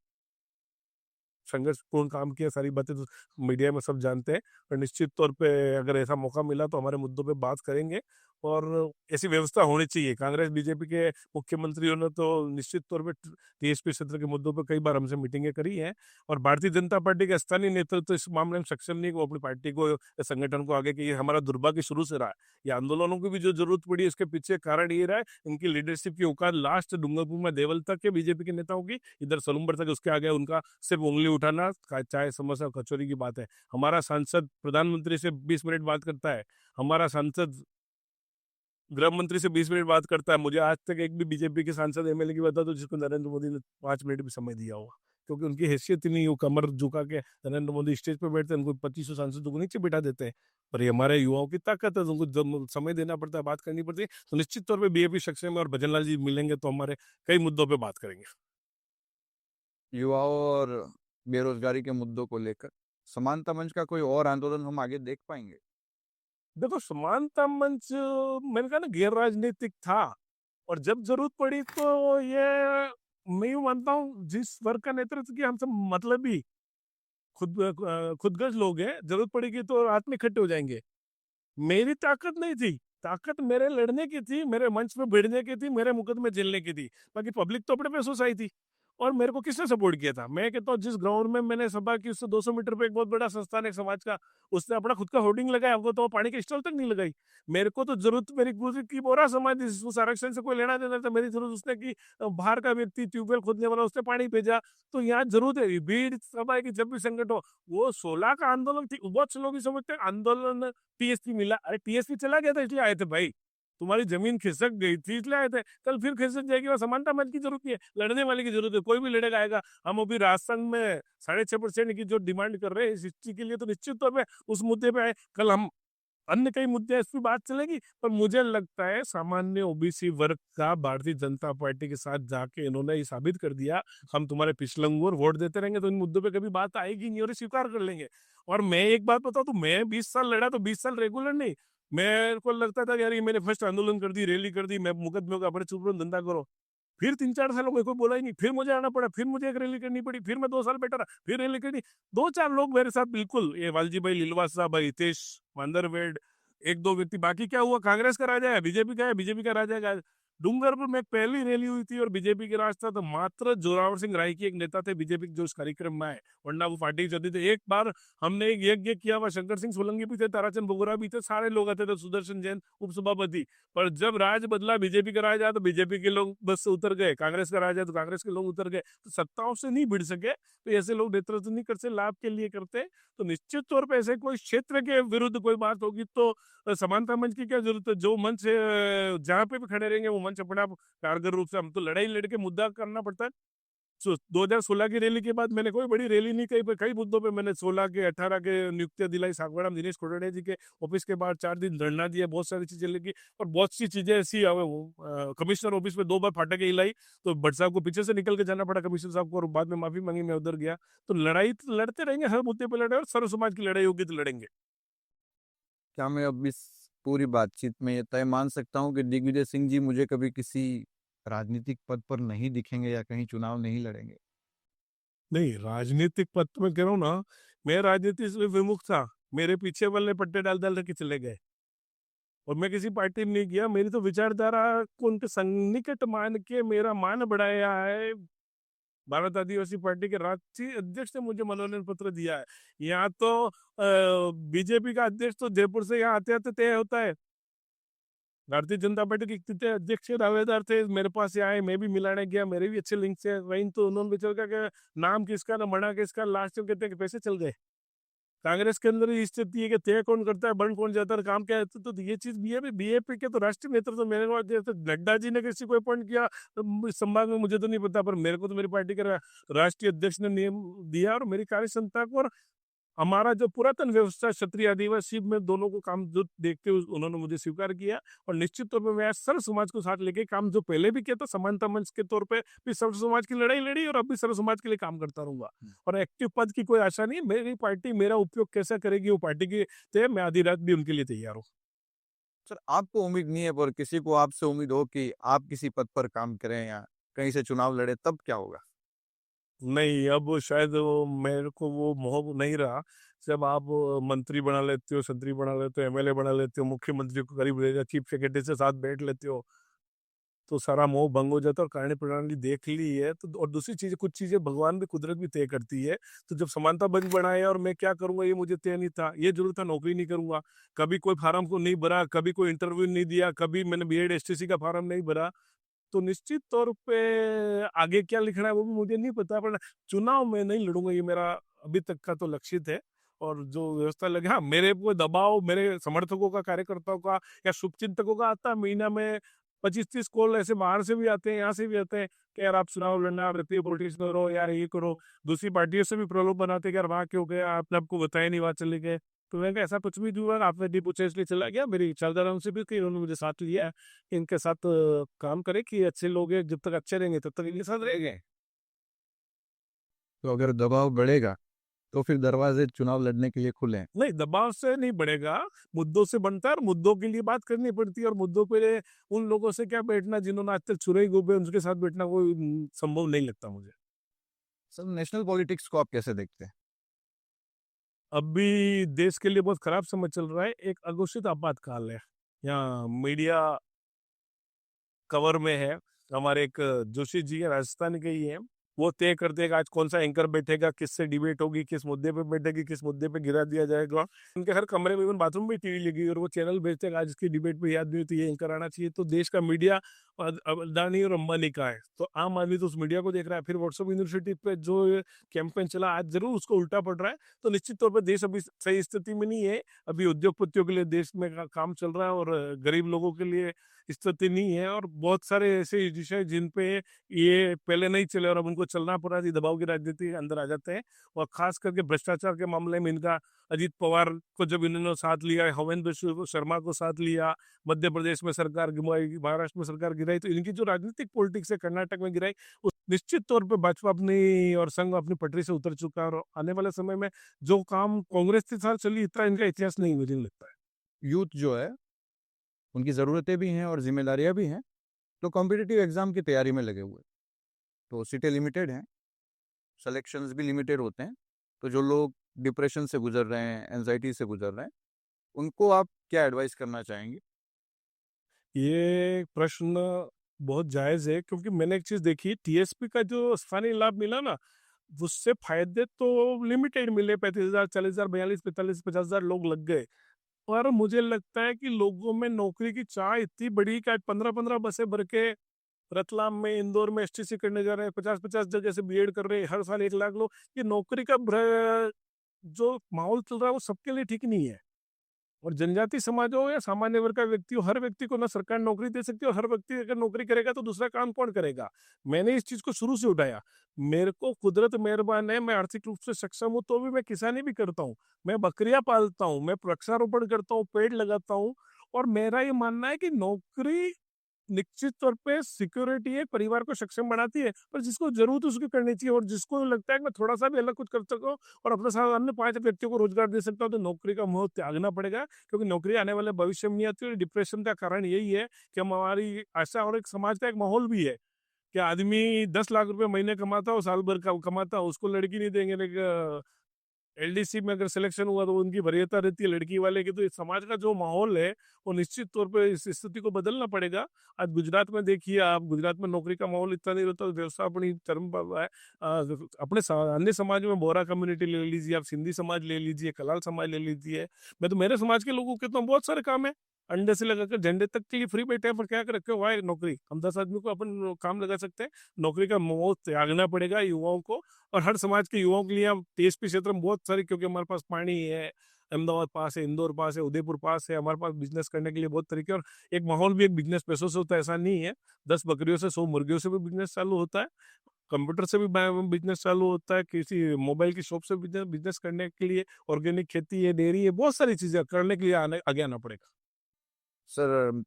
संघर्षपूर्ण काम किया। सारी बातें तो मीडिया में सब जानते हैं। और निश्चित तौर पे अगर ऐसा मौका मिला तो हमारे मुद्दों पे बात करेंगे और ऐसी व्यवस्था होनी चाहिए। कांग्रेस बीजेपी के मुख्यमंत्रियों ने तो निश्चित तौर पे टीएसपी क्षेत्र के मुद्दों पे कई बार हमसे मीटिंगें करी हैं। और भारतीय जनता पार्टी के स्थानीय नेतृत्व तो इस मामले में सक्षम नहीं, वो अपनी पार्टी को, संगठन को आगे, कि ये हमारा दुर्भाग्य शुरू से रहा है। ये आंदोलनों की भी जो जरूरत पड़ी है, इसके पीछे कारण ये रहा है इनकी लीडरशिप की औकात लास्ट डूंगरपुर में देवल तक है बीजेपी के नेताओं की, इधर सलूम्बर तक, उसके आगे उनका सिर्फ उंगली उठाना, चाय समोसा कचौरी की बात है। हमारा सांसद प्रधानमंत्री से 20 मिनट बात करता है, हमारा सांसद गृह मंत्री से 20 मिनट बात करता है। मुझे आज तक एक भी बीजेपी के सांसद एमएलए की बता दो जिसको नरेंद्र मोदी ने 5 मिनट भी समय दिया होगा, क्योंकि उनकी हैसियत ही नहीं। वो कमर झुका के नरेंद्र मोदी स्टेज पर बैठते हैं, उनको 2500 सांसदों को नीचे बिठा देते हैं। पर ये हमारे युवाओं की ताकत है, तो उनको समय देना पड़ता है, बात करनी पड़ती है। तो निश्चित तौर पर बीएपी सक्षम है और भजनलाल जी मिलेंगे तो हमारे कई मुद्दों पर बात करेंगे। युवाओं और बेरोजगारी के मुद्दों को लेकर समानता मंच का कोई और आंदोलन हम आगे देख पाएंगे? देखो, समानता मंच मैंने कहा ना गैर राजनीतिक था, और जब जरूरत पड़ी तो ये, मैं यूं मानता हूँ, जिस वर्ग का नेतृत्व किया हम सब मतलब ही खुदगर्ज लोग हैं, जरूरत पड़ेगी तो हाथ में इकट्ठे हो जाएंगे। मेरी ताकत नहीं थी, ताकत मेरे लड़ने की थी, मेरे मंच पे भिड़ने की थी, मेरे मुकदमे झेलने की थी। बाकी पब्लिक तो अपने पे सोसाई थी। और मेरे को किसने सपोर्ट किया था? मैं कहता हूँ जिस ग्राउंड में मैंने सभा की, उससे 200 मीटर पे एक बहुत बड़ा संस्थान है समाज का, उसने अपना खुद का होर्डिंग लगाया, हमको तो पानी के स्टॉल तक नहीं लगाई। मेरे को तो जरूरत मेरी गुजर की बोरा समाज, उस आरक्षण से कोई लेना देना था, मेरी जरूरत उसने की, बाहर का व्यक्ति ट्यूबवेल खोदने वाला, उसने पानी भेजा। तो यहाँ जरूरत है भीड़ सभा की, जब भी संकट हो। वो 16 का आंदोलन थी, बहुत से लोग ही समझते हैं आंदोलन टीएसपी मिला, अरे टीएसपी चला गया था इसलिए आए थे भाई, तुम्हारी जमीन खिसक गई थी इसलिए आए थे, कल फिर खिसक जाएगी। वह समानता मंच की जरूरत नहीं है, लड़ने वाले की जरूरत है, कोई भी लड़ेगा आएगा। हम अभी राजसंघ में 6.5% की जो डिमांड कर रहे हैं इस हिस्ट्री के लिए, तो निश्चित तौर पे उस मुद्दे पे आए, कल हम अन्य कई मुद्दे, इस पर बात चलेगी। पर मुझे लगता है सामान्य ओबीसी वर्ग का भारतीय जनता पार्टी के साथ जाके इन्होंने ये साबित कर दिया, हम तुम्हारे पिछलंगू और वोट देते रहेंगे तो इन मुद्दों पे कभी बात आएगी नहीं और ये स्वीकार कर लेंगे। और मैं एक बात बताऊं, तो मैं 20 साल लड़ा, तो 20 साल रेगुलर नहीं। मेरे को लगता था यार ये मैंने फर्स्ट आंदोलन कर दी, रैली कर दी, मैं मुकदमे का, अपने चुप रहो, धंधा करो। फिर 3-4 सालों में कोई बोला ही नहीं, फिर मुझे आना पड़ा, फिर मुझे एक रैली करनी पड़ी, फिर मैं 2 साल बैठा रहा, फिर रैली करनी। 2-4 लोग मेरे साथ बिल्कुल, ये वालजी भाई लीलवासा, भाई हितेश मांदरवेड, 1-2 व्यक्ति, बाकी क्या हुआ, कांग्रेस का राजा है, बीजेपी का है, बीजेपी का राजा है। डूंगरपुर में एक पहली रैली हुई थी और बीजेपी के राज था, तो मात्र जोरावर सिंह राय की एक नेता थे बीजेपी के जो उस कार्यक्रम में आए, वरना वो पार्टी चलती थी। एक बार हमने एक यज्ञ किया हुआ, शंकर सिंह सोलंकी भी थे, ताराचंद बोगरा भी थे, सारे लोग आते थे, सुदर्शन जैन उपसभापति। पर जब राज बदला, बीजेपी का राज आया, तो बीजेपी के लोग बस से उतर गए, कांग्रेस का राज आया तो कांग्रेस के लोग उतर गए। तो सत्ताओं से नहीं भिड़ सके, तो ऐसे लोग नेतृत्व नहीं करते, लाभ के लिए करते। तो निश्चित तौर पर ऐसे कोई क्षेत्र के विरुद्ध कोई बात होगी तो समानता मंच की क्या जरूरत है, जो मंच जहाँ पे भी खड़े रहेंगे वो मंच अपने आप कारगर रूप से, हम तो लड़ाई लड़के मुद्दा करना पड़ता है। 2016 की रैली के बाद मैंने कोई बड़ी रैली नहीं, कई मुद्दों पे मैंने 16 के 18 के नियुक्तियां दिलाई, सागवाड़ा में दिनेश कोटड़े जी के ऑफिस के बाहर 4 दिन धरना दिया, बहुत सारी चीजें लगी। और बहुत सी चीजें ऐसी कमिश्नर ऑफिस में 2 बार फाटक हिलाई, तो भट्ट साहब को पीछे से निकल के जाना पड़ा कमिश्नर साहब को, और बाद में माफी मांगी, मैं उधर गया। तो लड़ाई तो लड़ते रहेंगे, हर मुद्दे पे लड़े, और सर्व समाज की लड़ाई होगी तो लड़ेंगे। क्या मैं अब इस पूरी बातचीत में ये तय मान सकता हूँ कि दिग्विजय सिंह जी मुझे कभी किसी राजनीतिक पद पर नहीं दिखेंगे या कहीं चुनाव नहीं लड़ेंगे? नहीं, राजनीतिक पद तो मैं कह रहा हूँ ना, मैं राजनीति से विमुख था, मेरे पीछे वाले पट्टे डाल डाल के चले गए, और मैं किसी पार्टी में नहीं गया। मेरी तो विचारधारा को उनके सन्निकट मान के मेरा मान बढ़ाया है। भारत आदिवासी पार्टी के राष्ट्रीय अध्यक्ष ने मुझे मनोनयन पत्र दिया है। यहाँ तो बीजेपी का अध्यक्ष तो जयपुर से यहाँ आते आते तय होता है। भारतीय जनता पार्टी के कितने अध्यक्ष के दावेदार थे, मेरे पास से आए, मैं भी मिलाने गया, मेरे भी अच्छे लिंक से वहीं, तो उन्होंने भी चल का नाम किसका ना मना किसका, लास्ट में कहते हैं कि पैसे चल गए। कांग्रेस के अंदर ही स्थिति है कि तय कौन करता है, बंद कौन जाता है, काम क्या है। तो ये चीज बीएपी के तो राष्ट्रीय नेतृत्व मेरे को, जैसे नड्डा जी ने किसी को अपॉइंट किया तो इस संभाग में मुझे तो नहीं पता, पर मेरे को तो मेरी पार्टी के राष्ट्रीय अध्यक्ष ने नियम दिया, और मेरी कार्य क्षमता को, और हमारा जो पुरातन व्यवस्था क्षत्रिय आदिवासी में दोनों को काम जो देखते हुए उन्होंने मुझे स्वीकार किया। और निश्चित तौर पर मैं आज सर्व समाज को साथ लेके काम, जो पहले भी किया था समानता मंच के तौर पे भी सर्व समाज की लड़ाई लड़ी, और अब भी सर्व समाज के लिए काम करता रहूंगा। और एक्टिव पद की कोई आशा नहीं, मेरी पार्टी मेरा उपयोग कैसा करेगी वो पार्टी की तय, मैं आधी रात भी उनके लिए तैयार हूँ। सर, आपको उम्मीद नहीं है, पर किसी को आपसे उम्मीद हो कि आप किसी पद पर काम करें या कहीं से चुनाव लड़े, तब क्या होगा? नहीं, अब शायद वो मेरे को वो मोह नहीं रहा। जब आप मंत्री बना लेते हो, संतरी बना लेते हो, एमएलए बना लेते हो, मुख्यमंत्री को करीब ले, चीफ सेक्रेटरी से साथ बैठ लेते हो, तो सारा मोह भंग हो जाता है, और कार्य प्रणाली देख ली है तो। और दूसरी चीज, कुछ चीजें भगवान भी, कुदरत भी तय करती है। तो जब समानता बंच बनाया और मैं क्या करूंगा ये मुझे तय नहीं था, ये जरूर था नौकरी नहीं करूंगा, कभी कोई फार्म को नहीं भरा, कभी कोई इंटरव्यू नहीं दिया, कभी मैंने बीएड एसटीसी का फार्म नहीं भरा। तो निश्चित तौर पे आगे क्या लिखना है वो भी मुझे नहीं पता, पर चुनाव में नहीं लड़ूंगा, ये मेरा अभी तक का तो लक्षित है। और जो व्यवस्था लगे, हाँ, मेरे को दबाव मेरे समर्थकों का, कार्यकर्ताओं का या शुभचिंतकों का आता है, महीना में 25-30 कॉल ऐसे बाहर से भी आते हैं, यहाँ से भी आते हैं कि यार आप चुनाव लड़ना, व्यक्ति पॉलिटिक्स करो, यार ये करो। दूसरी पार्टियों से भी प्रलोभ बनाते हैं कि यार वहाँ क्यों गए, आपने आपको बताया नहीं, वहां चले गए। तो मैंने कहा ऐसा कुछ भी नहीं हुआ, आपने डी पूछे इसलिए चला गया। मेरी विचारधारा से भी कि उन्होंने मुझे साथ लिया है, इनके साथ काम करे, कि अच्छे लोग हैं, जब तक अच्छे रहेंगे तब तक इनके साथ रहेंगे। तो अगर दबाव बढ़ेगा तो फिर दरवाजे चुनाव लड़ने के लिए खुले हैं। नहीं, दबाव से नहीं बढ़ेगा, मुद्दों से बनता है, और मुद्दों के लिए बात करनी पड़ती है। और मुद्दों पे उन लोगों से क्या बैठना जिन्होंने आज तक चुराई गोबे, उनके साथ बैठना कोई संभव नहीं लगता मुझे। सर, नेशनल पॉलिटिक्स को आप कैसे देखते हैं? अभी देश के लिए बहुत खराब समय चल रहा है, एक अघोषित आपातकाल है। यहाँ मीडिया कवर में है, हमारे एक जोशी जी है, राजस्थान के ही है, वो तय करते हैं कि आज कौन सा एंकर बैठेगा, किससे डिबेट होगी, किस मुद्दे पे बैठेगी, किस मुद्दे पे गिरा दिया जाएगा। उनके हर कमरे में, इवन बाथरूम में टीवी लगी, और वो चैनल भेजते हैं आज इसकी डिबेट पे याद नहीं होती, ये एंकर आना चाहिए। तो देश का मीडिया अदानी और अंबानी का है, तो आम आदमी तो उस मीडिया को देख रहा है। फिर व्हाट्सएप यूनिवर्सिटी पे जो कैंपेन चला, आज जरूर उसको उल्टा पड़ रहा है। तो निश्चित तौर पर देश अभी सही स्थिति में नहीं है। अभी उद्योगपतियों के लिए देश में काम चल रहा है, और गरीब लोगों के लिए स्थिति नहीं है। और बहुत सारे ऐसे विषय जिन पे ये पहले नहीं चले और अब उनको चलना पड़ा, दबाव की राजनीति के अंदर आ जाते हैं। और खास करके भ्रष्टाचार के मामले में इनका, अजीत पवार को जब इन्होंने साथ लिया, हवेंद्र शर्मा को साथ लिया, मध्य प्रदेश में सरकार गिराई, महाराष्ट्र में सरकार गिराई, तो इनकी जो राजनीतिक पॉलिटिक्स है कर्नाटक में गिराई, उस निश्चित तौर पे भाजपा अपनी और संघ अपनी पटरी से उतर चुका है। और आने वाले समय में जो काम कांग्रेस के साथ चली, इतना इनका इतिहास नहीं मुझे लगता है। यूथ जो है, उनकी ज़रूरतें भी हैं और जिम्मेदारियां भी हैं। तो कॉम्पिटिटिव एग्ज़ाम की तैयारी में लगे हुए। तो सीटें लिमिटेड हैं, सिलेक्शंस भी लिमिटेड होते हैं। तो जो लोग डिप्रेशन से गुज़र रहे हैं, एंग्ज़ायटी से गुज़र रहे हैं, उनको आप क्या एडवाइस करना चाहेंगे? ये प्रश्न बहुत जायज़ है, क्योंकि मैंने एक चीज़ देखी, टीएसपी का जो स्थानीय लाभ मिला ना, उससे फ़ायदे तो लिमिटेड मिले, 35,000, 40,000, 42, 45, 50,000 लोग लग गए। पर मुझे लगता है कि लोगों में नौकरी की चाह इतनी बढ़ी कि आज 15-15 बसें भर के रतलाम में, इंदौर में एसटीसी करने जा रहे हैं, 50-50 जगह से बीएड कर रहे हैं, हर साल 1 लाख लोग। ये नौकरी का जो माहौल चल रहा है, वो सबके लिए ठीक नहीं है। और जनजाति समाज हो या सामान्य वर्ग का व्यक्ति हो, हर व्यक्ति को ना सरकार नौकरी दे सकती है, और हर व्यक्ति अगर नौकरी करेगा तो दूसरा काम कौन करेगा? मैंने इस चीज़ को शुरू से उठाया। मेरे को कुदरत मेहरबान है, मैं आर्थिक रूप से सक्षम हूँ, तो भी मैं किसानी भी करता हूँ। मैं बकरियाँ पालता हूँ, मैं वृक्षारोपण करता हूँ, पेड़ लगाता हूँ, और मेरा ये मानना है कि नौकरी निश्चित तौर पे सिक्योरिटी है, परिवार को सक्षम बनाती है, पर जिसको ज़रूरत है उसको करनी चाहिए, और जिसको लगता है कि मैं थोड़ा-सा भी अलग कुछ कर सकूँ और अपने साथ अन्य 5 व्यक्तियों को रोज़गार दे सकता हूँ, तो नौकरी का मोह त्यागना पड़ेगा, क्योंकि नौकरी आने वाले भविष्य में नहीं आती। और डिप्रेशन का कारण यही है कि हमारी ऐसा, और एक समाज का एक माहौल भी है कि आदमी 10 लाख रुपए महीने कमाता हो, साल भर का कमाता हो, उसको लड़की नहीं देंगे, लेकिन एलडीसी में अगर सिलेक्शन हुआ तो उनकी वरीयता रहती है लड़की वाले की। तो इस समाज का जो माहौल है, वो निश्चित तौर पे इस स्थिति को बदलना पड़ेगा। आज गुजरात में देखिए आप, गुजरात में नौकरी का माहौल इतना नहीं रहता, व्यवस्था अपनी चरम पर है। अपने अन्य समाज में बोरा कम्युनिटी ले लीजिए, आप सिंधी समाज ले लीजिए, कलाल समाज ले लीजिए। मैं तो मेरे समाज के लोगों के तो बहुत सारे काम है, अंडे से लगाकर झंडे तक के लिए फ्री बैठे हैं, पर क्या कर रखे हो, वाह नौकरी, हम 10 आदमी को अपन काम लगा सकते हैं। नौकरी का मोह त्यागना पड़ेगा युवाओं को, और हर समाज के युवाओं के लिए। हम टीएसपी क्षेत्र में बहुत सारी, क्योंकि हमारे पास पानी है, अहमदाबाद पास है, इंदौर पास है, उदयपुर पास है, हमारे पास बिजनेस करने के लिए बहुत तरीके। और एक माहौल भी एक बिजनेस पैसों से होता है, ऐसा नहीं है। 10 बकरियों से 100 मुर्गियों से भी बिजनेस चालू होता है, कंप्यूटर से भी बिजनेस चालू होता है, किसी मोबाइल की शॉप से बिजनेस बिजनेस करने के लिए, ऑर्गेनिक खेती है, डेयरी है, बहुत सारी चीजें करने के लिए आगे आना पड़ेगा। सर,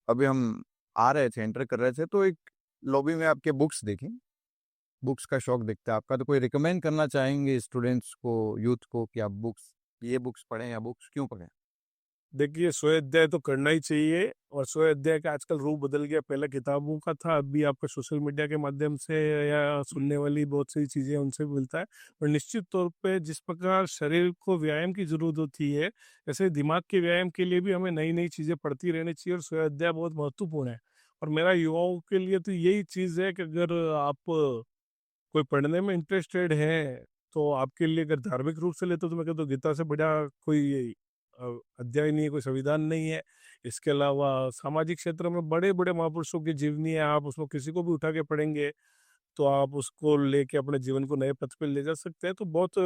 अभी हम आ रहे थे, एंटर कर रहे थे, तो एक लॉबी में आपके बुक्स देखी। बुक्स का शौक दिखता है आपका, तो कोई रिकमेंड करना चाहेंगे स्टूडेंट्स को, यूथ को, कि आप ये बुक्स पढ़ें या बुक्स क्यों पढ़ें? देखिए, स्वाध्याय तो करना ही चाहिए, और स्वाध्याय का आजकल रूप बदल गया। पहले किताबों का था, अभी आपका सोशल मीडिया के माध्यम से या सुनने वाली बहुत सी चीज़ें उनसे भी मिलता है। और निश्चित तौर पे जिस प्रकार शरीर को व्यायाम की ज़रूरत होती है, ऐसे दिमाग के व्यायाम के लिए भी हमें नई-नई चीज़ें पढ़ती रहनी चाहिए, और स्वाध्याय बहुत महत्वपूर्ण है। और मेरा युवाओं के लिए तो यही चीज़ है कि अगर आप कोई पढ़ने में इंटरेस्टेड है, तो आपके लिए अगर धार्मिक रूप से लेते हो, तो मैं कहता हूँ गीता से बड़ा कोई अ, अध्याय नहीं है, कोई संविधान नहीं है। इसके अलावा सामाजिक क्षेत्र में बड़े-बड़े महापुरुषों की जीवनी है, आप उसको किसी को भी उठा के पढ़ेंगे, तो आप उसको लेके अपने जीवन को नए पथ पे ले जा सकते हैं। तो बहुत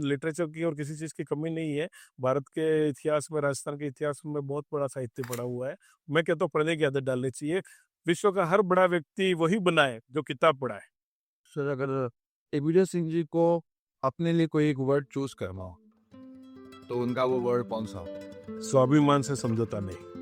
लिटरेचर की और किसी चीज़ की कमी नहीं है। भारत के इतिहास में, राजस्थान के इतिहास में बहुत बड़ा साहित्य पड़ा हुआ है। मैं कहता हूँ पढ़ने की आदत डालनी चाहिए। विश्व का हर बड़ा व्यक्ति वही बना है जो किताब पढ़ा है। सर, अगर दिग्विजय सिंह जी को अपने लिए कोई एक वर्ड चूज करना हो, तो उनका वो वर्ड कौन सा हो? स्वाभिमान से समझौता नहीं।